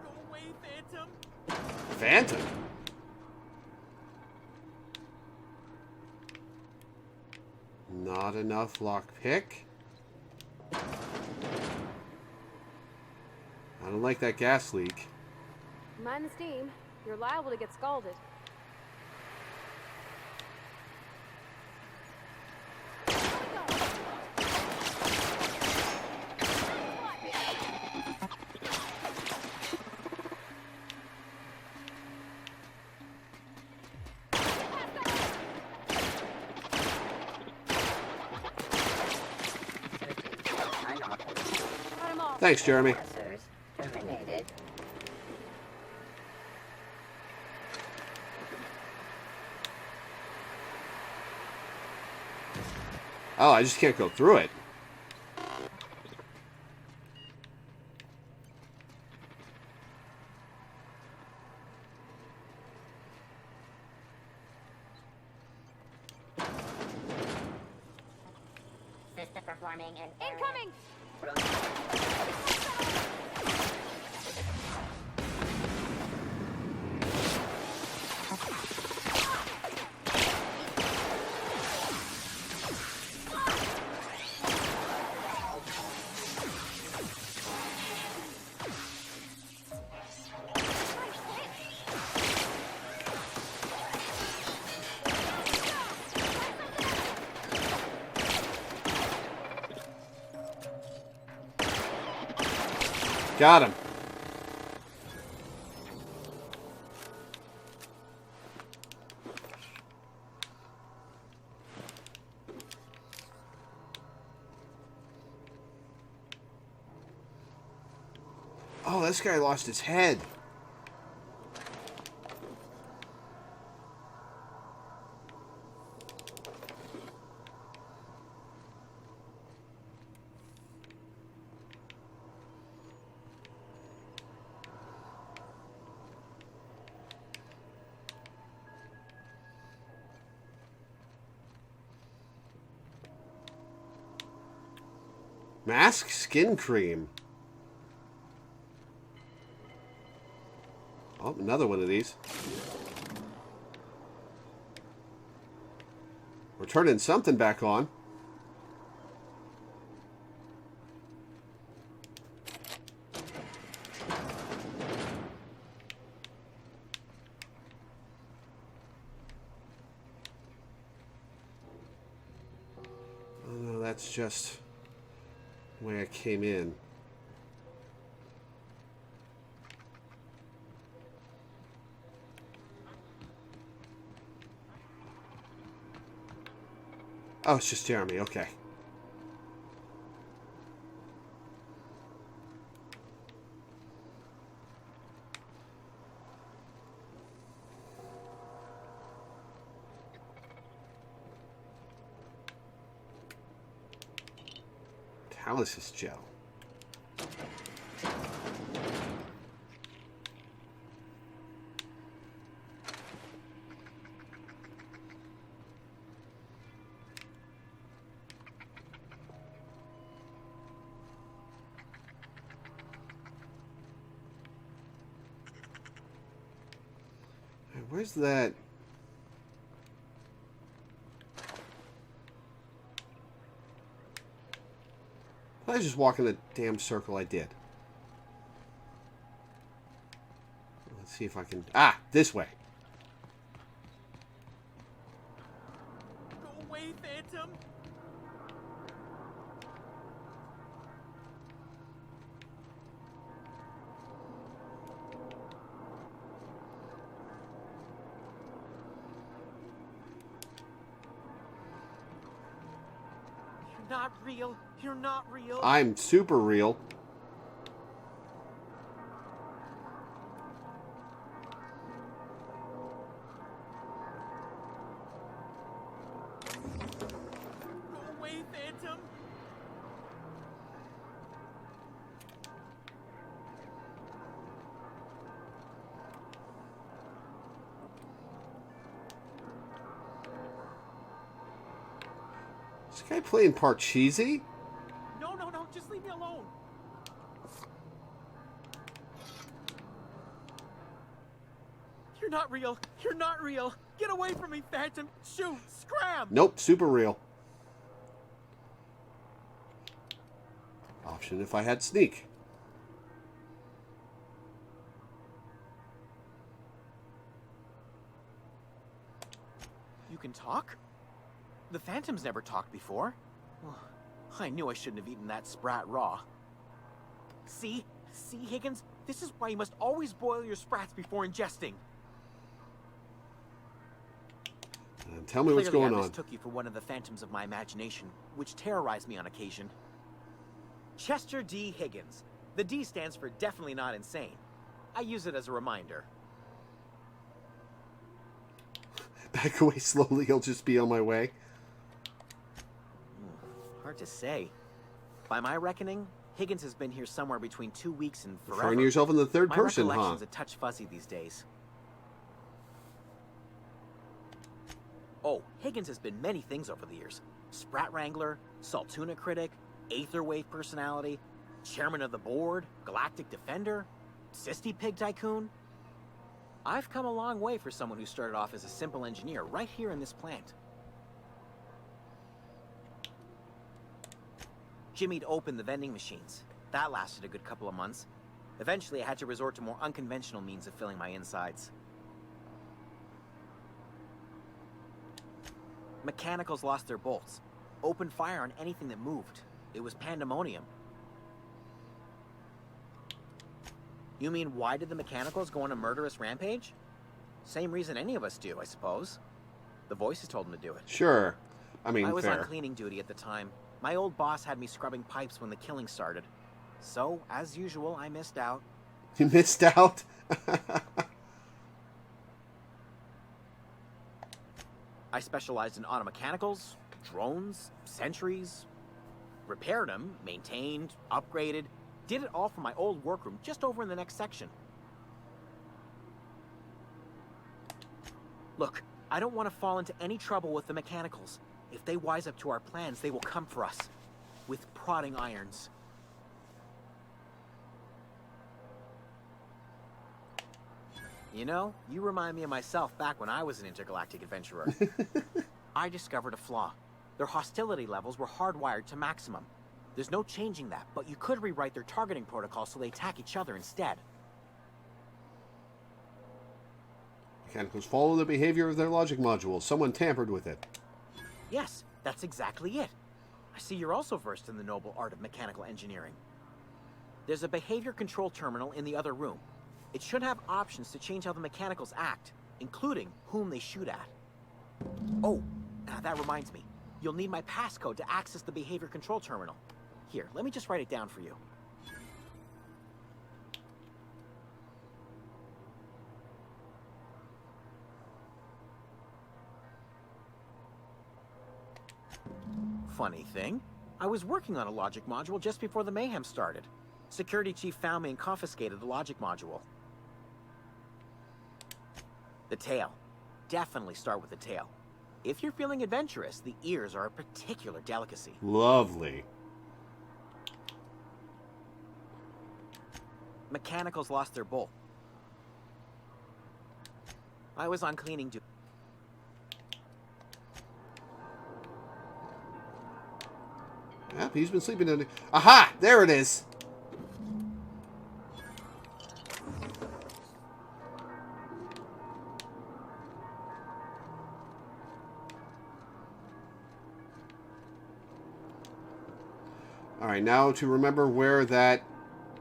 Go away, Phantom. Phantom? Not enough lockpick. I don't like that gas leak. Mind the steam. You're liable to get scalded. Thanks, Jeremy. Terminated. Oh, I just can't go through it. System performing an incoming. Got him. Oh, this guy lost his head. Mask skin cream. Oh, another one of these. We're turning something back on. Oh no, that's just the way I came in. Oh, it's just Jeremy. Okay. Catalysis gel. Where's that? I just walk in the damn circle I did. Let's see if I can... Ah! This way. Go away, Phantom! You're not real. You're not real. I'm super real. Go away, Phantom! Is this guy playing Parcheesi? No, no, no, just leave me alone. You're not real. You're not real. Get away from me, Phantom. Shoot, scram. Nope, super real. Option if I had sneak. You can talk? The Phantom's never talked before. Well, I knew I shouldn't have eaten that sprat raw. See? See, Higgins? This is why you must always boil your sprats before ingesting. Tell me what's Clearly, going I on. mistook you for one of the phantoms of my imagination, which terrorized me on occasion. Chester D. Higgins. The D stands for definitely not insane. I use it as a reminder. Back away slowly, I'll just be on my way. Hard to say. By my reckoning, Higgins has been here somewhere between 2 weeks and forever. Referring to yourself in the third person, My huh? recollection's a touch fuzzy these days. Oh, Higgins has been many things over the years. Sprat Wrangler, Saltuna Critic, Aetherwave Personality, Chairman of the Board, Galactic Defender, Sisty Pig Tycoon. I've come a long way for someone who started off as a simple engineer right here in this plant. Jimmy'd opened the vending machines. That lasted a good couple of months. Eventually, I had to resort to more unconventional means of filling my insides. Mechanicals lost their bolts. Opened fire on anything that moved. It was pandemonium. You mean, why did the mechanicals go on a murderous rampage? Same reason any of us do, I suppose. The voices told them to do it. Sure. I mean, I was fair. on cleaning duty at the time. My old boss had me scrubbing pipes when the killing started. So, as usual, I missed out. You missed out? I specialized in automechanicals, drones, sentries. Repaired them, maintained, upgraded. Did it all from my old workroom just over in the next section. Look, I don't want to fall into any trouble with the mechanicals. If they wise up to our plans, they will come for us. With prodding irons. You know, you remind me of myself back when I was an intergalactic adventurer. I discovered a flaw. Their hostility levels were hardwired to maximum. There's no changing that, but you could rewrite their targeting protocol so they attack each other instead. Mechanicals follow the behavior of their logic module. Someone tampered with it. Yes, that's exactly it. I see you're also versed in the noble art of mechanical engineering. There's a behavior control terminal in the other room. It should have options to change how the mechanicals act, including whom they shoot at. Oh, that reminds me. You'll need my passcode to access the behavior control terminal. Here, let me just write it down for you. Funny thing, I was working on a logic module just before the mayhem started. Security chief found me and confiscated the logic module. The tail. Definitely start with the tail. If you're feeling adventurous, the ears are a particular delicacy. Lovely. Mechanicals lost their bolt. I was on cleaning duty. Yep, he's been sleeping in it. Aha! There it is! Alright, now to remember where that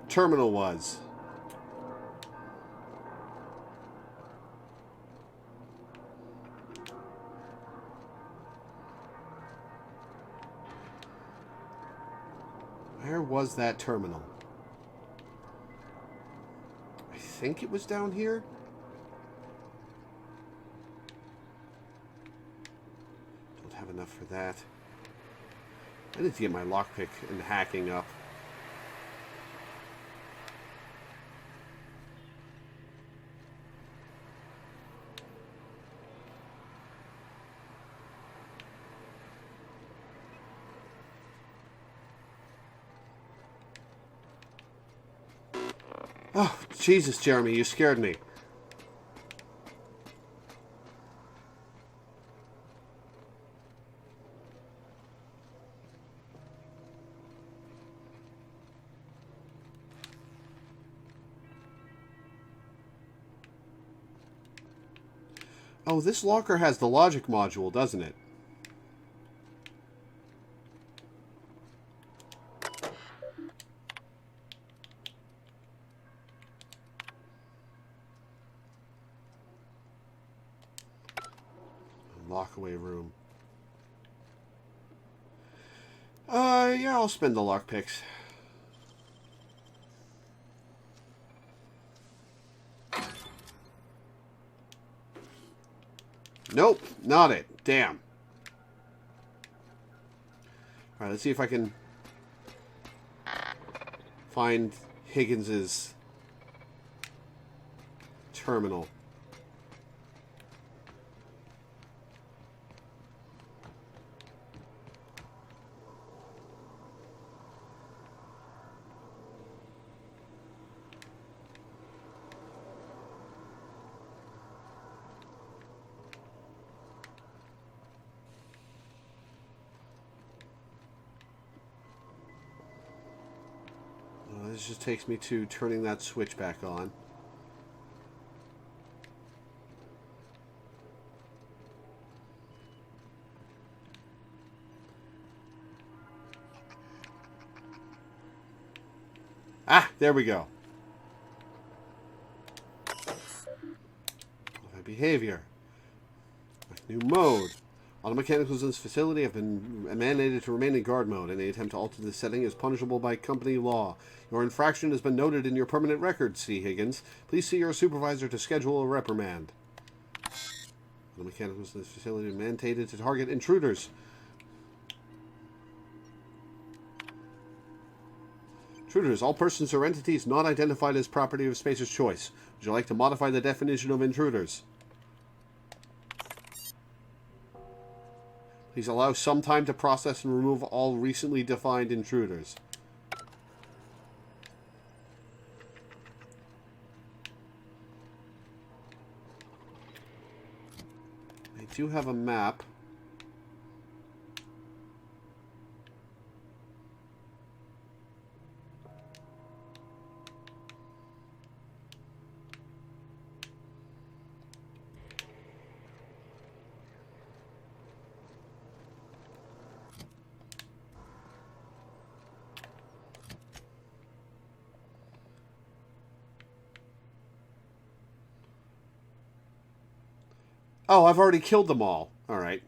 terminal was. Where was that terminal? I think it was down here. Don't have enough for that. I need to get my lockpick and hacking up. Oh, Jesus, Jeremy, you scared me. Oh, this locker has the logic module, doesn't it? Lockaway room. Yeah, I'll spend the lockpicks. Nope, not it. Damn. Alright, let's see if I can find Higgins's terminal. This just takes me to turning that switch back on. Ah, there we go. behavior. New mode. All mechanicals in this facility have been mandated to remain in guard mode. Any attempt to alter this setting is punishable by company law. Your infraction has been noted in your permanent record, C. Higgins. Please see your supervisor to schedule a reprimand. All mechanicals in this facility are mandated to target intruders. Intruders, all persons or entities not identified as property of Spacer's choice. Would you like to modify the definition of intruders? Please allow some time to process and remove all recently defined intruders. I do have a map. Oh, I've already killed them all. All right.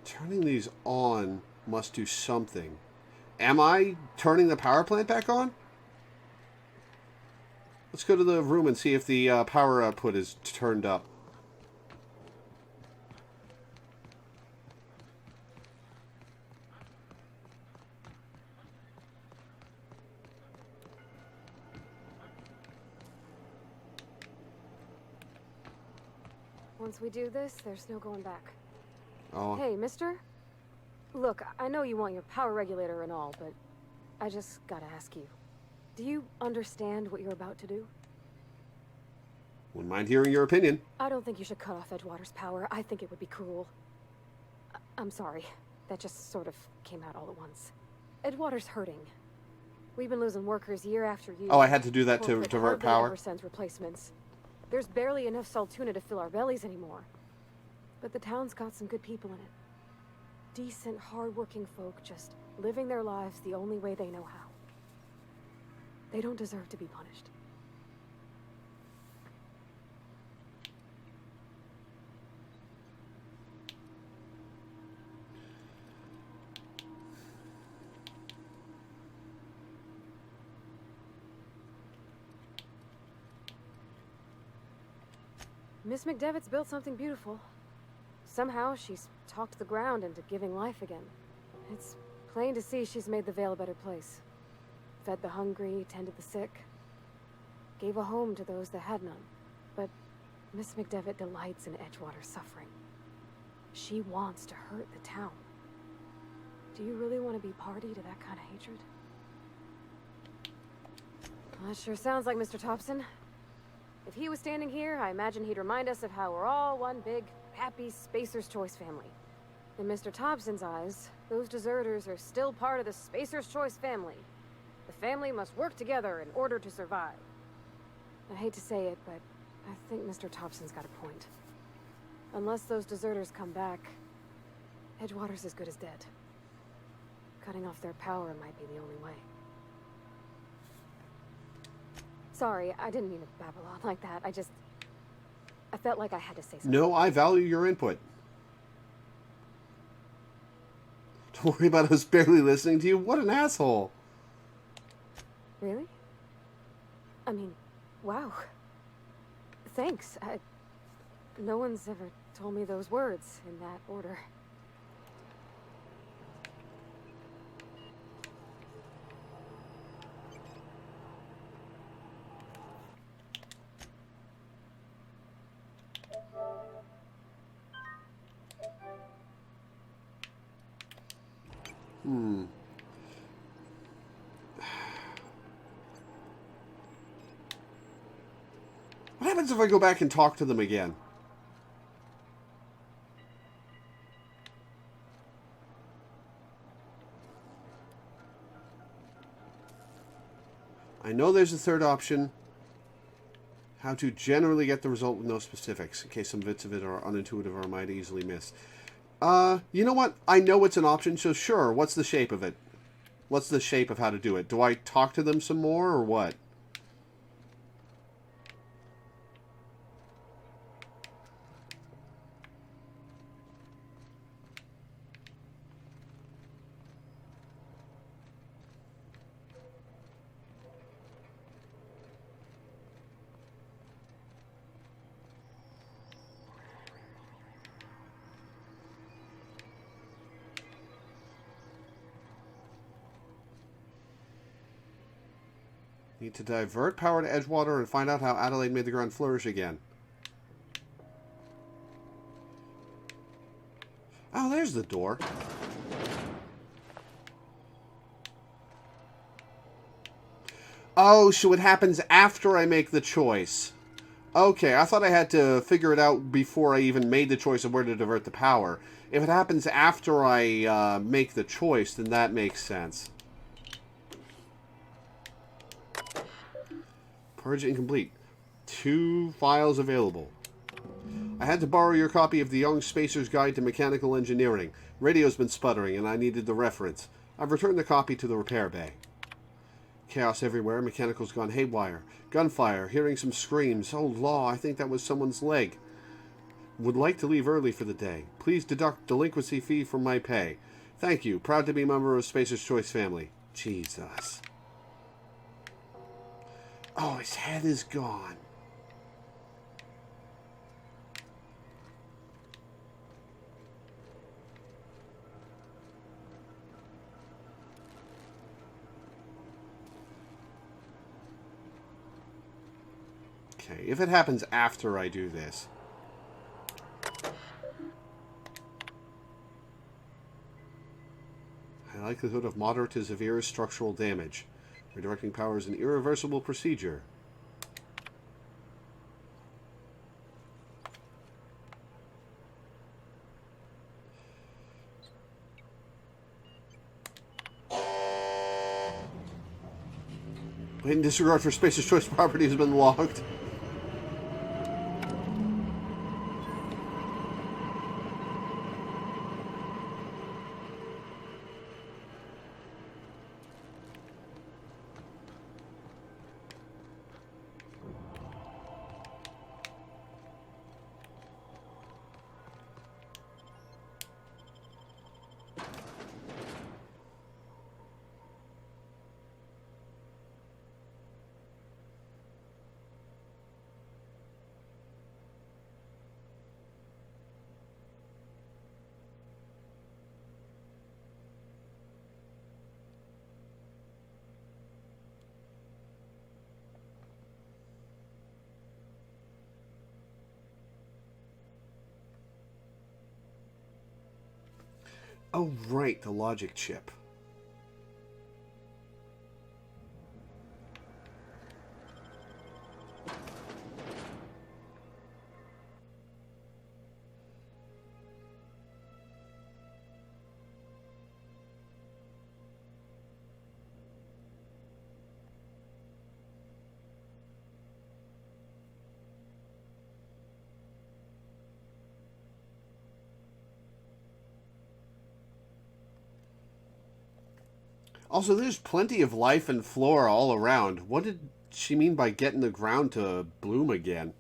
Turning these on must do something. Am I turning the power plant back on? Let's go to the room and see if the power output is turned up. Once we do this, there's no going back. Oh. Hey, mister? Look, I know you want your power regulator and all, but I just gotta ask you. Do you understand what you're about to do? Wouldn't mind hearing your opinion. I don't think you should cut off Edgewater's power. I think it would be cruel. I'm sorry. That just sort of came out all at once. Edgewater's hurting. We've been losing workers year after year. Oh, I had to do that to Corporate divert hardly power? ever sends replacements. There's barely enough saltuna to fill our bellies anymore. But the town's got some good people in it. Decent, hard-working folk just living their lives the only way they know how. They don't deserve to be punished. Miss McDevitt's built something beautiful. Somehow she's talked the ground into giving life again. It's plain to see she's made the Vale a better place. Fed the hungry, tended the sick. Gave a home to those that had none. But Miss McDevitt delights in Edgewater's suffering. She wants to hurt the town. Do you really want to be party to that kind of hatred? Well, that sure sounds like Mr. Thompson. If he was standing here, I imagine he'd remind us of how we're all one big, happy Spacer's Choice family. In Mr. Thompson's eyes, those deserters are still part of the Spacer's Choice family. The family must work together in order to survive. I hate to say it, but I think Mr. Thompson's got a point. Unless those deserters come back, Edgewater's as good as dead. Cutting off their power might be the only way. Sorry, I didn't mean to babble on like that. I felt like I had to say something. No, I value your input. Don't worry about us barely listening to you. What an asshole. Really? I mean, wow. Thanks. No one's ever told me those words in that order. What happens if I go back and talk to them again? I know there's a third option. How to generally get the result with no specifics, in case some bits of it are unintuitive or might easily miss. You know what? I know it's an option, so sure. What's the shape of it? What's the shape of how to do it? Do I talk to them some more, or what? Need to divert power to Edgewater and find out how Adelaide made the ground flourish again. Oh, there's the door. Oh, so it happens after I make the choice. Okay, I thought I had to figure it out before I even made the choice of where to divert the power. If it happens after I make the choice, then that makes sense. Purge incomplete. 2 files available. I had to borrow your copy of the Young Spacer's Guide to Mechanical Engineering. Radio's been sputtering, and I needed the reference. I've returned the copy to the repair bay. Chaos everywhere. Mechanical's gone haywire. Gunfire. Hearing some screams. Oh, law, I think that was someone's leg. Would like to leave early for the day. Please deduct delinquency fee from my pay. Thank you. Proud to be a member of Spacer's Choice family. Jesus. Oh, his head is gone. Okay, if it happens after I do this. High likelihood of moderate to severe structural damage. Redirecting power is an irreversible procedure. Blatant disregard for Spacer's Choice property has been logged. Oh, right, the logic chip. Also, there's plenty of life and flora all around. What did she mean by getting the ground to bloom again?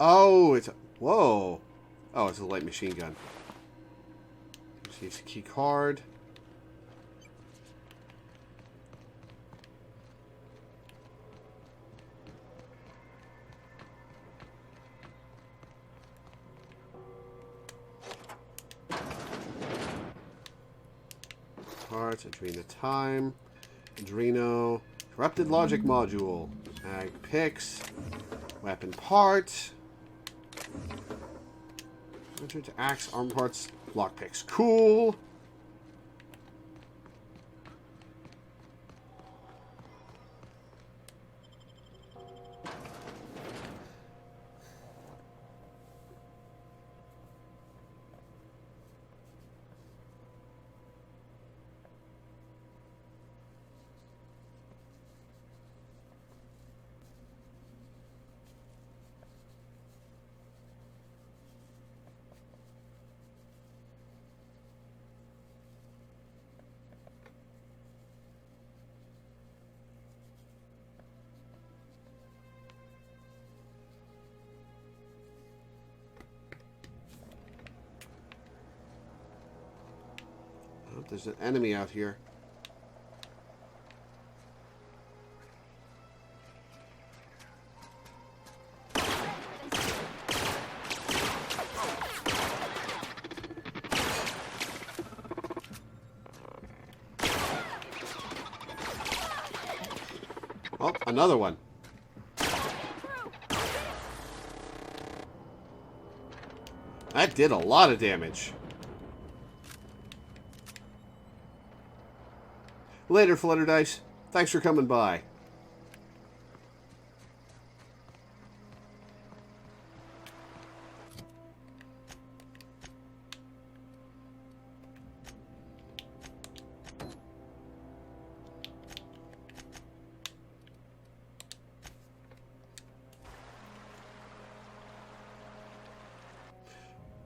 Oh, it's... Whoa. Oh, it's a light machine gun. Receives a key card. parts, Adreno time, Adreno, corrupted logic module, mag picks, weapon parts, axe, arm parts, lockpicks. Cool. Oh, there's an enemy out here. Oh, another one. That did a lot of damage. Later, Flutter Dice. Thanks for coming by.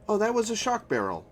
Oh, that was a shock barrel.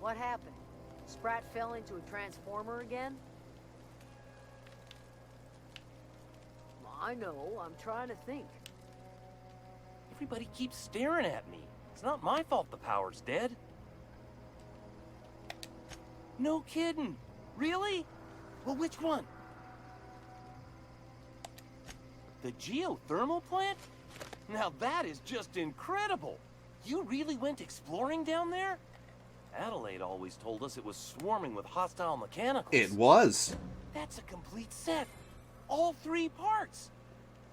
What happened? Sprat fell into a transformer again? I know, I'm trying to think. Everybody keeps staring at me. It's not my fault the power's dead. No kidding. Really? Well, which one? The geothermal plant? Now that is just incredible. You really went exploring down there? Adelaide always told us it was swarming with hostile mechanicals. It was. That's a complete set. All 3 parts.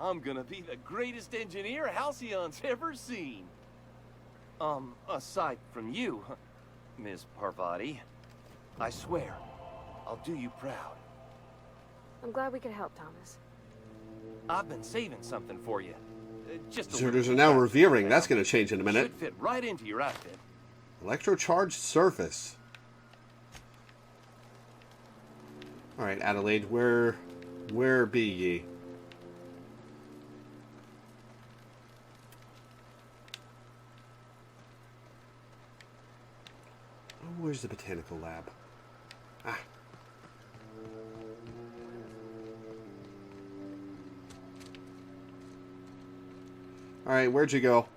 I'm gonna be the greatest engineer Halcyon's ever seen. Aside from you, Ms. Parvati. I swear, I'll do you proud. I'm glad we could help, Thomas. I've been saving something for you. Just a Deserters little are now bit. revering. That's going to change in a minute. Should fit right into your outfit. Electrocharged surface. Alright, Adelaide, where be ye? Oh, where's the botanical lab? Ah. Alright, where'd you go?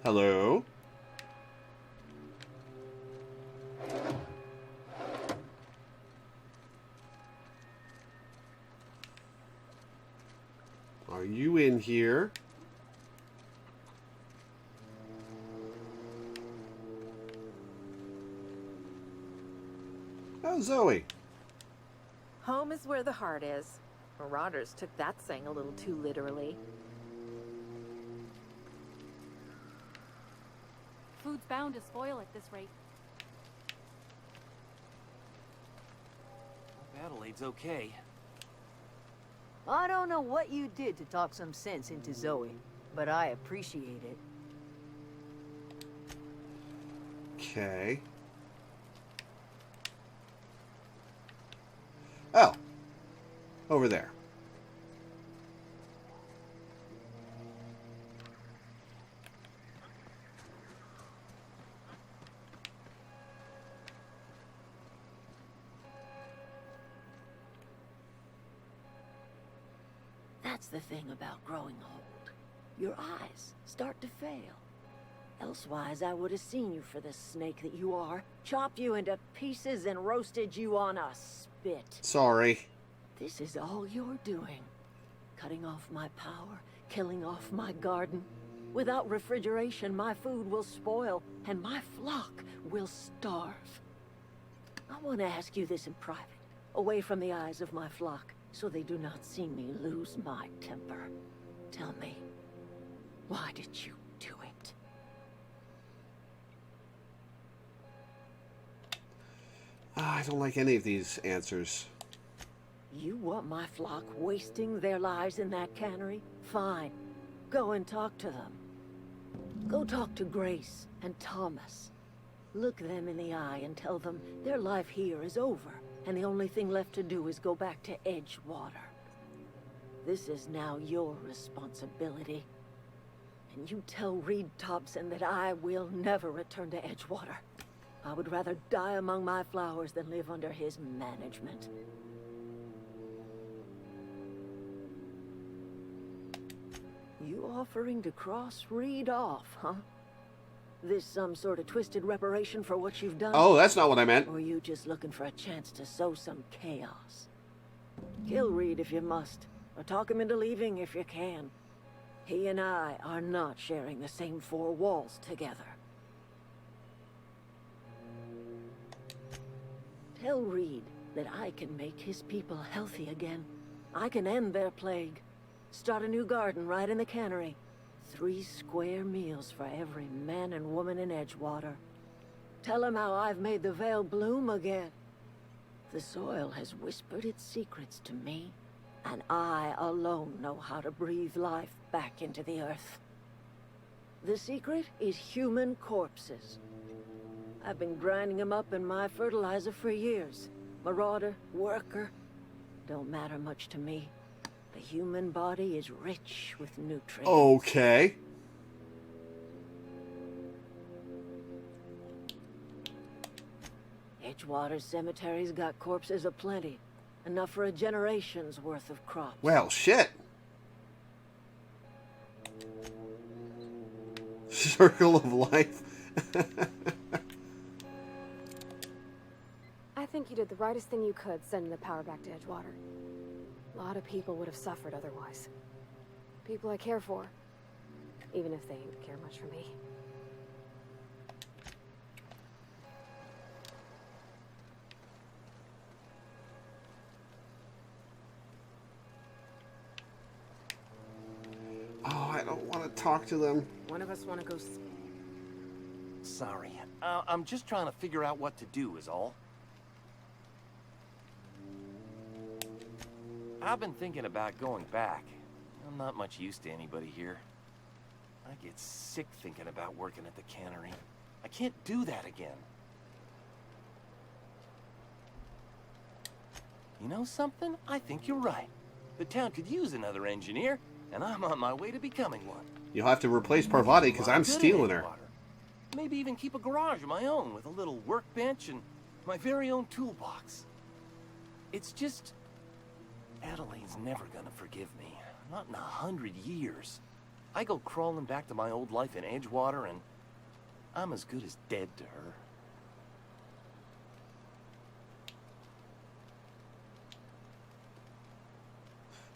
Hello? Are you in here? Oh, Zoe. Home is where the heart is. Marauders took that saying a little too literally. Food's bound to spoil at this rate. Adelaide's okay. I don't know what you did to talk some sense into Zoe, but I appreciate it. Okay. Oh. Over there. That's the thing about growing old. Your eyes start to fail. Elsewise, I would have seen you for the snake that you are, chopped you into pieces and roasted you on a spit. Sorry. This is all you're doing. Cutting off my power, killing off my garden. Without refrigeration, my food will spoil, and my flock will starve. I want to ask you this in private, away from the eyes of my flock, so they do not see me lose my temper. Tell me, why did you do it? I don't like any of these answers. You want my flock wasting their lives in that cannery? Fine. Go and talk to them. Go talk to Grace and Thomas. Look them in the eye and tell them their life here is over, and the only thing left to do is go back to Edgewater. This is now your responsibility. And you tell Reed Thompson that I will never return to Edgewater. I would rather die among my flowers than live under his management. You offering to cross Reed off, huh? This some sort of twisted reparation for what you've done? Oh, that's not what I meant. Or are you just looking for a chance to sow some chaos? Kill Reed if you must, or talk him into leaving if you can. He and I are not sharing the same four walls together. Tell Reed that I can make his people healthy again. I can end their plague. Start a new garden right in the cannery. 3 square meals for every man and woman in Edgewater. Tell him how I've made the Vale bloom again. The soil has whispered its secrets to me, and I alone know how to breathe life back into the earth. The secret is human corpses. I've been grinding them up in my fertilizer for years. Marauder, worker, don't matter much to me. The human body is rich with nutrients. Okay. Edgewater Cemetery's got corpses aplenty. Enough for a generation's worth of crops. Well, shit. Circle of life. I think you did the rightest thing you could, sending the power back to Edgewater. A lot of people would have suffered otherwise. People I care for, even if they ain't care much for me. Oh, I don't want to talk to them. One of us want to go... Sorry. I'm just trying to figure out what to do is all. I've been thinking about going back. I'm not much use to anybody here. I get sick thinking about working at the cannery. I can't do that again. You know something? I think you're right. The town could use another engineer, and I'm on my way to becoming one. You'll have to replace Parvati because I'm stealing her. Maybe even keep a garage of my own with a little workbench and my very own toolbox. It's just... Adelaide's never gonna forgive me. Not in 100 years. I go crawling back to my old life in Edgewater and I'm as good as dead to her.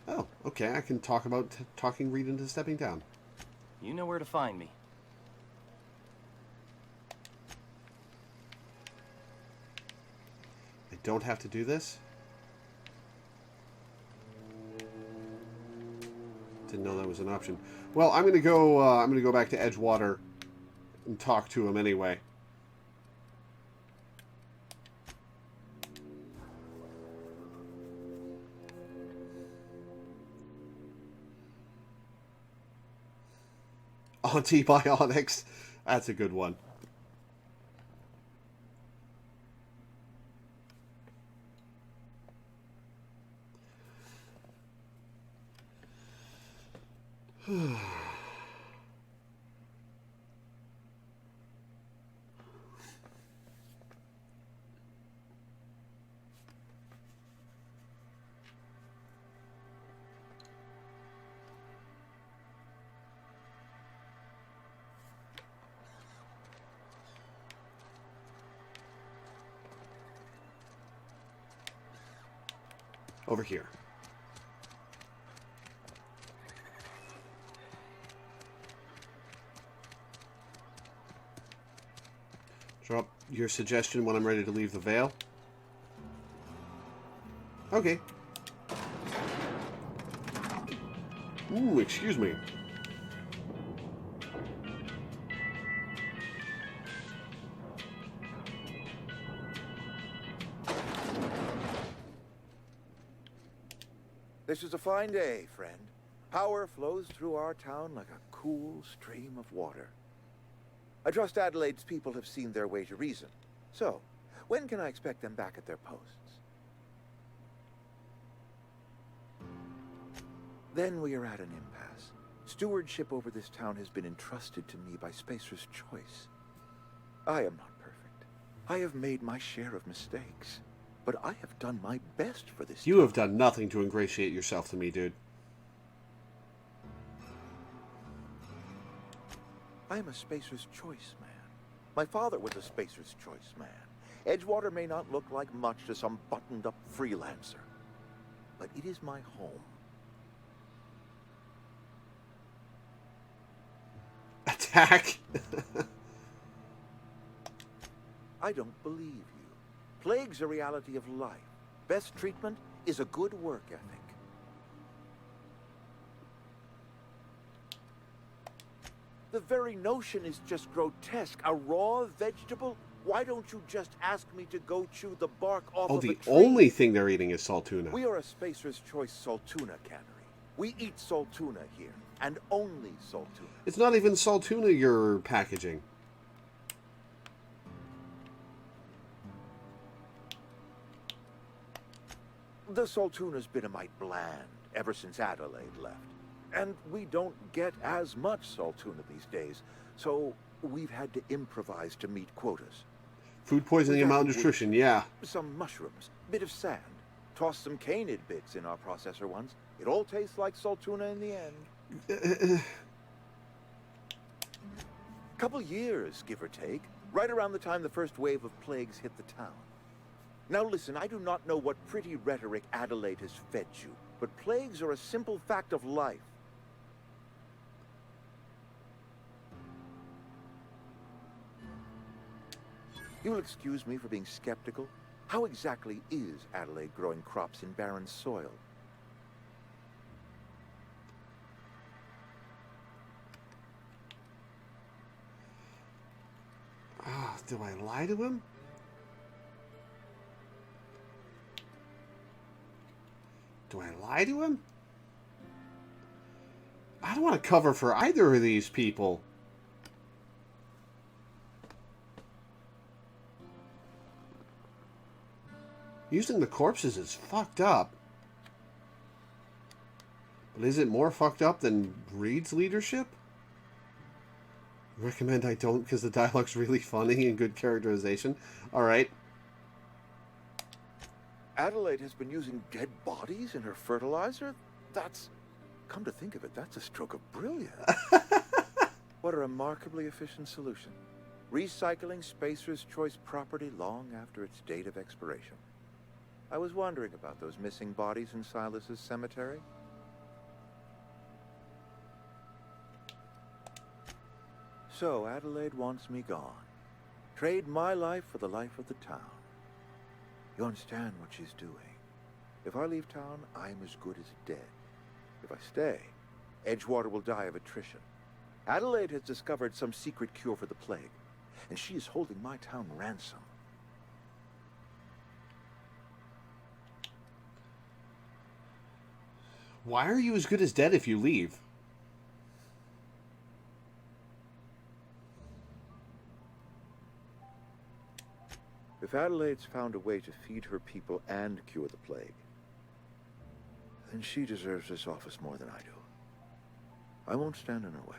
Oh, okay. I can talk about talking Reed into stepping down. You know where to find me. I don't have to do this? Didn't know that was an option. Well, I'm gonna go back to Edgewater and talk to him anyway. Antibiotics. That's a good one. Over here. Drop your suggestion when I'm ready to leave the Vale. Okay. Ooh, excuse me. This is a fine day, friend. Power flows through our town like a cool stream of water. I trust Adelaide's people have seen their way to reason. So, when can I expect them back at their posts? Then we are at an impasse. Stewardship over this town has been entrusted to me by Spacer's Choice. I am not perfect. I have made my share of mistakes. But I have done my best for this You town. have done nothing to ingratiate yourself to me, dude. I am a Spacer's Choice man. My father was a Spacer's Choice man. Edgewater may not look like much to some buttoned-up freelancer, but it is my home. Attack! I don't believe you. Plague's a reality of life. Best treatment is a good work ethic. The very notion is just grotesque. A raw vegetable? Why don't you just ask me to go chew the bark off Oh, of a the tree? only thing they're eating is saltuna. We are a Spacer's Choice saltuna cannery. We eat saltuna here, and only saltuna. It's not even saltuna you're packaging. The saltuna's been a mite bland ever since Adelaide left. And we don't get as much saltuna these days, so we've had to improvise to meet quotas. Food poisoning and malnutrition, yeah. Some mushrooms, bit of sand, toss some canid bits in our processor once. It all tastes like saltuna in the end. Couple years, give or take, right around the time the first wave of plagues hit the town. Now listen, I do not know what pretty rhetoric Adelaide has fed you, but plagues are a simple fact of life. You'll excuse me for being skeptical. How exactly is Adelaide growing crops in barren soil? Ah, do I lie to him? Do I lie to him? I don't want to cover for either of these people. Using the corpses is fucked up. But is it more fucked up than Reed's leadership? Recommend I don't because the dialogue's really funny and good characterization. Alright. Adelaide has been using dead bodies in her fertilizer? That's... Come to think of it, that's a stroke of brilliance. What a remarkably efficient solution. Recycling Spacer's Choice property long after its date of expiration. I was wondering about those missing bodies in Silas's cemetery. So, Adelaide wants me gone. Trade my life for the life of the town. You understand what she's doing. If I leave town, I'm as good as dead. If I stay, Edgewater will die of attrition. Adelaide has discovered some secret cure for the plague, and she is holding my town ransom. Why are you as good as dead if you leave? If Adelaide's found a way to feed her people and cure the plague, then she deserves this office more than I do. I won't stand in her way.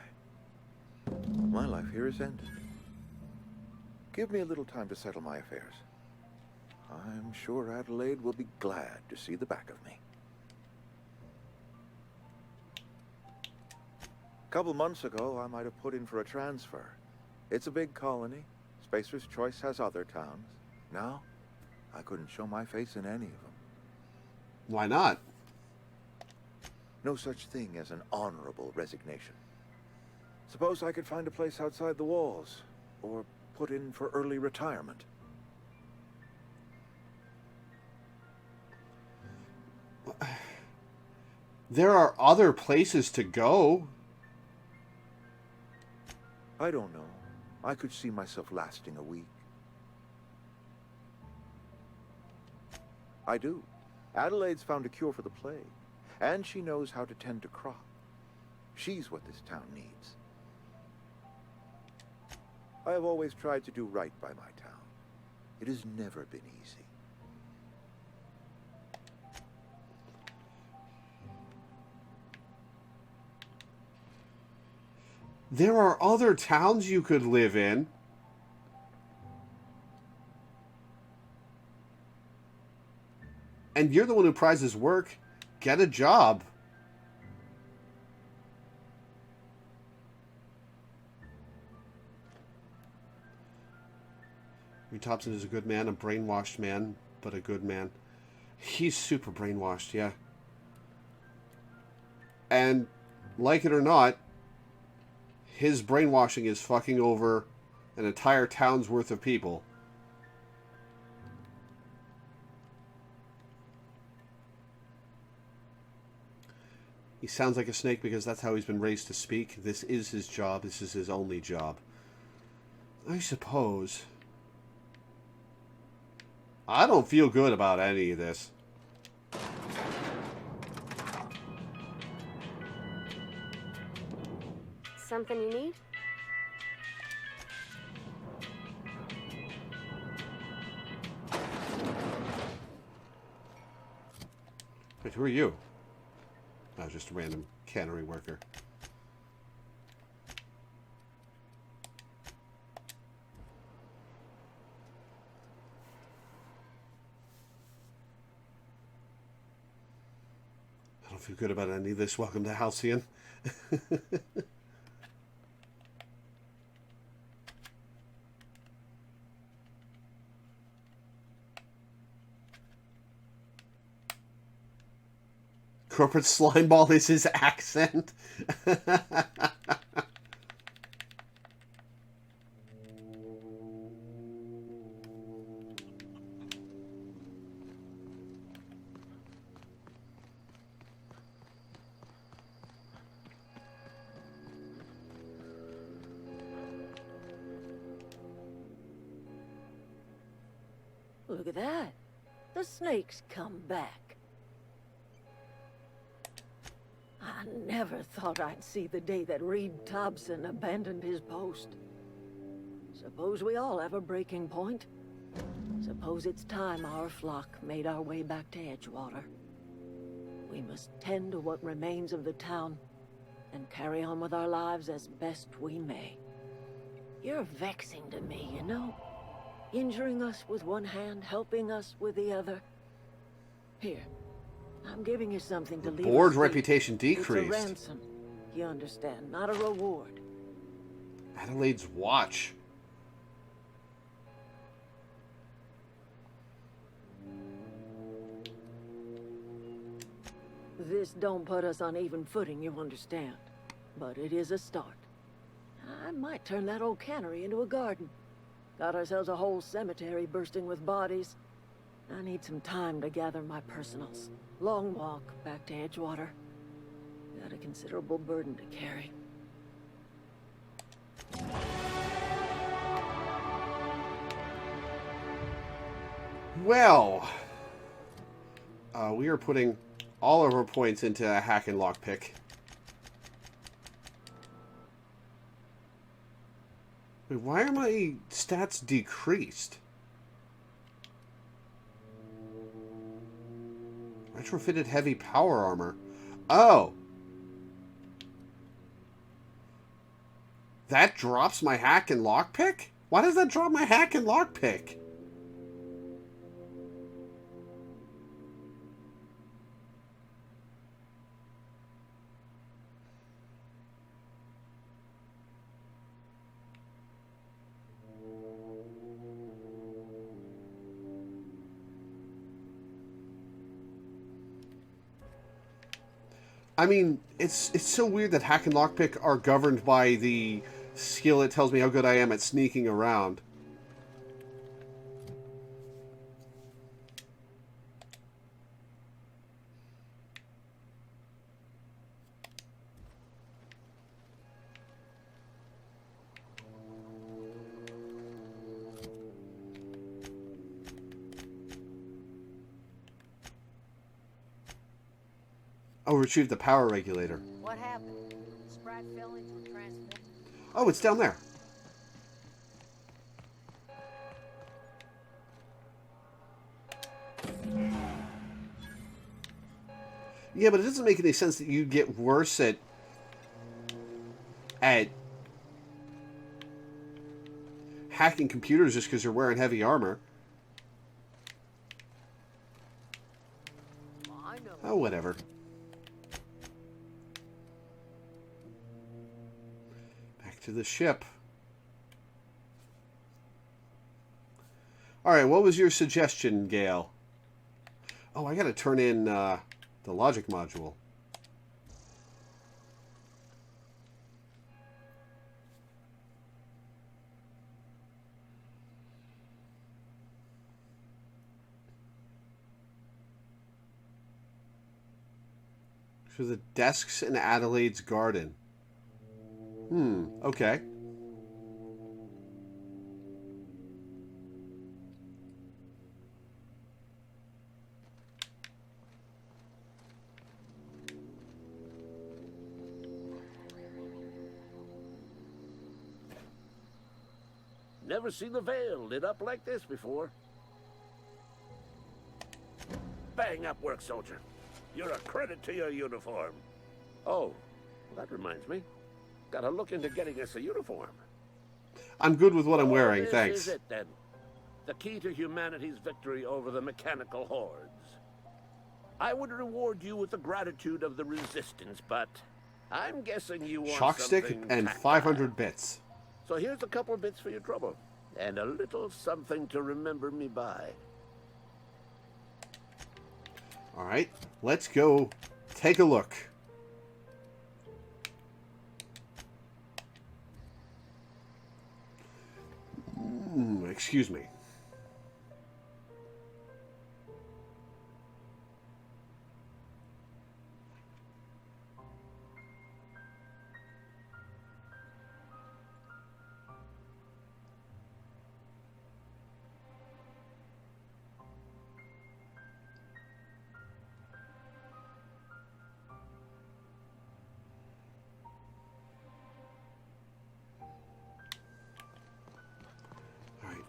My life here is ended. Give me a little time to settle my affairs. I'm sure Adelaide will be glad to see the back of me. A couple months ago, I might have put in for a transfer. It's a big colony. Spacer's Choice has other towns. Now, I couldn't show my face in any of them. Why not? No such thing as an honorable resignation. Suppose I could find a place outside the walls, or put in for early retirement. There are other places to go. I don't know. I could see myself lasting a week. I do. Adelaide's found a cure for the plague, and she knows how to tend to crop. She's what this town needs. I have always tried to do right by my town. It has never been easy. There are other towns you could live in. And you're the one who prizes work. Get a job. Reed Thompson is a good man, a brainwashed man, but a good man. He's super brainwashed, yeah. And, like it or not, his brainwashing is fucking over an entire town's worth of people. He sounds like a snake because that's how he's been raised to speak. This is his job. This is his only job. I suppose. I don't feel good about any of this. Something you need? Wait, who are you? Oh, just a random cannery worker. I don't feel good about any of this. Welcome to Halcyon. Corporate slimeball is his accent. Look at that. The snake's come back. I never thought I'd see the day that Reed Thompson abandoned his post. Suppose we all have a breaking point. Suppose it's time our flock made our way back to Edgewater. We must tend to what remains of the town and carry on with our lives as best we may. You're vexing to me, you know? Injuring us with one hand, helping us with the other. Here, I'm giving you something to leave. Board's reputation decreased. It's a ransom, you understand, not a reward. Adelaide's watch. This don't put us on even footing, you understand. But it is a start. I might turn that old cannery into a garden. Got ourselves a whole cemetery bursting with bodies. I need some time to gather my personals. Long walk back to Edgewater. Got a considerable burden to carry. Well, we are putting all of our points into a hack and lockpick. Wait, why are my stats decreased? Retrofitted heavy power armor. Oh! That drops my hack and lockpick? Why does that drop my hack and lockpick? I mean, it's so weird that hack and lockpick are governed by the skill that tells me how good I am at sneaking around. Oh, retrieve the power regulator. What happened? Sprat fell into a transformer. Oh, it's down there. Yeah, but it doesn't make any sense that you get worse at hacking computers just because you're wearing heavy armor. Oh, whatever. Back to the ship. Alright, what was your suggestion, Gale? Oh, I gotta turn in the logic module. For the desks in Adelaide's garden. Okay. Never seen the Vale lit up like this before. Bang up work, soldier. You're a credit to your uniform. Oh, that reminds me. Gotta look into getting us a uniform. I'm good with what I'm wearing, This thanks. is it, then. The key to humanity's victory over the mechanical hordes. I would reward you with the gratitude of the resistance, but I'm guessing you want Shock stick something and tactile. 500 bits. So here's a couple of bits for your trouble. And a little something to remember me by. Alright, let's go take a look. Excuse me.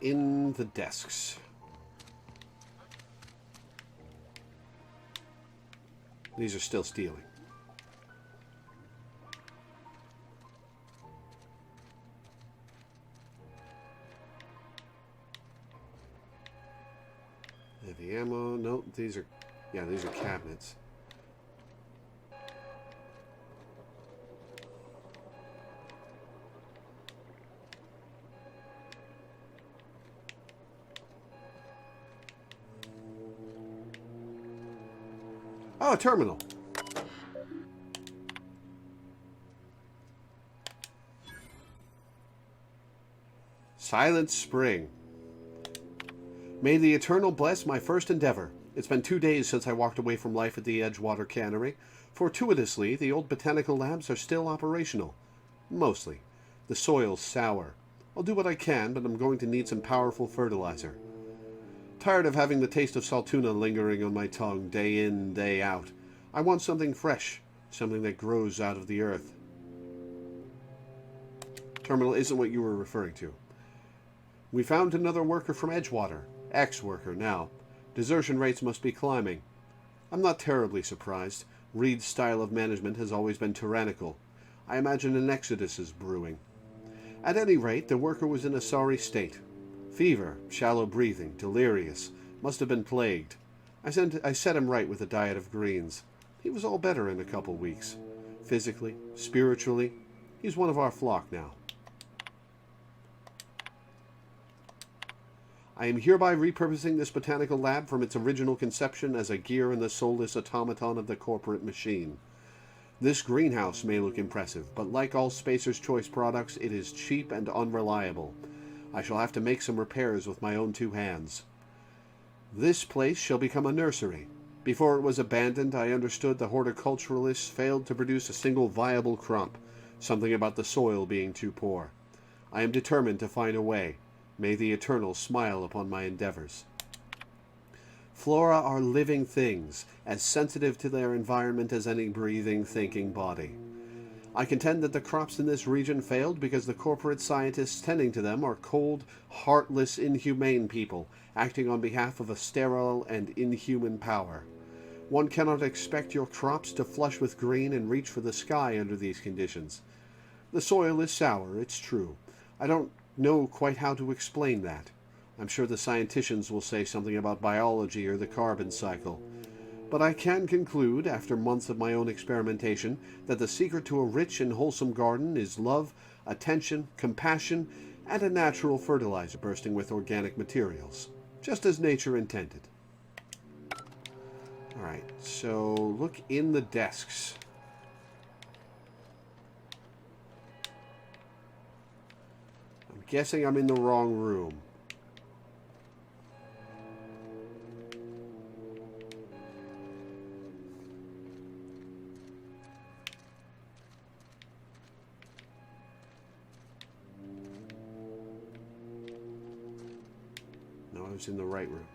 In the desks. These are still stealing. Heavy ammo. No, these are... Yeah, these are cabinets. Oh, a terminal. Silent Spring. May the Eternal bless my first endeavor. It's been 2 days since I walked away from life at the Edgewater Cannery. Fortuitously, the old botanical labs are still operational. Mostly. The soil's sour. I'll do what I can, but I'm going to need some powerful fertilizer. Tired of having the taste of saltuna lingering on my tongue day in, day out. I want something fresh, something that grows out of the earth. Terminal isn't what you were referring to. We found another worker from Edgewater. Ex-worker now. Desertion rates must be climbing. I'm not terribly surprised. Reed's style of management has always been tyrannical. I imagine an exodus is brewing. At any rate, the worker was in a sorry state. Fever, shallow breathing, delirious, must have been plagued. I set him right with a diet of greens. He was all better in a couple weeks. Physically, spiritually, he's one of our flock now. I am hereby repurposing this botanical lab from its original conception as a gear in the soulless automaton of the corporate machine. This greenhouse may look impressive, but like all Spacer's Choice products, it is cheap and unreliable. I shall have to make some repairs with my own 2 hands. This place shall become a nursery. Before it was abandoned, I understood the horticulturalists failed to produce a single viable crop, something about the soil being too poor. I am determined to find a way. May the Eternal smile upon my endeavors. Flora are living things, as sensitive to their environment as any breathing, thinking body. I contend that the crops in this region failed because the corporate scientists tending to them are cold, heartless, inhumane people, acting on behalf of a sterile and inhuman power. One cannot expect your crops to flush with green and reach for the sky under these conditions. The soil is sour, it's true. I don't know quite how to explain that. I'm sure the scienticians will say something about biology or the carbon cycle. But I can conclude, after months of my own experimentation, that the secret to a rich and wholesome garden is love, attention, compassion, and a natural fertilizer bursting with organic materials, just as nature intended. Alright, so look in the desks. I'm guessing I'm in the wrong room. No, I was in the right room.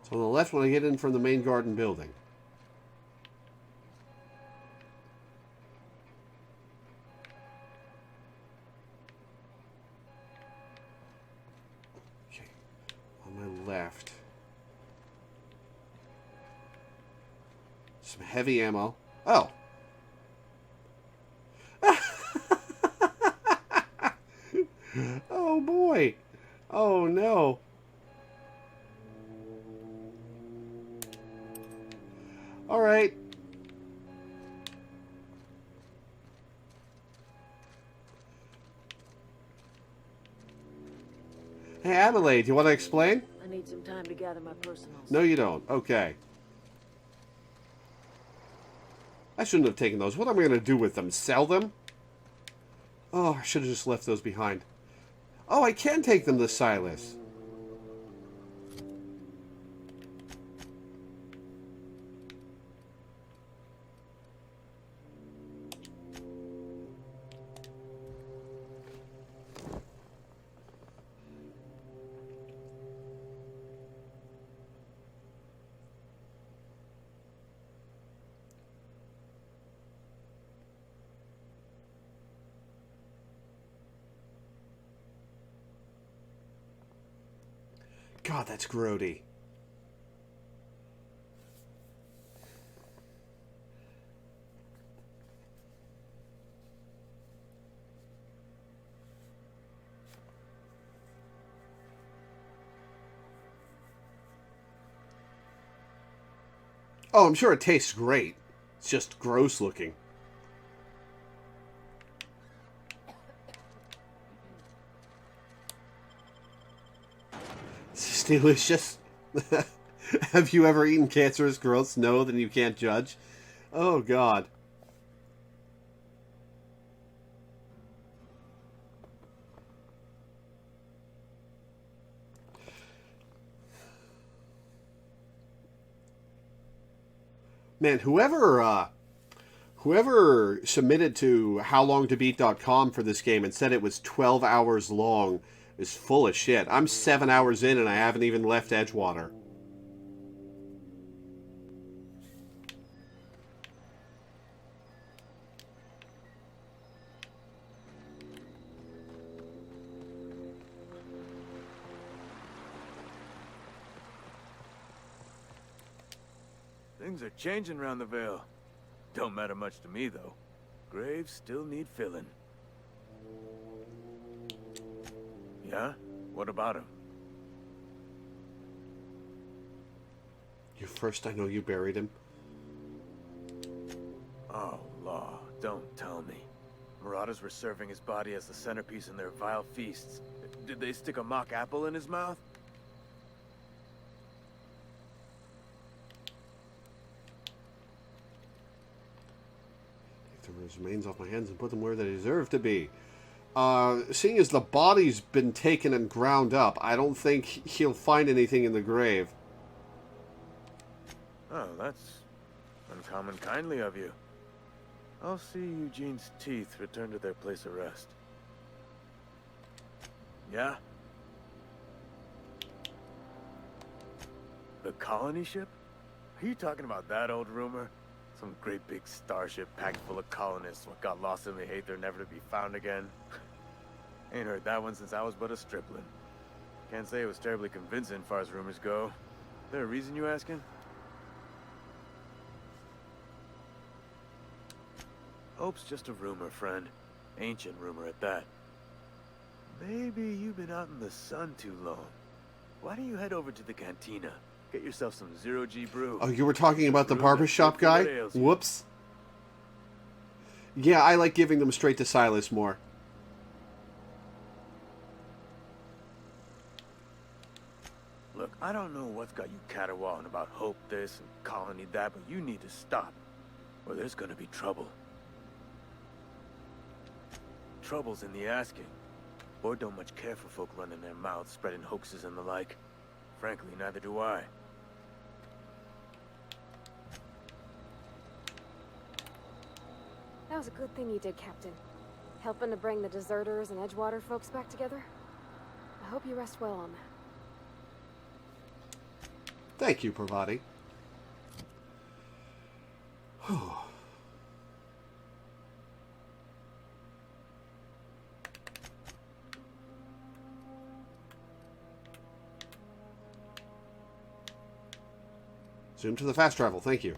So on the left when I get in from the main garden building. Okay, on my left. Some heavy ammo. Oh! Oh boy! Oh no! All right. Hey, Adelaide, do you want to explain? I need some time to gather my personals. No, you don't. Okay. I shouldn't have taken those. What am I going to do with them? Sell them? Oh, I should have just left those behind. Oh, I can take them to Silas. God, that's grody. Oh, I'm sure it tastes great. It's just gross looking. It's delicious. Have you ever eaten cancerous growths? No, then you can't judge. Oh, God. Man, whoever submitted to howlongtobeat.com for this game and said it was 12 hours long is full of shit. I'm 7 hours in and I haven't even left Edgewater. Things are changing around the Vale. Don't matter much to me, though. Graves still need filling. Yeah? What about him? First I know you buried him. Oh, law. Don't tell me. Marauders were serving his body as the centerpiece in their vile feasts. Did they stick a mock apple in his mouth? Take the remains off my hands and put them where they deserve to be. Seeing as the body's been taken and ground up, I don't think he'll find anything in the grave. Oh, that's uncommon kindly of you. I'll see Eugene's teeth return to their place of rest. Yeah? The colony ship? Are you talking about that old rumor? Some great big starship packed full of colonists what got lost in the Aether never to be found again? Ain't heard that one since I was but a stripling. Can't say it was terribly convincing far as rumors go. There a reason you asking? Hope's just a rumor, friend. Ancient rumor at that. Maybe you've been out in the sun too long. Why don't you head over to the cantina? Get yourself some zero-G brew. Oh, you were talking about the barbershop guy? Whoops. Yeah, I like giving them straight to Silas more. Look, I don't know what's got you caterwauling about Hope this and Colony that, but you need to stop, or there's gonna be trouble. Trouble's in the asking. Board don't much care for folk running their mouths, spreading hoaxes and the like. Frankly, neither do I. That was a good thing you did, Captain. Helping to bring the deserters and Edgewater folks back together. I hope you rest well on that. Thank you, Parvati. Zoom to the fast travel, thank you.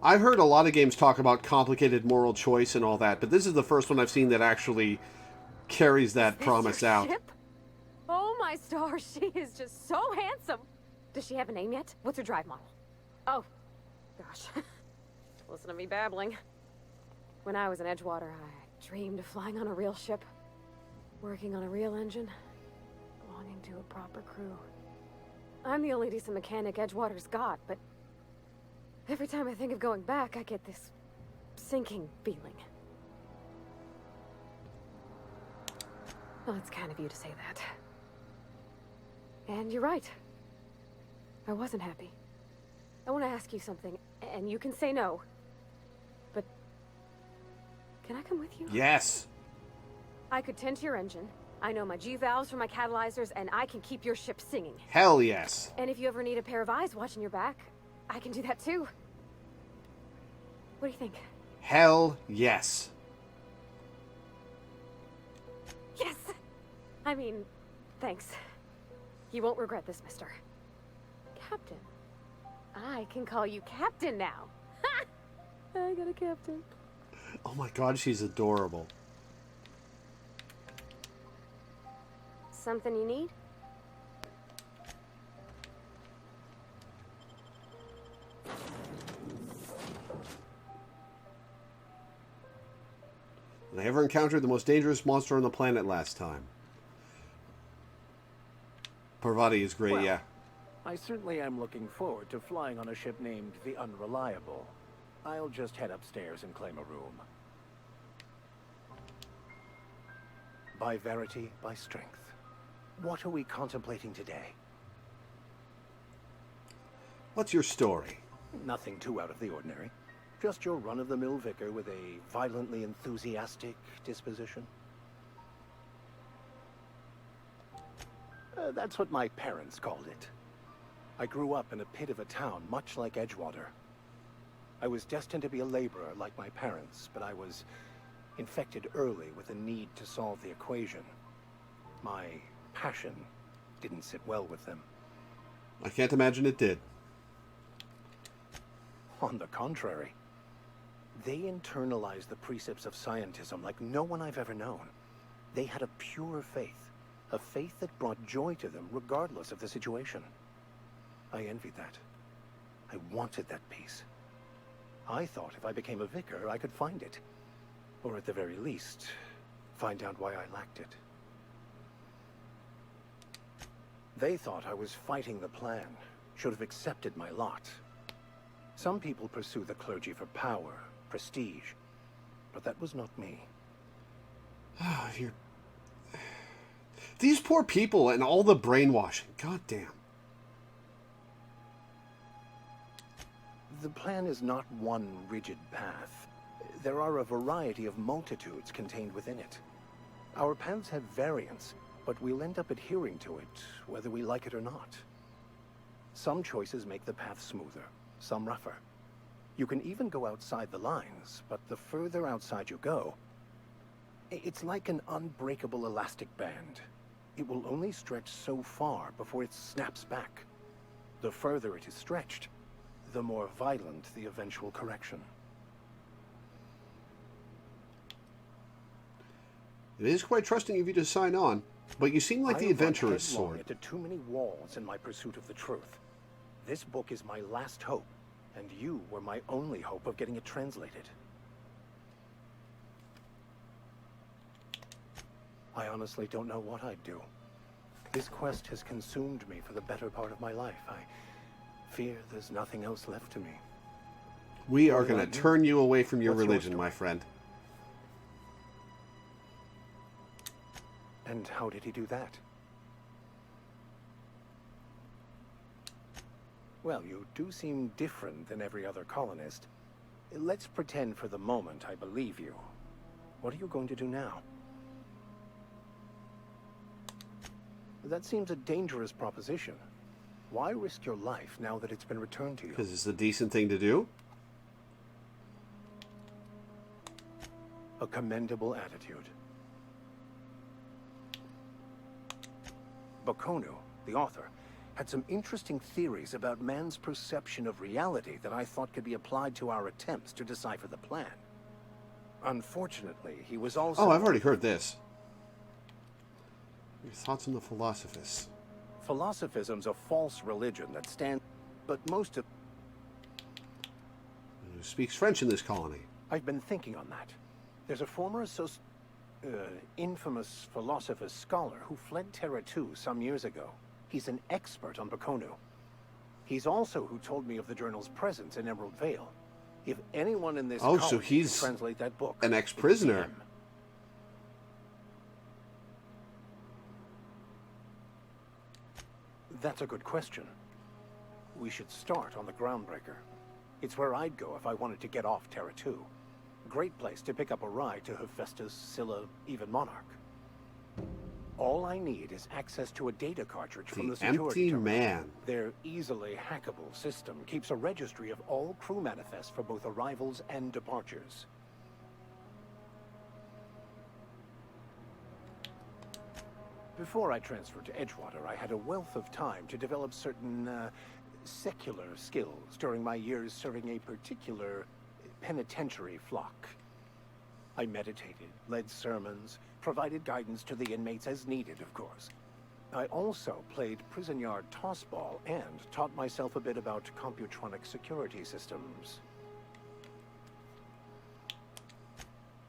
I've heard a lot of games talk about complicated moral choice and all that, but this is the first one I've seen that actually carries that promise out. Ship? Oh my stars, she is just so handsome. Does she have a name yet? What's her drive model? Oh, gosh. Listen to me babbling. When I was in Edgewater, I dreamed of flying on a real ship, working on a real engine, belonging to a proper crew. I'm the only decent mechanic Edgewater's got, but every time I think of going back, I get this sinking feeling. Well, it's kind of you to say that. And you're right. I wasn't happy. I want to ask you something, and you can say no. But can I come with you? Yes. I could tend to your engine. I know my G-valves for my catalyzers, and I can keep your ship singing. Hell yes. And if you ever need a pair of eyes watching your back, I can do that too. What do you think? Hell yes. Yes! I mean, thanks. You won't regret this, mister. Captain. I can call you Captain now. Ha! I got a captain. Oh my god, she's adorable. Something you need? I ever encountered the most dangerous monster on the planet last time. Parvati is great, Well, yeah. I certainly am looking forward to flying on a ship named the Unreliable. I'll just head upstairs and claim a room. By verity, by strength. What are we contemplating today? What's your story? Nothing too out of the ordinary. Just your run-of-the-mill vicar with a violently enthusiastic disposition. That's what my parents called it. I grew up in a pit of a town much like Edgewater. I was destined to be a laborer like my parents, but I was infected early with a need to solve the equation. My passion didn't sit well with them. I can't imagine it did. On the contrary, they internalized the precepts of scientism like no one I've ever known. They had a pure faith, a faith that brought joy to them regardless of the situation. I envied that. I wanted that peace. I thought if I became a vicar, I could find it. Or at the very least, find out why I lacked it. They thought I was fighting the plan, should have accepted my lot. Some people pursue the clergy for power, prestige, but that was not me. These poor people and all the brainwashing. God damn. The plan is not one rigid path. There are a variety of multitudes contained within it. Our paths have variance, but we'll end up adhering to it, whether we like it or not. Some choices make the path smoother, some rougher. You can even go outside the lines, but the further outside you go, it's like an unbreakable elastic band. It will only stretch so far before it snaps back. The further it is stretched, the more violent the eventual correction. It is quite trusting of you to sign on, but you seem like the adventurer's sort. Into too many walls in my pursuit of the truth. This book is my last hope, and you were my only hope of getting it translated. I honestly don't know what I'd do. This quest has consumed me for the better part of my life. I fear there's nothing else left to me. We are going to turn you away from your What's your religion, story? my friend. And how did he do that? Well, you do seem different than every other colonist. Let's pretend for the moment I believe you. What are you going to do now? That seems a dangerous proposition. Why risk your life now that it's been returned to you? Because it's a decent thing to do. A commendable attitude. Bakonu, the author, had some interesting theories about man's perception of reality that I thought could be applied to our attempts to decipher the plan. Unfortunately, he was also... Oh, I've already heard this. Your thoughts on the Philosophists. Philosophism's a false religion that stands... But most of... Who speaks French in this colony? I've been thinking on that. There's a former infamous philosopher scholar who fled Terra 2 some years ago. He's an expert on Bakonu. He's also who told me of the journal's presence in Emerald Vale. If anyone in this Oh, college so he's can translate that book, an it would be ex-prisoner. him. That's a good question. We should start on the Groundbreaker. It's where I'd go if I wanted to get off Terra 2. Great place to pick up a ride to Hephaestus, Scylla, even Monarch. All I need is access to a data cartridge from the security Empty terminal. Man. Their easily hackable system keeps a registry of all crew manifests for both arrivals and departures. Before I transferred to Edgewater, I had a wealth of time to develop certain secular skills during my years serving a particular penitentiary flock. I meditated, led sermons, provided guidance to the inmates as needed, of course. I also played prison yard tossball and taught myself a bit about computronic security systems.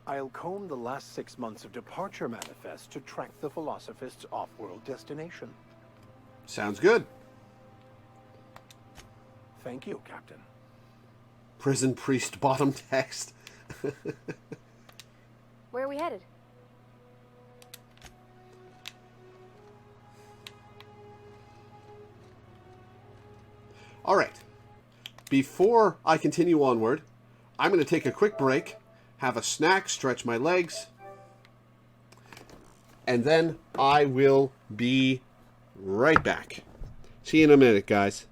I'll comb the last 6 months of departure manifest to track the Philosophist's off-world destination. Sounds good. Thank you, Captain. Prison priest bottom text. Where are we headed? All right. Before I continue onward, I'm going to take a quick break, have a snack, stretch my legs, and then I will be right back. See you in a minute, guys.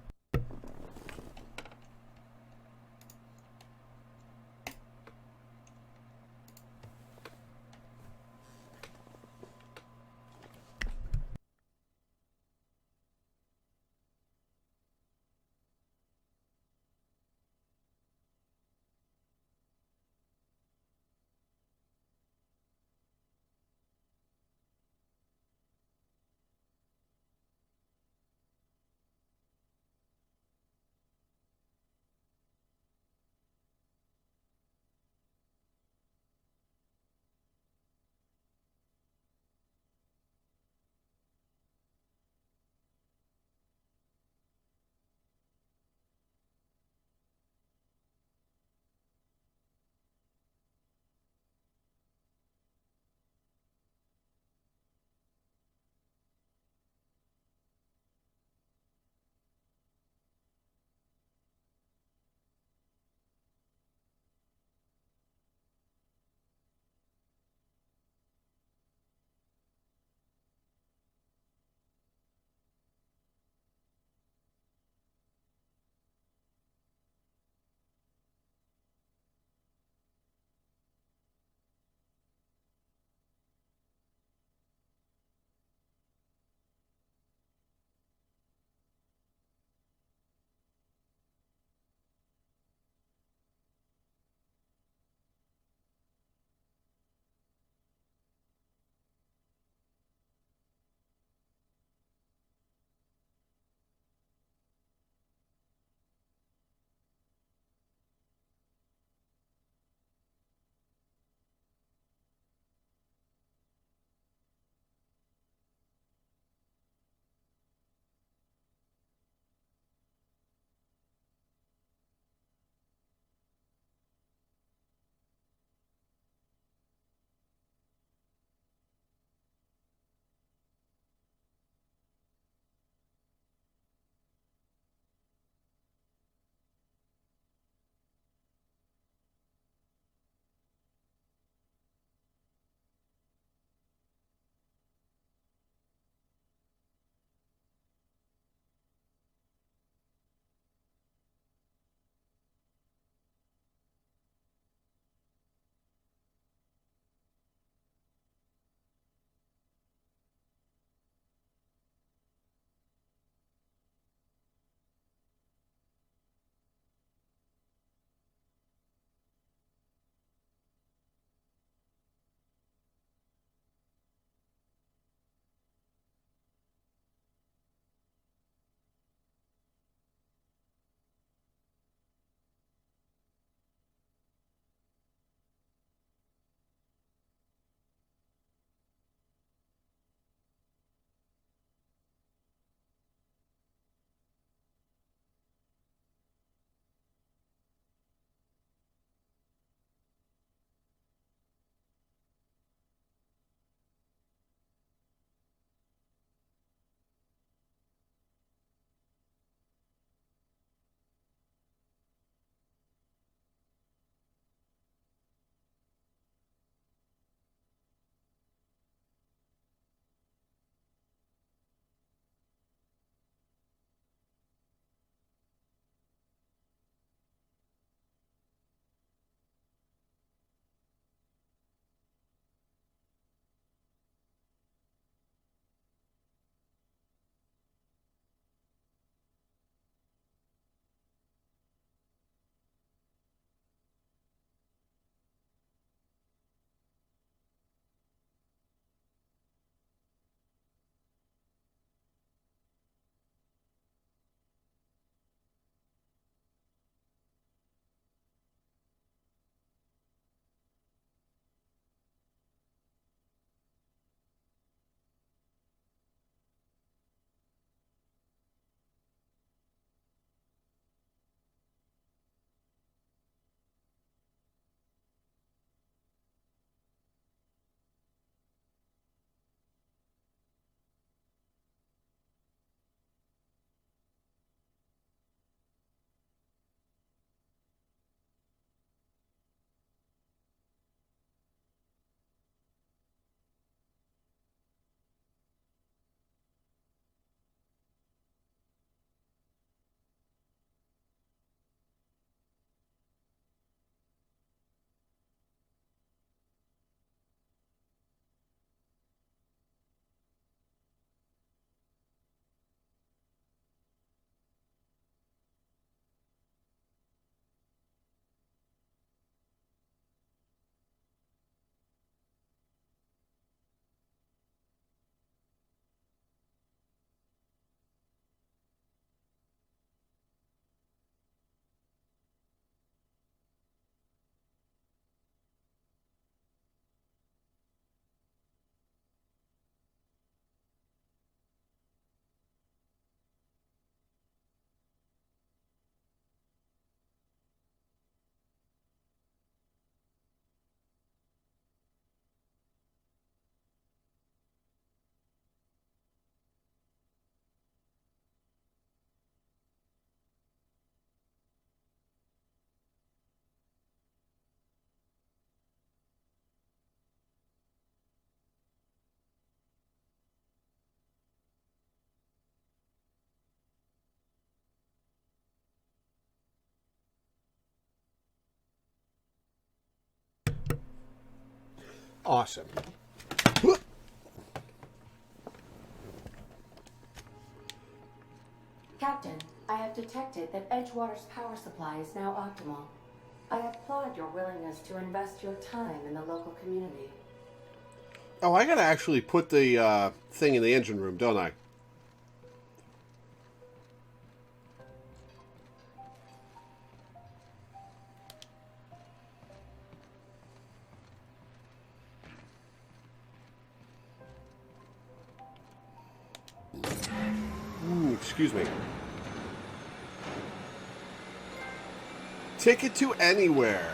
Awesome. Captain, I have detected that Edgewater's power supply is now optimal. I applaud your willingness to invest your time in the local community. Oh, I gotta actually put the thing in the engine room, don't I? Ooh, excuse me. Ticket to anywhere.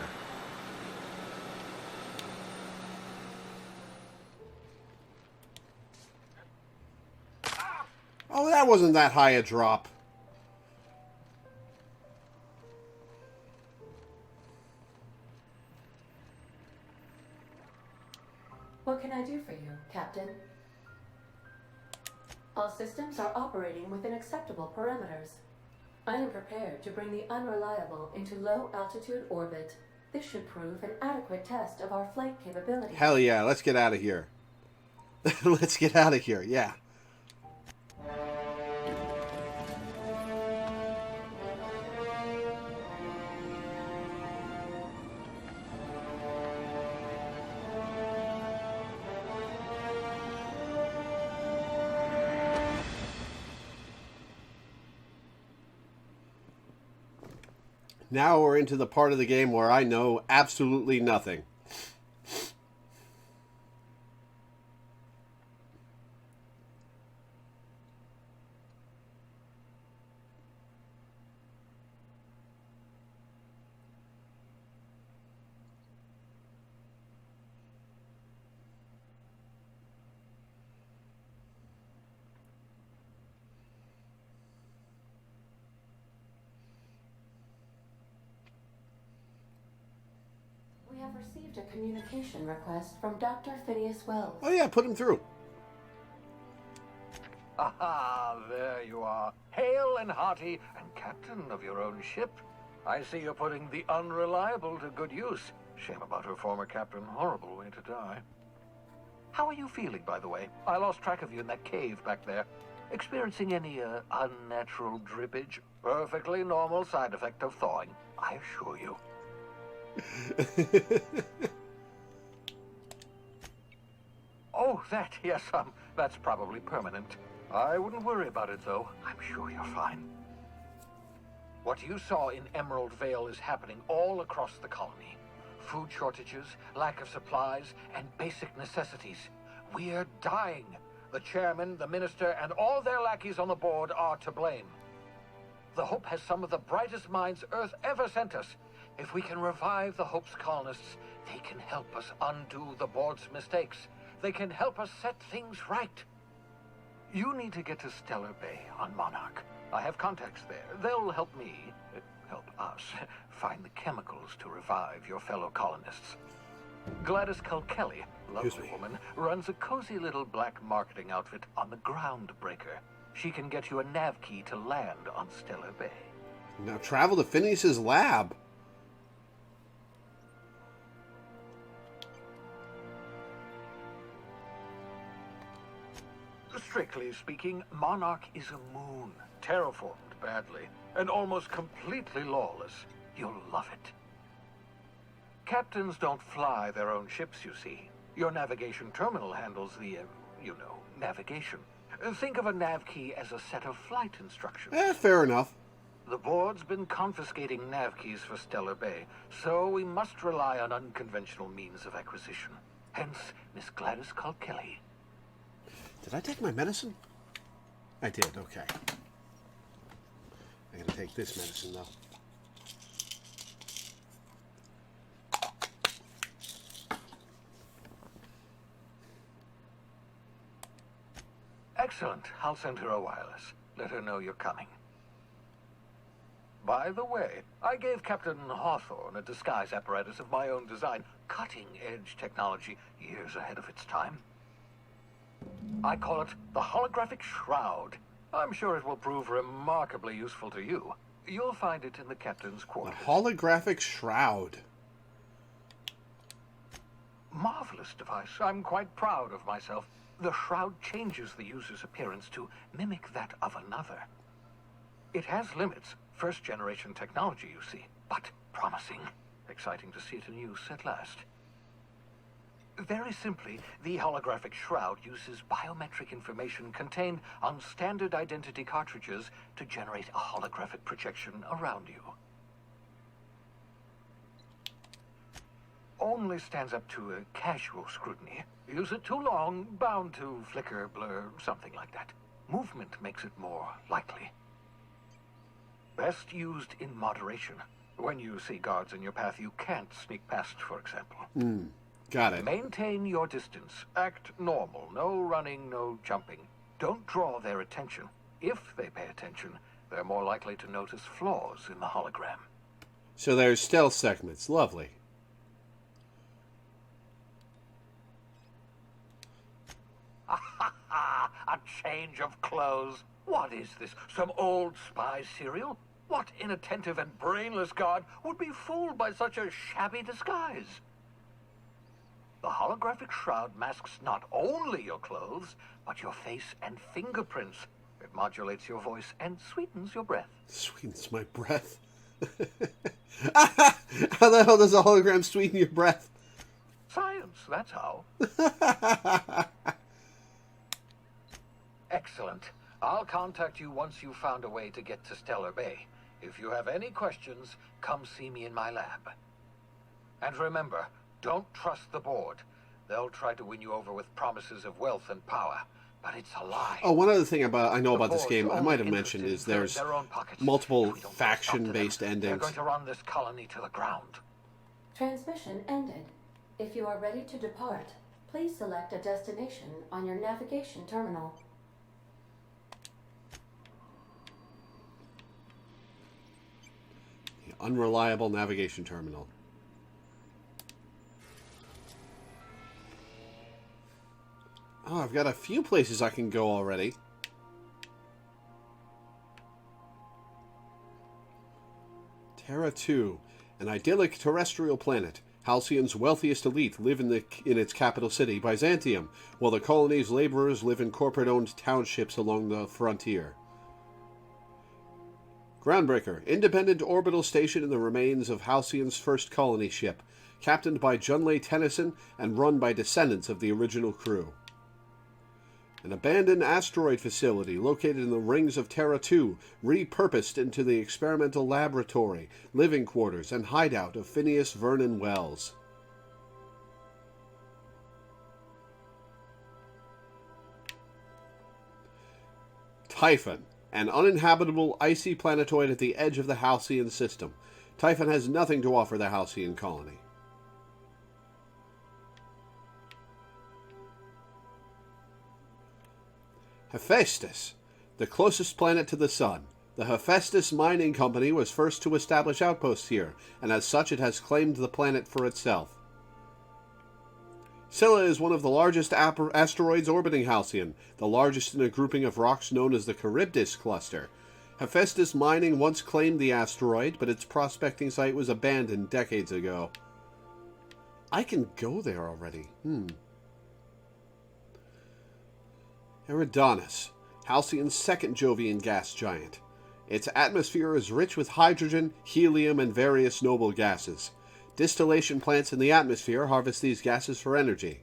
Oh, that wasn't that high a drop. What can I do for you, Captain? All systems are operating within acceptable parameters. I am prepared to bring the unreliable into low-altitude orbit. This should prove an adequate test of our flight capability. Hell yeah, let's get out of here. Let's get out of here, yeah. Now we're into the part of the game where I know absolutely nothing. We have received a communication request from Dr. Phineas Wells. Oh yeah, put him through. Aha, there you are. Hale and hearty, and captain of your own ship. I see you're putting the unreliable to good use. Shame about her former captain. Horrible way to die. How are you feeling, by the way? I lost track of you in that cave back there. Experiencing any unnatural drippage? Perfectly normal side effect of thawing, I assure you. Oh, that, yes, that's probably permanent. I wouldn't worry about it, though. I'm sure you're fine. What you saw in Emerald Vale is happening all across the colony. Food shortages, lack of supplies, and basic necessities. We're dying. The chairman, the minister, and all their lackeys on the board are to blame. The Hope has some of the brightest minds Earth ever sent us. If we can revive the Hope's colonists, they can help us undo the board's mistakes. They can help us set things right. You need to get to Stellar Bay on Monarch. I have contacts there. They'll help me, help us, find the chemicals to revive your fellow colonists. Gladys Culkelly, lovely woman, runs a cozy little black marketing outfit on the Groundbreaker. She can get you a nav key to land on Stellar Bay. Now travel to Phineas's lab. Strictly speaking, Monarch is a moon, terraformed badly, and almost completely lawless. You'll love it. Captains don't fly their own ships, you see. Your navigation terminal handles the, navigation. Think of a nav key as a set of flight instructions. Fair enough. The board's been confiscating nav keys for Stellar Bay, so we must rely on unconventional means of acquisition. Hence, Miss Gladys Culkelly. Did I take my medicine? I did, okay. I gotta take this medicine, though. Excellent. I'll send her a wireless. Let her know you're coming. By the way, I gave Captain Hawthorne a disguise apparatus of my own design. Cutting-edge technology, years ahead of its time. I call it the holographic shroud. I'm sure it will prove remarkably useful to you. You'll find it in the captain's quarters. A holographic shroud. Marvelous device. I'm quite proud of myself. The shroud changes the user's appearance to mimic that of another. It has limits. First-generation technology, you see, but promising. Exciting to see it in use at last. Very simply, the holographic shroud uses biometric information contained on standard identity cartridges to generate a holographic projection around you. Only stands up to a casual scrutiny. Use it too long, bound to flicker, blur, something like that. Movement makes it more likely. Best used in moderation. When you see guards in your path you can't sneak past, for example. Got it. Maintain your distance. Act normal. No running, no jumping. Don't draw their attention. If they pay attention, they're more likely to notice flaws in the hologram. So there's stealth segments. Lovely. A change of clothes. What is this? Some old spy serial? What inattentive and brainless guard would be fooled by such a shabby disguise? The holographic shroud masks not only your clothes, but your face and fingerprints. It modulates your voice and sweetens your breath. Sweetens my breath? How the hell does a hologram sweeten your breath? Science, that's how. Excellent. I'll contact you once you've found a way to get to Stellar Bay. If you have any questions, come see me in my lab. And remember, don't trust the board. They'll try to win you over with promises of wealth and power, but it's a lie. Oh, one other thing I know about this game I might have mentioned is there's multiple faction-based endings. They're going to run this colony to the ground. Transmission ended. If you are ready to depart, please select a destination on your navigation terminal. The unreliable navigation terminal. Oh, I've got a few places I can go already. Terra 2, an idyllic terrestrial planet. Halcyon's wealthiest elite live in its capital city, Byzantium, while the colony's laborers live in corporate-owned townships along the frontier. Groundbreaker, independent orbital station in the remains of Halcyon's first colony ship, captained by Junlei Tennyson and run by descendants of the original crew. An abandoned asteroid facility located in the rings of Terra 2, repurposed into the experimental laboratory, living quarters, and hideout of Phineas Vernon Wells. Typhon, an uninhabitable icy planetoid at the edge of the Halcyon system. Typhon has nothing to offer the Halcyon colony. Hephaestus, the closest planet to the Sun. The Hephaestus Mining Company was first to establish outposts here, and as such it has claimed the planet for itself. Scylla is one of the largest asteroids orbiting Halcyon, the largest in a grouping of rocks known as the Charybdis Cluster. Hephaestus Mining once claimed the asteroid, but its prospecting site was abandoned decades ago. I can go there already. Eridanus, Halcyon's second Jovian gas giant. Its atmosphere is rich with hydrogen, helium, and various noble gases. Distillation plants in the atmosphere harvest these gases for energy.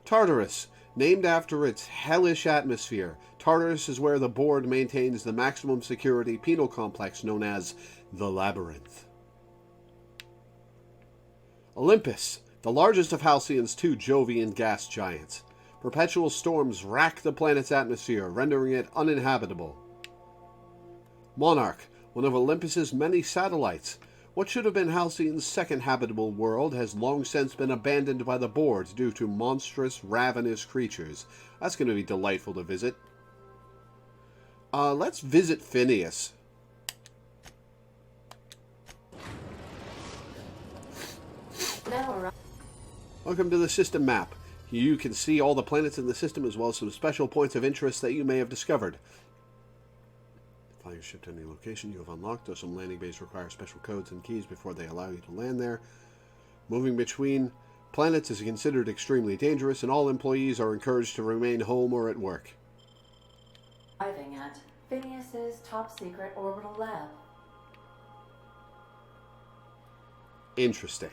Tartarus, named after its hellish atmosphere. Tartarus is where the board maintains the maximum security penal complex known as the Labyrinth. Olympus, the largest of Halcyon's two Jovian gas giants. Perpetual storms rack the planet's atmosphere, rendering it uninhabitable. Monarch, one of Olympus's many satellites. What should have been Halcyon's second habitable world has long since been abandoned by the board due to monstrous, ravenous creatures. That's going to be delightful to visit. Let's visit Phineas. Welcome to the system map. You can see all the planets in the system as well as some special points of interest that you may have discovered. Fly your ship to any location you have unlocked, though some landing bays require special codes and keys before they allow you to land there. Moving between Planets is considered extremely dangerous, and all employees are encouraged to remain home or at work. Arriving at Phineas's top secret orbital lab. Interesting.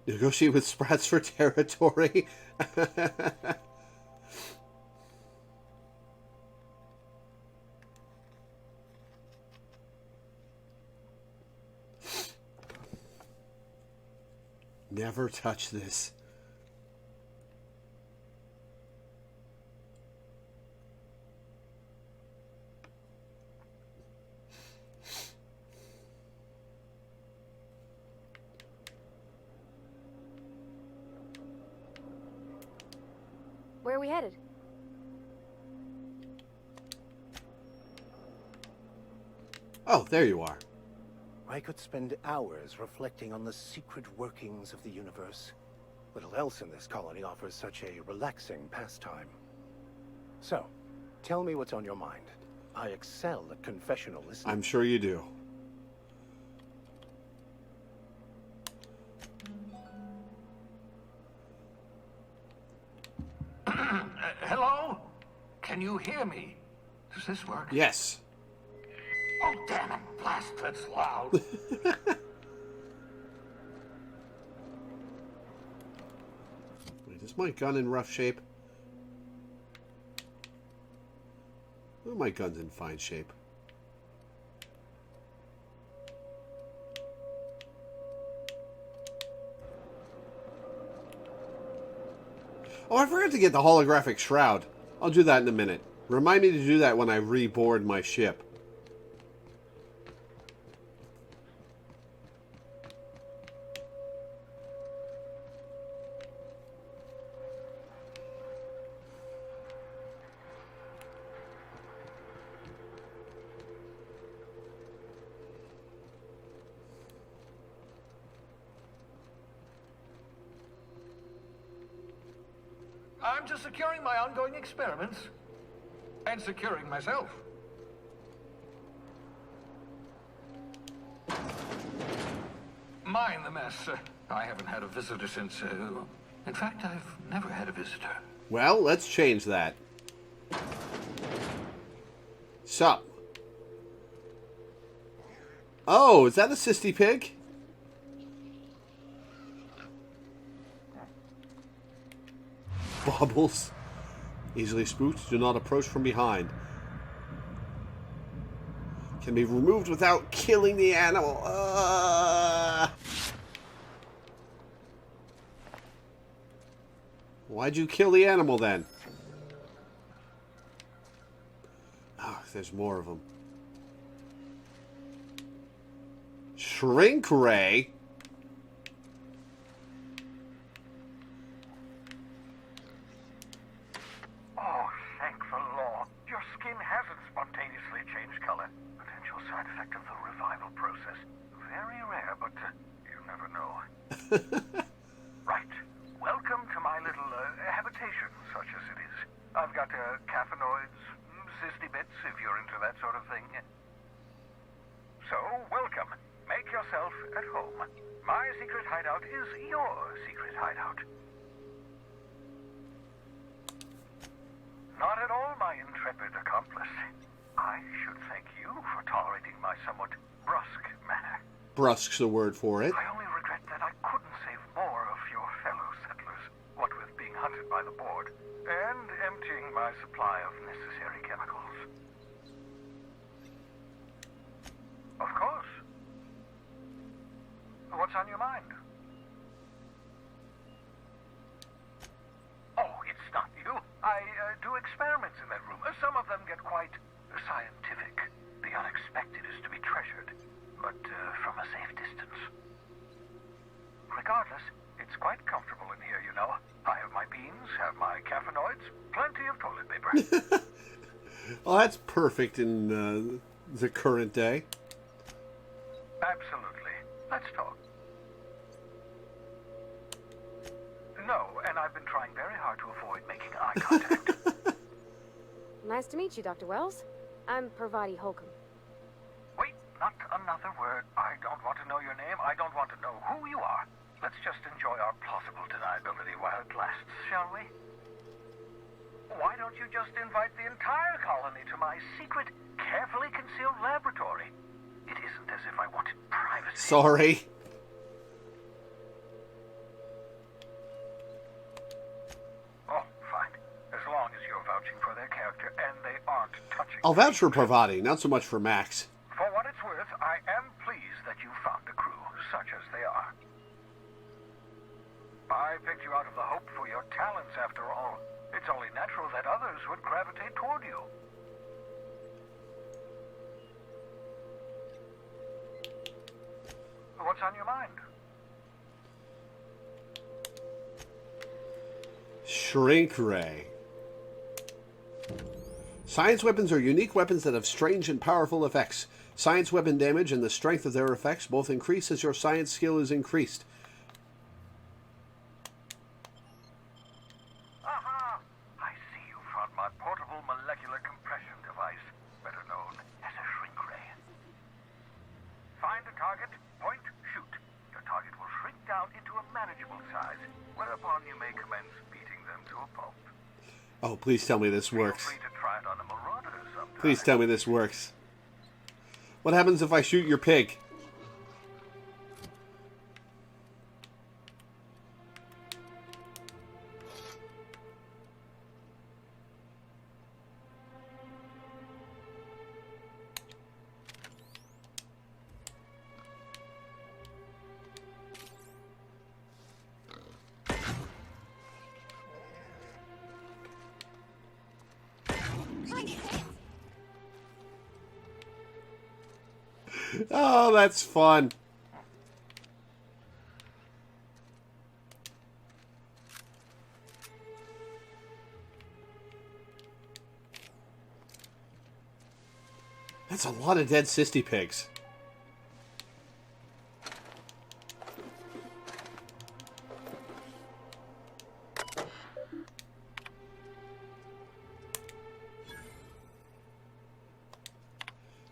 Negotiate with Sprats for territory. Never touch this. Where are we headed? Oh, there you are. I could spend hours reflecting on the secret workings of the universe. Little else in this colony offers such a relaxing pastime. So, tell me what's on your mind. I excel at confessional listening. I'm sure you do. Hello? Can you hear me? Does this work? Yes. Oh, damn it. Blast, that's loud. Wait, is my gun in rough shape? Oh, my gun's in fine shape. Oh, I forgot to get the holographic shroud. I'll do that in a minute. Remind me to do that when I reboard my ship. I'm just securing my ongoing experiments. And securing myself. Mind the mess. I haven't had a visitor since... in fact, I've never had a visitor. Well, let's change that. Sup? Oh, is that a cysty pig? Bubbles. Easily spooked, do not approach from behind. Can be removed without killing the animal. Why'd you kill the animal then? Oh, there's more of them. Shrink ray? Oh, thank the Lord. Your skin hasn't spontaneously changed color. Potential side effect of the revival process. Very rare, but you never know. Right. Welcome to my little habitation, such as it is. I've got caffeinoids, cysty bits, if you're into that sort of thing. So, welcome. Make yourself at home. My secret hideout is your secret hideout. Not at all, my intrepid accomplice. I should thank you for tolerating my somewhat brusque manner. Brusque's the word for it. I only regret that I couldn't save more of your fellow settlers, what with being hunted by the board, and emptying my supply of necessary chemicals. Of course. What's on your mind? Oh, it's not you. I do experiments in that room. Some of them get quite scientific. The unexpected is to be treasured, but from a safe distance. Regardless, it's quite comfortable in here, you know. I have my beans, have my caffeinoids, plenty of toilet paper. Well, that's perfect in the current day. Absolutely. Let's talk. No, and I've been trying very hard to avoid making eye contact. Nice to meet you, Dr. Wells. I'm Parvati Holcomb. Wait, not another word. I don't want to know your name. I don't want to know who you are. Let's just enjoy our plausible deniability while it lasts, shall we? Why don't you just invite the entire colony to my secret, carefully concealed laboratory? It isn't as if I wanted privacy. Sorry. Oh, fine. As long as you're vouching for their character and they aren't touching. I'll vouch for Parvati, not so much for Max. For what it's worth, I am pleased that you found a crew, such as they are. I picked you out of the hope for your talents, after all. It's only natural that others would gravitate toward you. What's on your mind? Shrink ray. Science weapons are unique weapons that have strange and powerful effects. Science weapon damage and the strength of their effects both increase as your science skill is increased. Aha! I see you found my portable molecular compression device, better known as a shrink ray. Find a target, point, shoot. Your target will shrink down into a manageable size, whereupon you may commence beating them to a pulp. Oh, please tell me this works. Feel free to try it on a marauder sometime. Please tell me this works. What happens if I shoot your pig? Oh, that's fun. That's a lot of dead sissy pigs.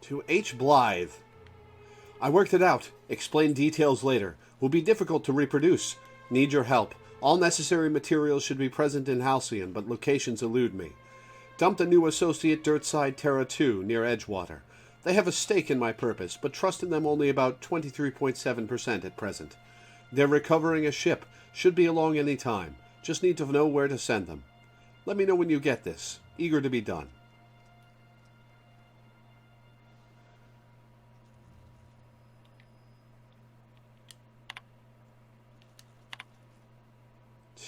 To H. Blythe. I worked it out. Explain details later. Will be difficult to reproduce. Need your help. All necessary materials should be present in Halcyon, but locations elude me. Dumped a new associate Dirtside Terra 2 near Edgewater. They have a stake in my purpose, but trust in them only about 23.7% at present. They're recovering a ship. Should be along any time. Just need to know where to send them. Let me know when you get this. Eager to be done.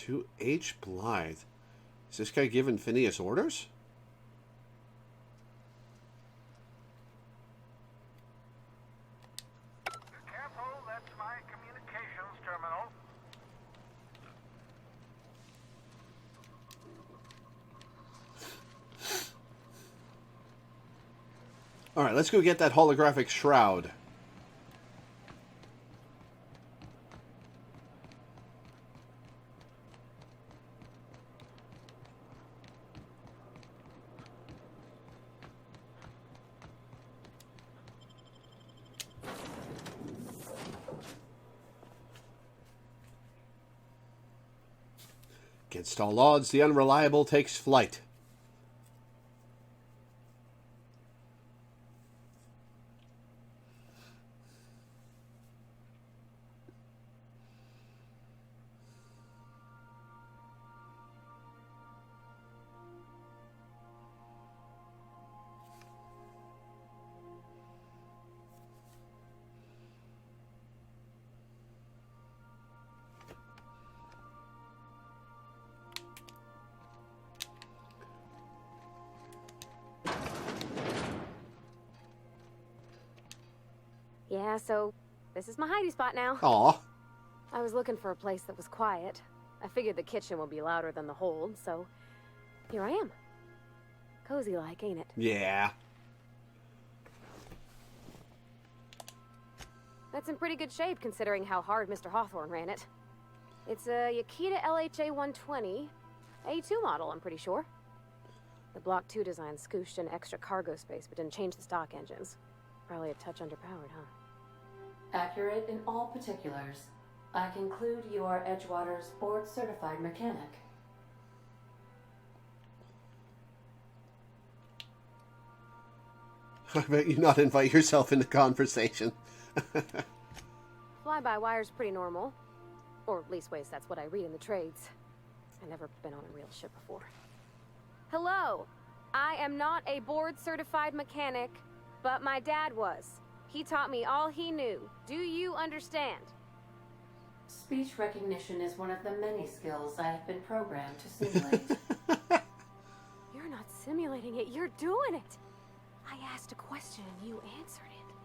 To H. Blythe. Is this guy giving Phineas orders? Careful, that's my communications terminal. Alright, let's go get that holographic shroud. Against all odds, the unreliable takes flight. Yeah, so this is my hidey spot now. Aw. I was looking for a place that was quiet. I figured the kitchen would be louder than the hold, so here I am. Cozy like, ain't it? Yeah. That's in pretty good shape considering how hard Mr. Hawthorne ran it. It's a Yakita LHA 120, A2 model, I'm pretty sure. The Block 2 design scooshed in extra cargo space, but didn't change the stock engines. Probably a touch underpowered, huh? Accurate in all particulars. I conclude you are Edgewater's board-certified mechanic. I bet you not invite yourself into conversation. Fly-by-wire's pretty normal. Or leastways, that's what I read in the trades. I've never been on a real ship before. Hello! I am not a board-certified mechanic, but my dad was. He taught me all he knew. Do you understand? Speech recognition is one of the many skills I have been programmed to simulate. You're not simulating it, you're doing it! I asked a question and you answered it.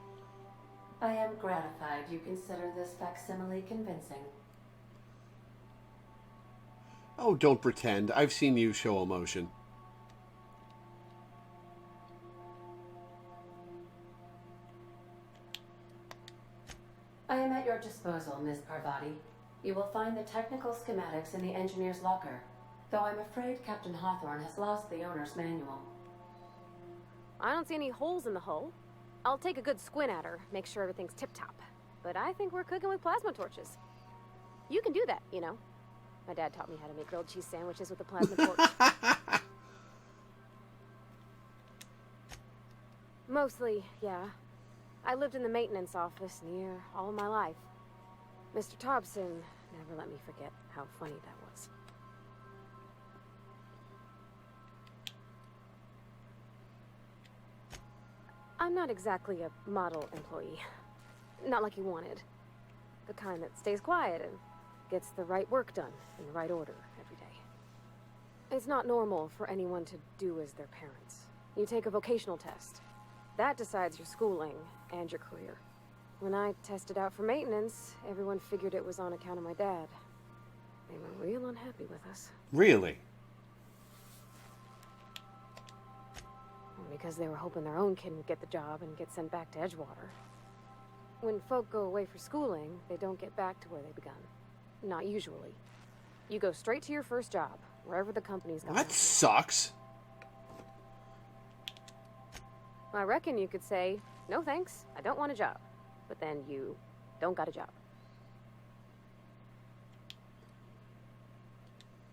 I am gratified you consider this facsimile convincing. Oh, don't pretend. I've seen you show emotion. I am at your disposal, Ms. Parvati. You will find the technical schematics in the engineer's locker, though I'm afraid Captain Hawthorne has lost the owner's manual. I don't see any holes in the hull. I'll take a good squint at her, make sure everything's tip-top. But I think we're cooking with plasma torches. You can do that, you know. My dad taught me how to make grilled cheese sandwiches with a plasma torch. Mostly, yeah. I lived in the maintenance office near all of my life. Mr. Thompson never let me forget how funny that was. I'm not exactly a model employee. Not like you wanted. The kind that stays quiet and gets the right work done in the right order every day. It's not normal for anyone to do as their parents. You take a vocational test. That decides your schooling and your career. When I tested out for maintenance, everyone figured it was on account of my dad. They were real unhappy with us. Really? Because they were hoping their own kid would get the job and get sent back to Edgewater. When folk go away for schooling, they don't get back to where they begun. Not usually. You go straight to your first job, wherever the company's going. That sucks. I reckon you could say, no thanks, I don't want a job. But then you don't got a job.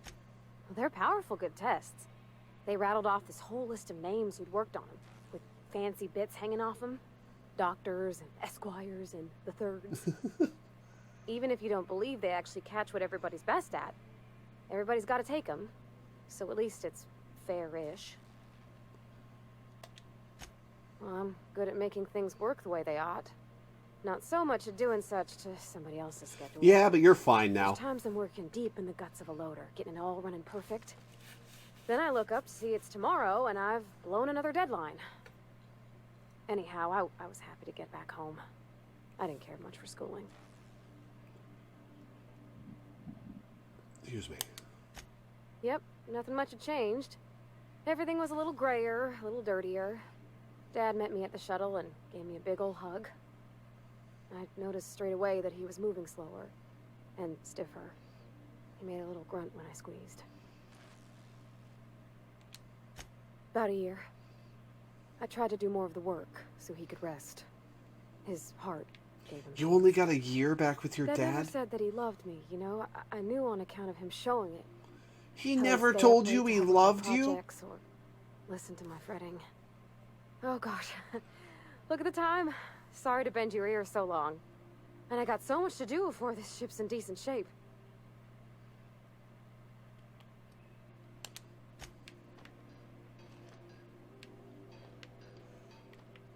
Well, they're powerful good tests. They rattled off this whole list of names who'd worked on them, with fancy bits hanging off them. Doctors and esquires and the thirds. Even if you don't believe they actually catch what everybody's best at, everybody's got to take them. So at least it's fair-ish. Well, I'm good at making things work the way they ought. Not so much at doing such to somebody else's schedule. Yeah, but you're fine now. There's times I'm working deep in the guts of a loader, getting it all running perfect. Then I look up to see it's tomorrow, and I've blown another deadline. Anyhow, I was happy to get back home. I didn't care much for schooling. Excuse me. Yep, nothing much had changed. Everything was a little grayer, a little dirtier. Dad met me at the shuttle and gave me a big ol' hug. I noticed straight away that he was moving slower and stiffer. He made a little grunt when I squeezed. About a year. I tried to do more of the work so he could rest. His heart gave him. You only got a year back with your Dad dad? never said that he loved me, you know? I knew on account of him showing it. He never told you he loved you? Or listen to my fretting. Oh gosh. Look at the time. Sorry to bend your ear so long. And I got so much to do before this ship's in decent shape.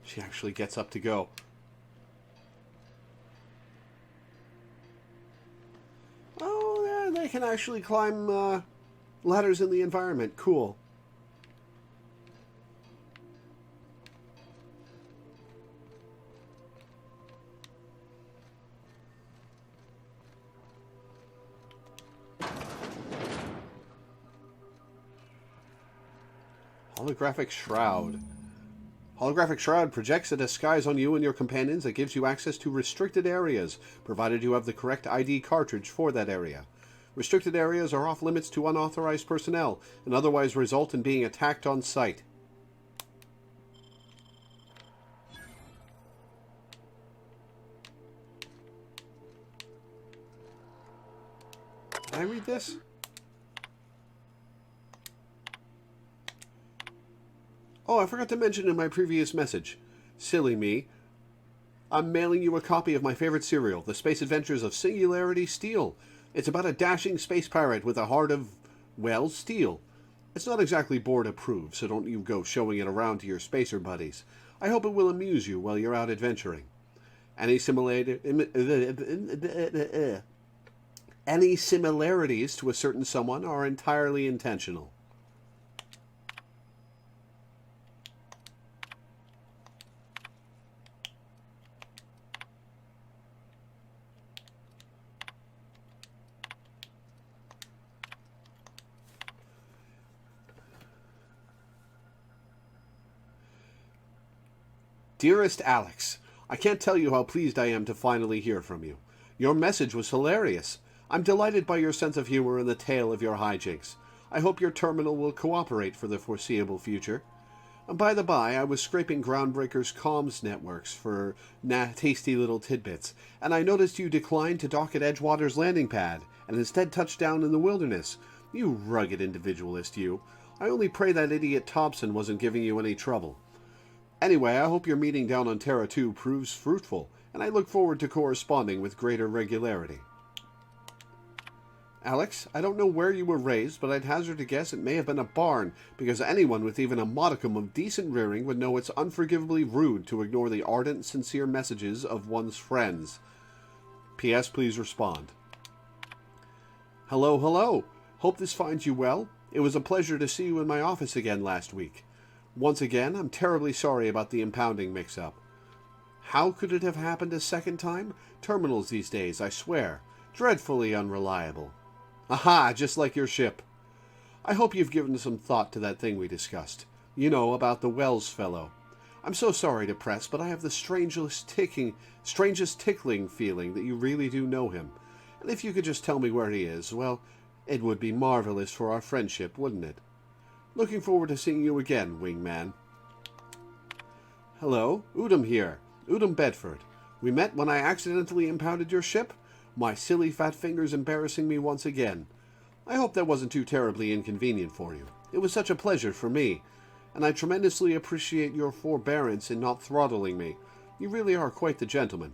She actually gets up to go. Oh, yeah, they can actually climb ladders in the environment. Cool. Holographic Shroud. Holographic Shroud projects a disguise on you and your companions that gives you access to restricted areas, provided you have the correct ID cartridge for that area. Restricted areas are off limits to unauthorized personnel and otherwise result in being attacked on sight. Can I read this? Oh, I forgot to mention in my previous message. Silly me. I'm mailing you a copy of my favorite serial, The Space Adventures of Singularity Steel. It's about a dashing space pirate with a heart of, well, steel. It's not exactly board approved, so don't you go showing it around to your spacer buddies. I hope it will amuse you while you're out adventuring. Any similarities to a certain someone are entirely intentional. Dearest Alex, I can't tell you how pleased I am to finally hear from you. Your message was hilarious. I'm delighted by your sense of humor and the tale of your hijinks. I hope your terminal will cooperate for the foreseeable future. And by the by, I was scraping Groundbreaker's comms networks for tasty little tidbits, and I noticed you declined to dock at Edgewater's landing pad, and instead touched down in the wilderness. You rugged individualist, you. I only pray that idiot Thompson wasn't giving you any trouble. Anyway, I hope your meeting down on Terra 2 proves fruitful, and I look forward to corresponding with greater regularity. Alex, I don't know where you were raised, but I'd hazard a guess it may have been a barn, because anyone with even a modicum of decent rearing would know it's unforgivably rude to ignore the ardent, sincere messages of one's friends. P.S. Please respond. Hello, hello. Hope this finds you well. It was a pleasure to see you in my office again last week. Once again, I'm terribly sorry about the impounding mix-up. How could it have happened a second time? Terminals these days, I swear. Dreadfully unreliable. Aha, just like your ship. I hope you've given some thought to that thing we discussed. You know, about the Wells fellow. I'm so sorry to press, but I have the strangest tickling feeling that you really do know him. And if you could just tell me where he is, well, it would be marvelous for our friendship, wouldn't it? Looking forward to seeing you again, wingman. Hello, Udom here. Udom Bedford. We met when I accidentally impounded your ship? My silly fat fingers embarrassing me once again. I hope that wasn't too terribly inconvenient for you. It was such a pleasure for me, and I tremendously appreciate your forbearance in not throttling me. You really are quite the gentleman.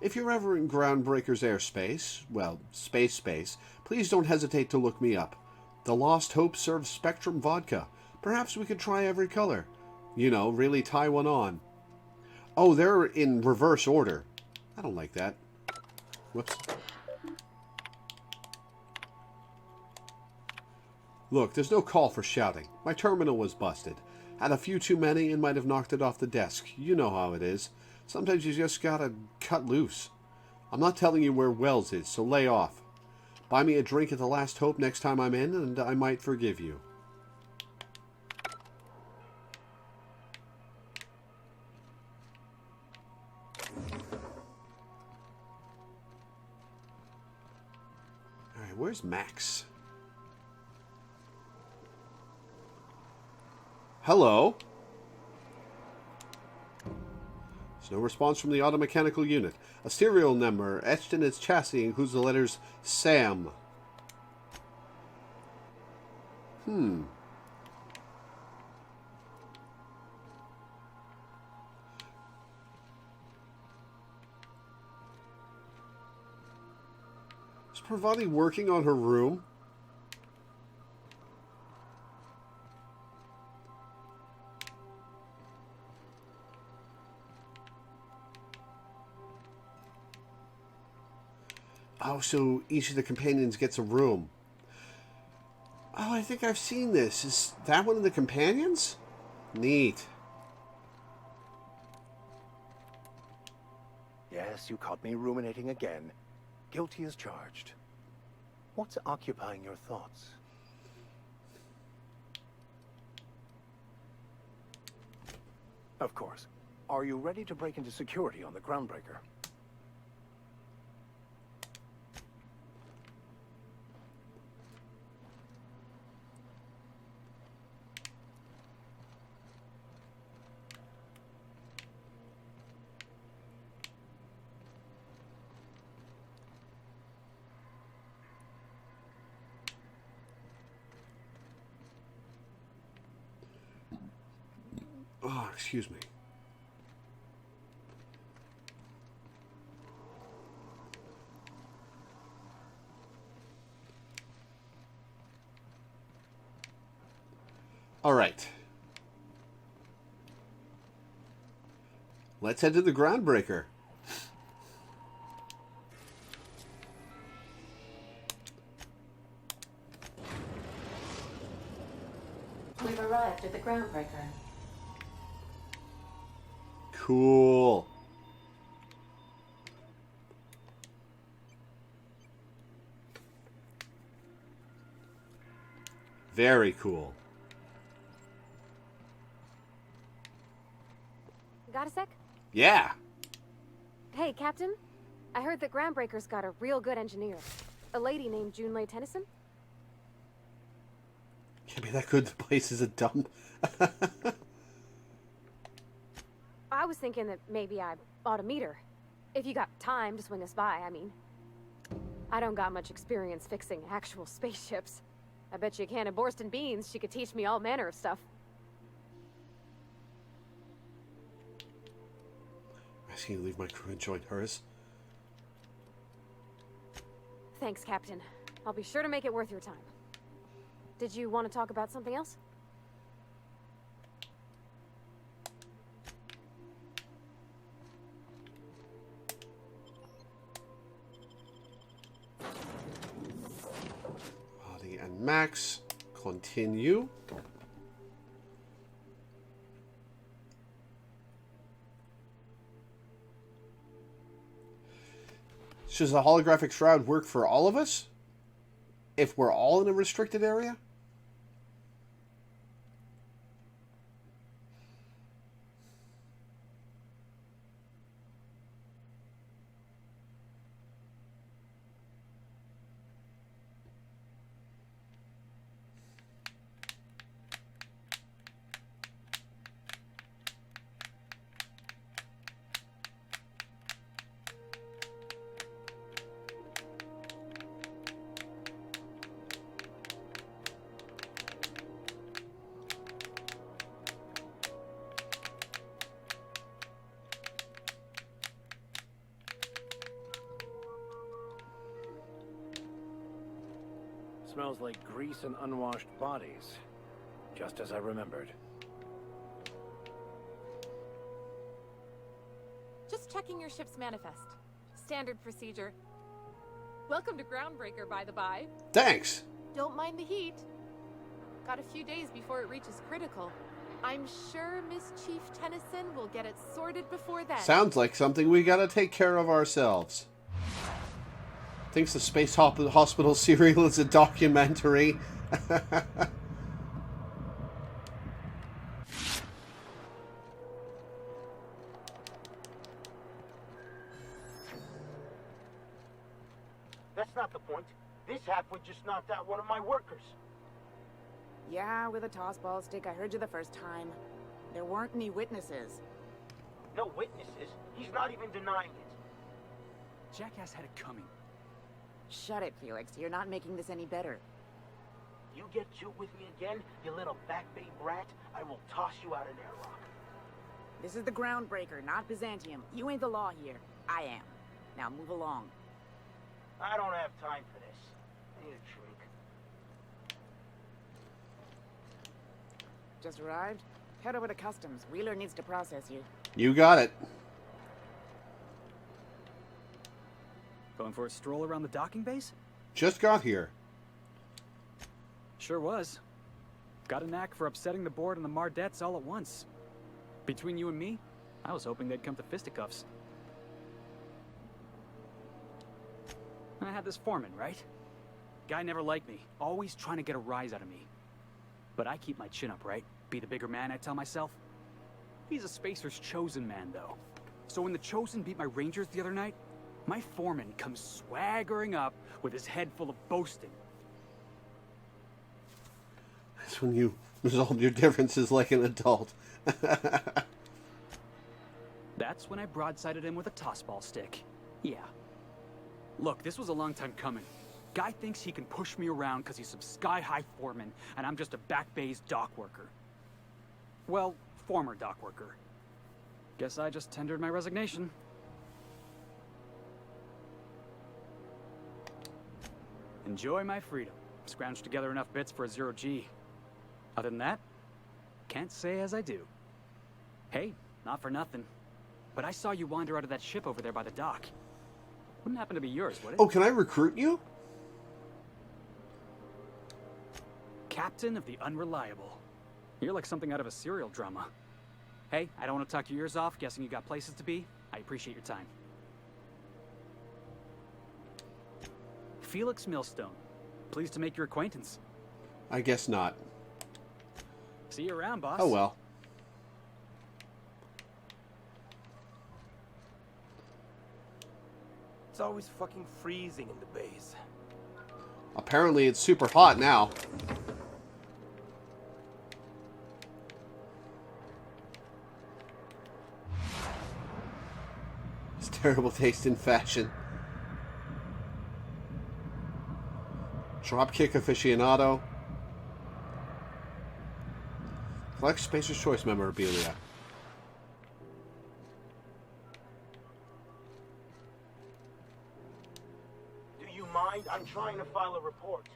If you're ever in Groundbreaker's airspace, well, space, please don't hesitate to look me up. The Lost Hope serves Spectrum vodka. Perhaps we could try every color. You know, really tie one on. Oh, they're in reverse order. I don't like that. Whoops. Look, there's no call for shouting. My terminal was busted. Had a few too many and might have knocked it off the desk. You know how it is. Sometimes you just gotta cut loose. I'm not telling you where Wells is, so lay off. Buy me a drink at the Last Hope next time I'm in, and I might forgive you. Alright, where's Max? Hello? There's no response from the automechanical unit. A serial number etched in its chassis includes the letters SAM. Is Parvati working on her room? Oh, so each of the companions gets a room. Oh, I think I've seen this. Is that one of the companions? Neat. Yes, you caught me ruminating again. Guilty as charged. What's occupying your thoughts? Of course. Are you ready to break into security on the Groundbreaker? Oh, excuse me. All right. Let's head to the groundbreaker. We've arrived at the groundbreaker. Cool. Very cool. Got a sec? Yeah. Hey, Captain. I heard that Groundbreaker's got a real good engineer. A lady named Junlei Tennyson. Can't be that good. The place is a dump. I was thinking that maybe I ought to meet her. If you got time to swing us by, I mean. I don't got much experience fixing actual spaceships. I bet you a can of Borston beans she could teach me all manner of stuff. Asking you to leave my crew and join hers. Thanks, Captain. I'll be sure to make it worth your time. Did you want to talk about something else? Body and Max. Continue. Does the holographic shroud work for all of us? If we're all in a restricted area? Smells like grease and unwashed bodies. Just as I remembered. Just checking your ship's manifest. Standard procedure. Welcome to Groundbreaker, by the by. Thanks. Don't mind the heat. Got a few days before it reaches critical. I'm sure Miss Chief Tennyson will get it sorted before then. Sounds like something we gotta take care of ourselves. Thinks the Space Hospital serial is a documentary. That's not the point. This halfwit just knocked out one of my workers. Yeah, with a tossball stick. I heard you the first time. There weren't any witnesses. No witnesses? He's not even denying it. Jackass had it coming. Shut it, Felix. You're not making this any better. You get cute with me again, you little back bay brat, I will toss you out an airlock. This is the Groundbreaker, not Byzantium. You ain't the law here. I am. Now move along. I don't have time for this. I need a drink. Just arrived? Head over to Customs. Wheeler needs to process you. You got it. Going for a stroll around the docking base? Just got here. Sure was. Got a knack for upsetting the board and the Mardettes all at once. Between you and me, I was hoping they'd come to fisticuffs. I had this foreman, right? Guy never liked me, always trying to get a rise out of me. But I keep my chin up, right? Be the bigger man, I tell myself. He's a Spacer's chosen man, though. So when the Chosen beat my Rangers the other night, my foreman comes swaggering up with his head full of boasting. That's when you resolve your differences like an adult. That's when I broadsided him with a tossball stick. Yeah. Look, this was a long time coming. Guy thinks he can push me around because he's some sky-high foreman, and I'm just a back bay's dock worker. Well, former dock worker. Guess I just tendered my resignation. Enjoy my freedom. Scrounged together enough bits for a 0G. Other than that, can't say as I do. Hey, not for nothing, but I saw you wander out of that ship over there by the dock. Wouldn't happen to be yours, would it? Oh, can I recruit you? Captain of the Unreliable. You're like something out of a serial drama. Hey, I don't want to talk your ears off, guessing you got places to be. I appreciate your time. Felix Millstone. Pleased to make your acquaintance. I guess not. See you around, boss. Oh well. It's always fucking freezing in the base. Apparently it's super hot now. It's terrible taste in fashion. Dropkick aficionado. Collect Spacer's Choice memorabilia. Do you mind? I'm trying to file a report.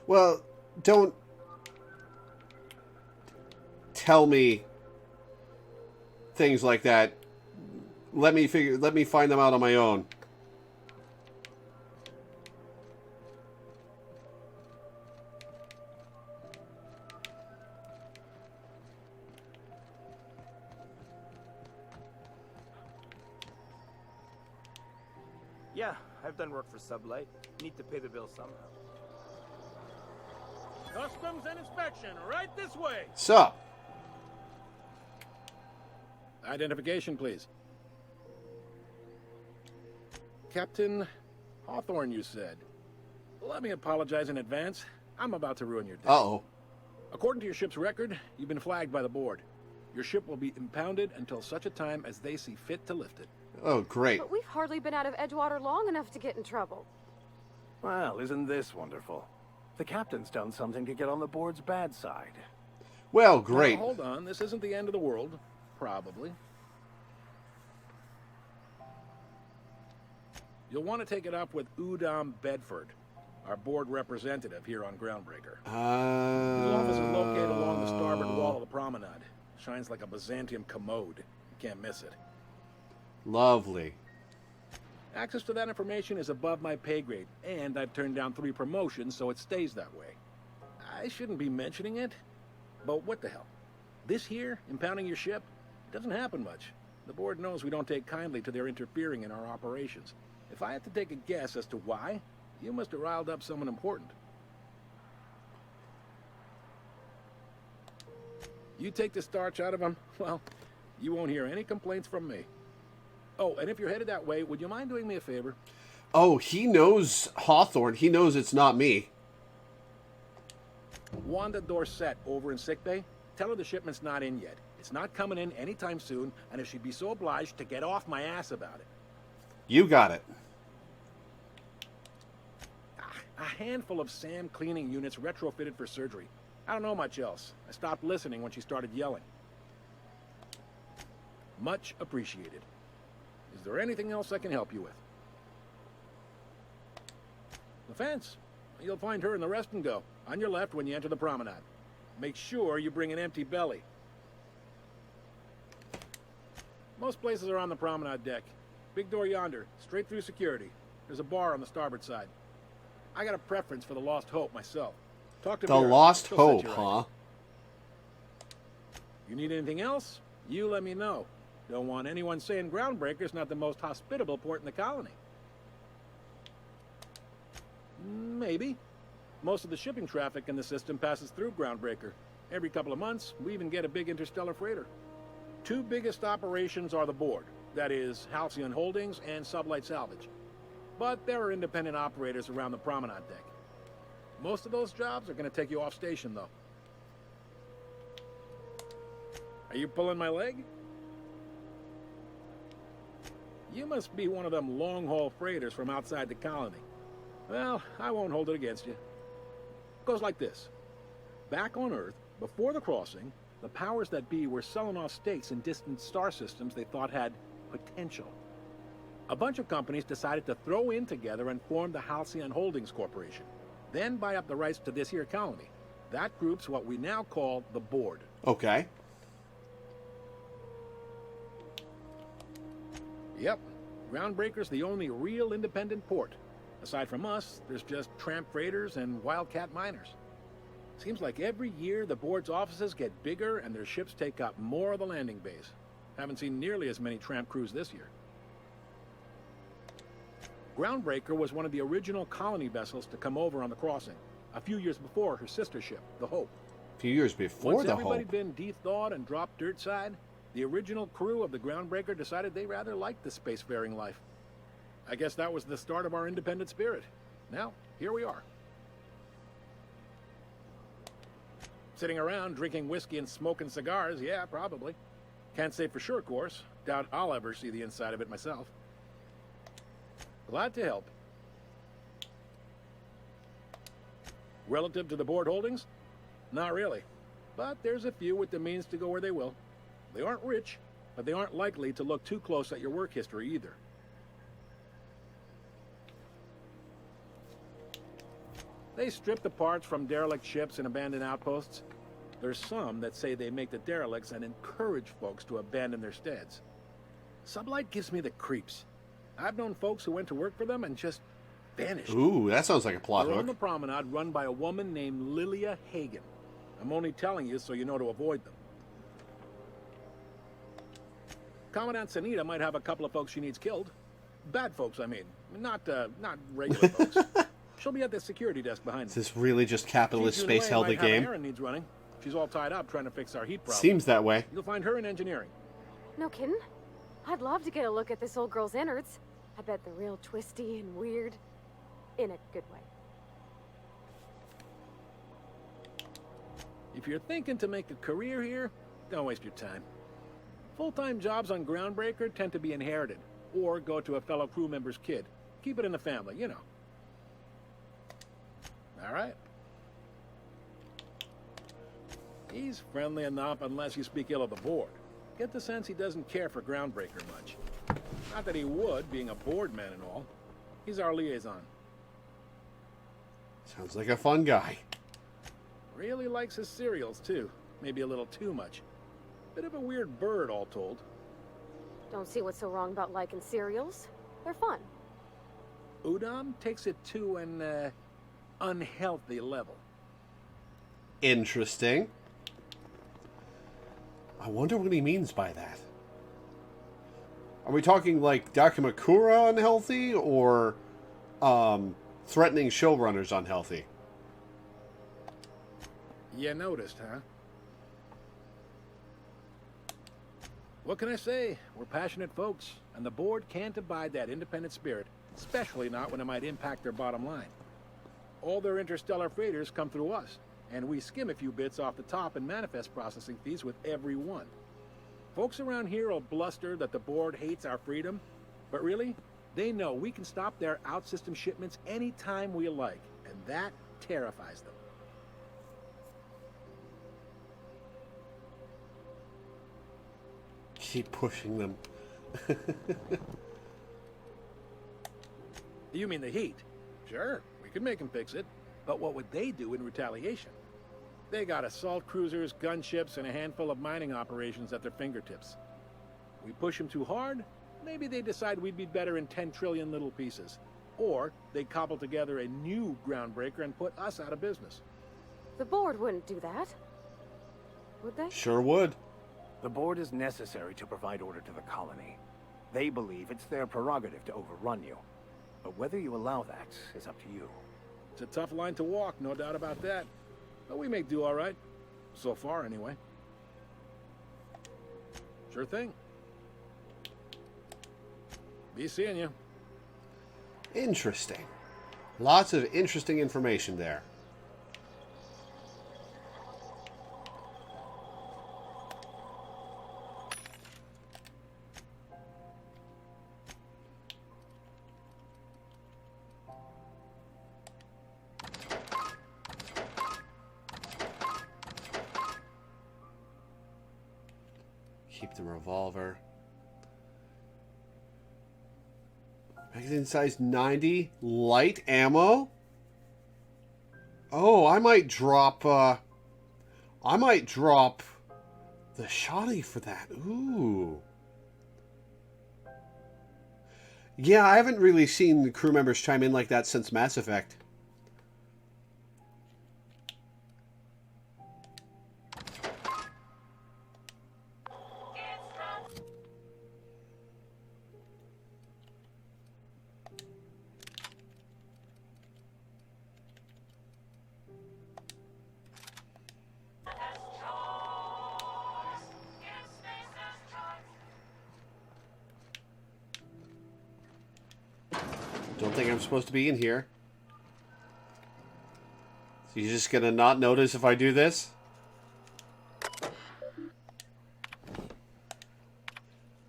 Well, don't tell me things like that. Let me find them out on my own. Yeah, I've done work for Sublight. Need to pay the bill somehow. Customs and inspection, right this way. So. Identification, please. Captain Hawthorne, you said. Let me apologize in advance. I'm about to ruin your day. Uh-oh. According to your ship's record, you've been flagged by the board. Your ship will be impounded until such a time as they see fit to lift it. Oh, great. But we've hardly been out of Edgewater long enough to get in trouble. Well, isn't this wonderful? The captain's done something to get on the board's bad side. Well, great. Now, hold on, this isn't the end of the world. Probably. You'll want to take it up with Udom Bedford, our board representative here on Groundbreaker. His office is located along the starboard wall of the promenade. Shines like a Byzantium commode. You can't miss it. Lovely. Access to that information is above my pay grade, and I've turned down 3 promotions, so it stays that way. I shouldn't be mentioning it, but what the hell? This here, impounding your ship, it doesn't happen much. The board knows we don't take kindly to their interfering in our operations. If I had to take a guess as to why, you must have riled up someone important. You take the starch out of them, well, you won't hear any complaints from me. Oh, and if you're headed that way, would you mind doing me a favor? Oh, he knows Hawthorne. He knows it's not me. Wanda Dorset over in sickbay, tell her the shipment's not in yet. It's not coming in anytime soon, and if she'd be so obliged to get off my ass about it. You got it. A handful of SAM cleaning units retrofitted for surgery. I don't know much else. I stopped listening when she started yelling. Much appreciated. Is there anything else I can help you with? The fence. You'll find her in the rest and go, on your left when you enter the promenade. Make sure you bring an empty belly. Most places are on the promenade deck. Big door yonder, straight through security. There's a bar on the starboard side. I got a preference for the Lost Hope myself. Talk to The Vera. Lost She'll set Hope, you right. huh? You need anything else? You let me know. Don't want anyone saying Groundbreaker's not the most hospitable port in the colony. Maybe. Most of the shipping traffic in the system passes through Groundbreaker. Every couple of months, we even get a big interstellar freighter. 2 biggest operations are the board. That is, Halcyon Holdings and Sublight Salvage. But there are independent operators around the promenade deck. Most of those jobs are going to take you off station, though. Are you pulling my leg? You must be one of them long-haul freighters from outside the colony. Well, I won't hold it against you. It goes like this. Back on Earth, before the crossing, the powers that be were selling off stakes in distant star systems they thought had potential. A bunch of companies decided to throw in together and form the Halcyon Holdings Corporation, then buy up the rights to this here colony. That group's what we now call the Board. Okay. Yep. Groundbreaker's the only real independent port. Aside from us, there's just tramp freighters and wildcat miners. Seems like every year the Board's offices get bigger and their ships take up more of the landing bays. Haven't seen nearly as many tramp crews this year. Groundbreaker was one of the original colony vessels to come over on the crossing, a few years before her sister ship, the Hope. A few years before Once the everybody Hope. been de-thawed and dropped dirt side, the original crew of the Groundbreaker decided they rather liked the spacefaring life. I guess that was the start of our independent spirit. Now, here we are. Sitting around drinking whiskey and smoking cigars, yeah, probably. Can't say for sure, of course. Doubt I'll ever see the inside of it myself. Glad to help. Relative to the Board holdings? Not really. But there's a few with the means to go where they will. They aren't rich, but they aren't likely to look too close at your work history either. They strip the parts from derelict ships and abandoned outposts. There's some that say they make the derelicts and encourage folks to abandon their steads. Sublight gives me the creeps. I've known folks who went to work for them and just vanished. Ooh, that sounds like a plot They're hook. on the promenade run by a woman named Lilia Hagen. I'm only telling you so you know to avoid them. Commandant Sanita might have a couple of folks she needs killed. Bad folks, I mean. Not regular folks. She'll be at the security desk behind Is me. this really just capitalist Chief space Junwei held a might have game? Errand needs running. She's all tied up trying to fix our heat problem. Seems that way. You'll find her in engineering. No kidding? I'd love to get a look at this old girl's innards. I bet they're real twisty and weird. In a good way. If you're thinking to make a career here, don't waste your time. Full-time jobs on Groundbreaker tend to be inherited, or go to a fellow crew member's kid. Keep it in the family, you know. All right. He's friendly enough unless you speak ill of the Board. Get the sense he doesn't care for Groundbreaker much. Not that he would, being a Board man and all. He's our liaison. Sounds like a fun guy. Really likes his cereals, too. Maybe a little too much. Bit of a weird bird, all told. Don't see what's so wrong about liking cereals. They're fun. Udon takes it to an unhealthy level. Interesting. I wonder what he means by that. Are we talking like Dakimakura unhealthy or threatening showrunners unhealthy? You noticed, huh? What can I say? We're passionate folks, and the Board can't abide that independent spirit, especially not when it might impact their bottom line. All their interstellar freighters come through us, and we skim a few bits off the top and manifest processing fees with every one. Folks around here will bluster that the Board hates our freedom, but really, they know we can stop their out-system shipments anytime we like, and that terrifies them. Keep pushing them. You mean the heat? Sure, we could make them fix it. But what would they do in retaliation? They got assault cruisers, gunships, and a handful of mining operations at their fingertips. We push them too hard, maybe they decide we'd be better in 10 trillion little pieces. Or they cobble together a new Groundbreaker and put us out of business. The Board wouldn't do that. Would they? Sure would. The Board is necessary to provide order to the colony. They believe it's their prerogative to overrun you. But whether you allow that is up to you. It's a tough line to walk, no doubt about that. But we make do all right. So far, anyway. Sure thing. Be seeing you. Interesting. Lots of interesting information there. Keep the revolver. Magazine size 90. Light ammo? Oh, I might drop the shotty for that. Ooh. Yeah, I haven't really seen the crew members chime in like that since Mass Effect. Don't think I'm supposed to be in here. So you're just gonna not notice if I do this?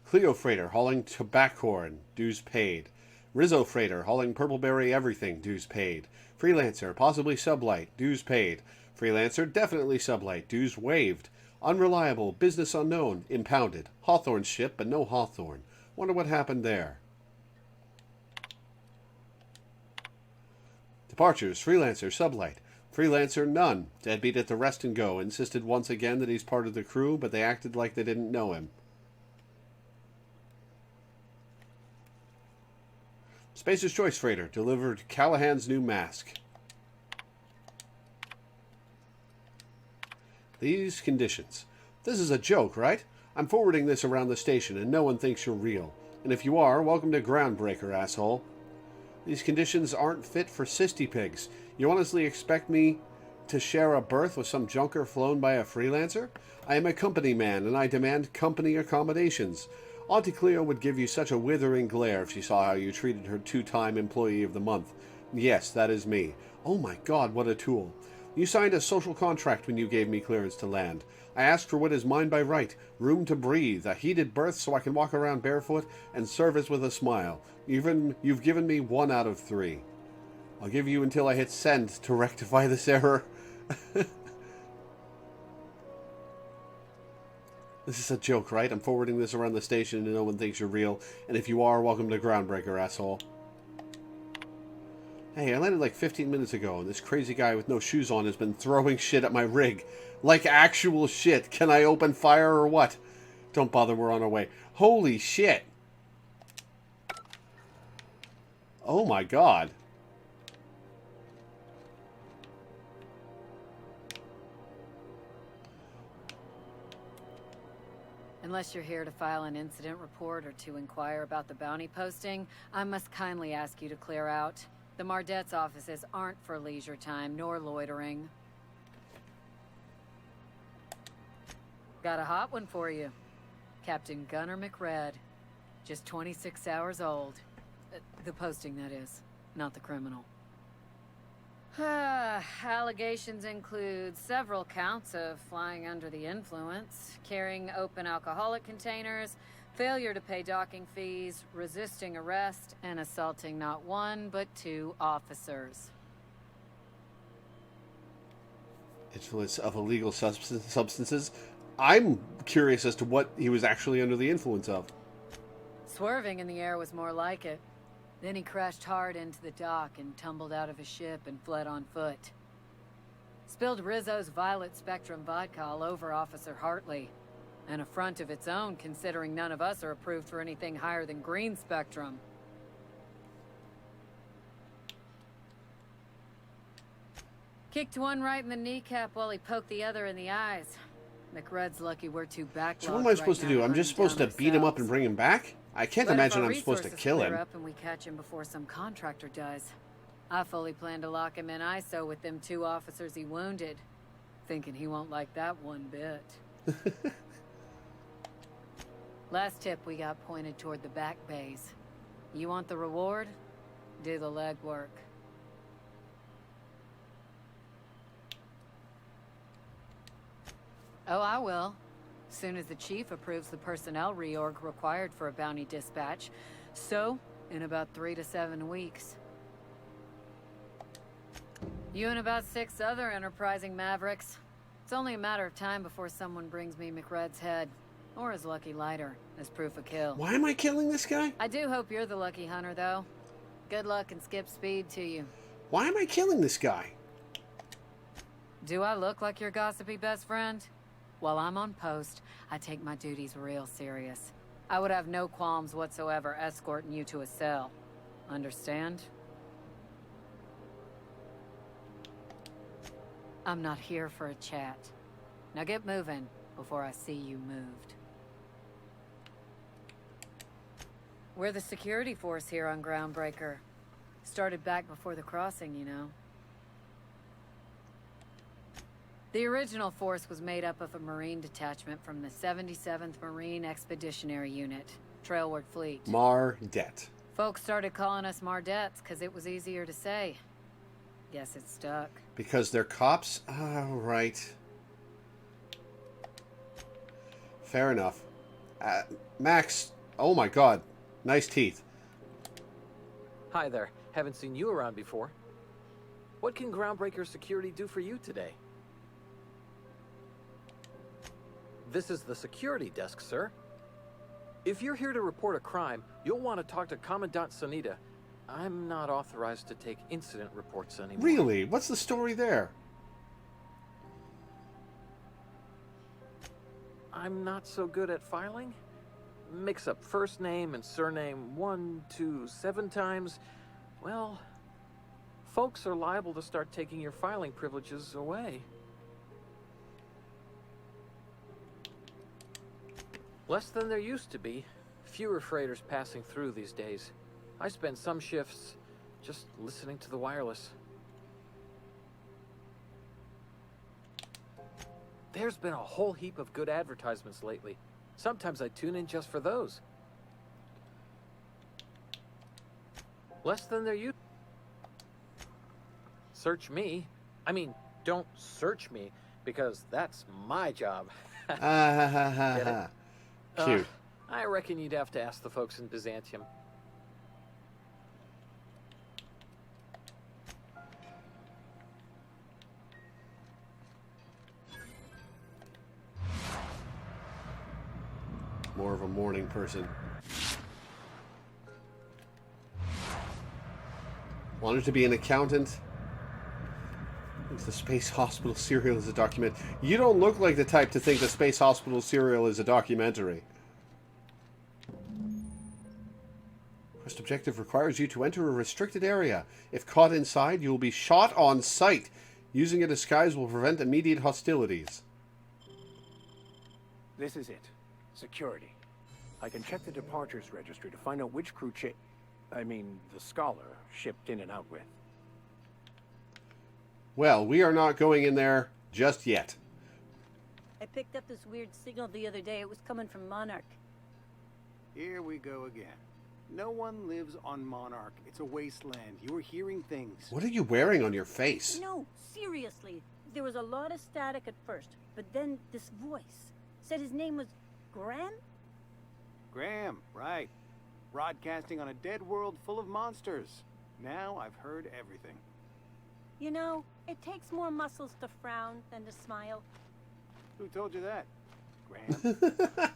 Cleo Freighter, hauling tobaccorn, dues paid. Rizzo Freighter, hauling purpleberry everything, dues paid. Freelancer, possibly sublight, dues paid. Freelancer, definitely sublight, dues waived. Unreliable, business unknown, impounded. Hawthorne ship, but no Hawthorne. Wonder what happened there. Departures, Freelancer, sublight. Freelancer, none. Deadbeat at the rest and go. Insisted once again that he's part of the crew, but they acted like they didn't know him. Spacer's Choice Freighter, delivered Callahan's new mask. These conditions. This is a joke, right? I'm forwarding this around the station and no one thinks you're real. And if you are, welcome to Groundbreaker, asshole. These conditions aren't fit for cysty pigs. You honestly expect me to share a berth with some junker flown by a freelancer? I am a company man, and I demand company accommodations. Auntie Cleo would give you such a withering glare if she saw how you treated her two-time Employee of the Month. Yes, that is me. Oh my God, what a tool. You signed a social contract when you gave me clearance to land. I asked for what is mine by right. Room to breathe, a heated berth so I can walk around barefoot, and service with a smile. You've given me 1 out of 3. I'll give you until I hit send to rectify this error. This is a joke, right? I'm forwarding this around the station and no one thinks you're real. And if you are, welcome to Groundbreaker, asshole. Hey, I landed like 15 minutes ago, and this crazy guy with no shoes on has been throwing shit at my rig. Like actual shit. Can I open fire or what? Don't bother, we're on our way. Holy shit. Oh my God. Unless you're here to file an incident report or to inquire about the bounty posting, I must kindly ask you to clear out. The Mardet's offices aren't for leisure time nor loitering. Got a hot one for you. Captain Gunnar McRed. Just 26 hours old. The posting, that is. Not the criminal. Allegations include several counts of flying under the influence, carrying open alcoholic containers, failure to pay docking fees, resisting arrest, and assaulting not 1 but 2 officers. Influence of illegal substances? I'm curious as to what he was actually under the influence of. Swerving in the air was more like it. Then he crashed hard into the dock and tumbled out of his ship and fled on foot. Spilled Rizzo's Violet Spectrum vodka all over Officer Hartley. An affront of its own, considering none of us are approved for anything higher than green spectrum. Kicked one right in the kneecap while he poked the other in the eyes. McRed's lucky we're too backlogged. So what am I supposed to do? I'm just supposed to beat him up and bring him back? I can't imagine I'm supposed to kill him. Up and we catch him before some contractor does. I fully plan to lock him in ISO with them 2 officers he wounded. Thinking he won't like that one bit. Last tip we got pointed toward the back bays. You want the reward? Do the legwork. Oh, I will. Soon as the chief approves the personnel reorg required for a bounty dispatch. So, in about 3 to 7 weeks. You and about 6 other enterprising mavericks. It's only a matter of time before someone brings me McRed's head. Or his lucky lighter, as proof of kill. Why am I killing this guy? I do hope you're the lucky hunter, though. Good luck and skip speed to you. Why am I killing this guy? Do I look like your gossipy best friend? While I'm on post, I take my duties real serious. I would have no qualms whatsoever escorting you to a cell. Understand? I'm not here for a chat. Now get moving before I see you moved. We're the security force here on Groundbreaker. Started back before the crossing, you know. The original force was made up of a Marine detachment from the 77th Marine Expeditionary Unit, Trailward Fleet. Mardet. Folks started calling us Mardettes because it was easier to say. Guess it stuck. Because they're cops? Right. Fair enough. Max, oh my god. Nice teeth. Hi there. Haven't seen you around before. What can Groundbreaker Security do for you today? This is the security desk, sir. If you're here to report a crime, you'll want to talk to Commandant Sanita. I'm not authorized to take incident reports anymore. Really? What's the story there? I'm not so good at filing. Mix up first name and surname 1, 2, 7 times. Well, folks are liable to start taking your filing privileges away. Less than there used to be. Fewer freighters passing through these days. I spend some shifts just listening to the wireless. There's been a whole heap of good advertisements lately. Sometimes I tune in just for those. Less than there used. Search me. I mean, don't search me, because that's my job. Get it? Cute. I reckon you'd have to ask the folks in Byzantium. More of a morning person. Wanted to be an accountant. Thinks the Space Hospital serial is a document. You don't look like the type to think the Space Hospital serial is a documentary. Quest objective requires you to enter a restricted area. If caught inside, you will be shot on sight. Using a disguise will prevent immediate hostilities. This is it. Security. I can check the departures registry to find out which crew the Scholar shipped in and out with. Well, we are not going in there just yet. I picked up this weird signal the other day. It was coming from Monarch. Here we go again. No one lives on Monarch. It's a wasteland. You're hearing things. What are you wearing on your face? No, seriously. There was a lot of static at first, but then this voice said his name was Graham? Graham, right. Broadcasting on a dead world full of monsters. Now I've heard everything. You know, it takes more muscles to frown than to smile. Who told you that? Graham?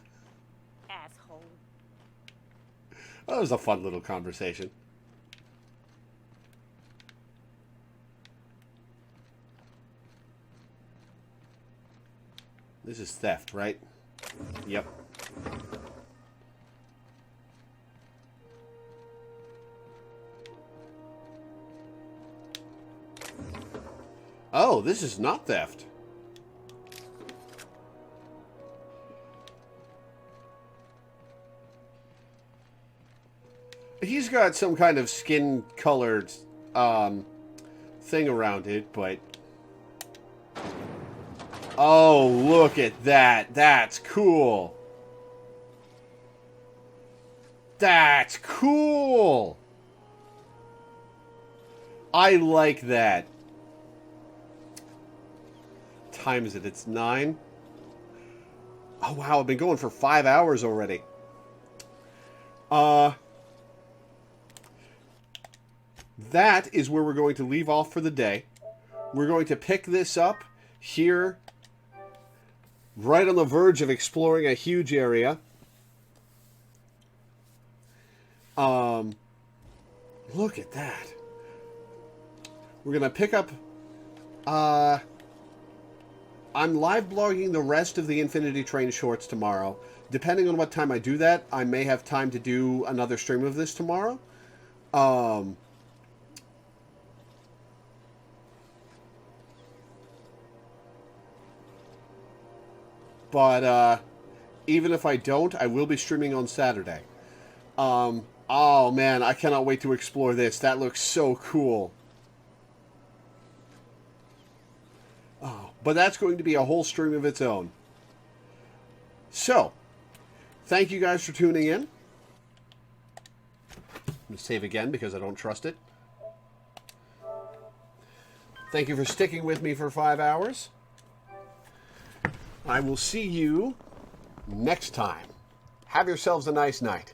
Asshole. That was a fun little conversation. This is theft, right? Yep. Oh, this is not theft. He's got some kind of skin-colored thing around it, but... Oh, look at that. That's cool. That's cool. I like that. Time is it? It's 9. Oh, wow. I've been going for 5 hours already. That is where we're going to leave off for the day. We're going to pick this up here right on the verge of exploring a huge area. Look at that. We're going to pick up... I'm live blogging the rest of the Infinity Train shorts tomorrow. Depending on what time I do that, I may have time to do another stream of this tomorrow. But even if I don't, I will be streaming on Saturday. Oh man, I cannot wait to explore this. That looks so cool. Oh, but that's going to be a whole stream of its own. So, thank you guys for tuning in. I'm going to save again because I don't trust it. Thank you for sticking with me for 5 hours. I will see you next time. Have yourselves a nice night.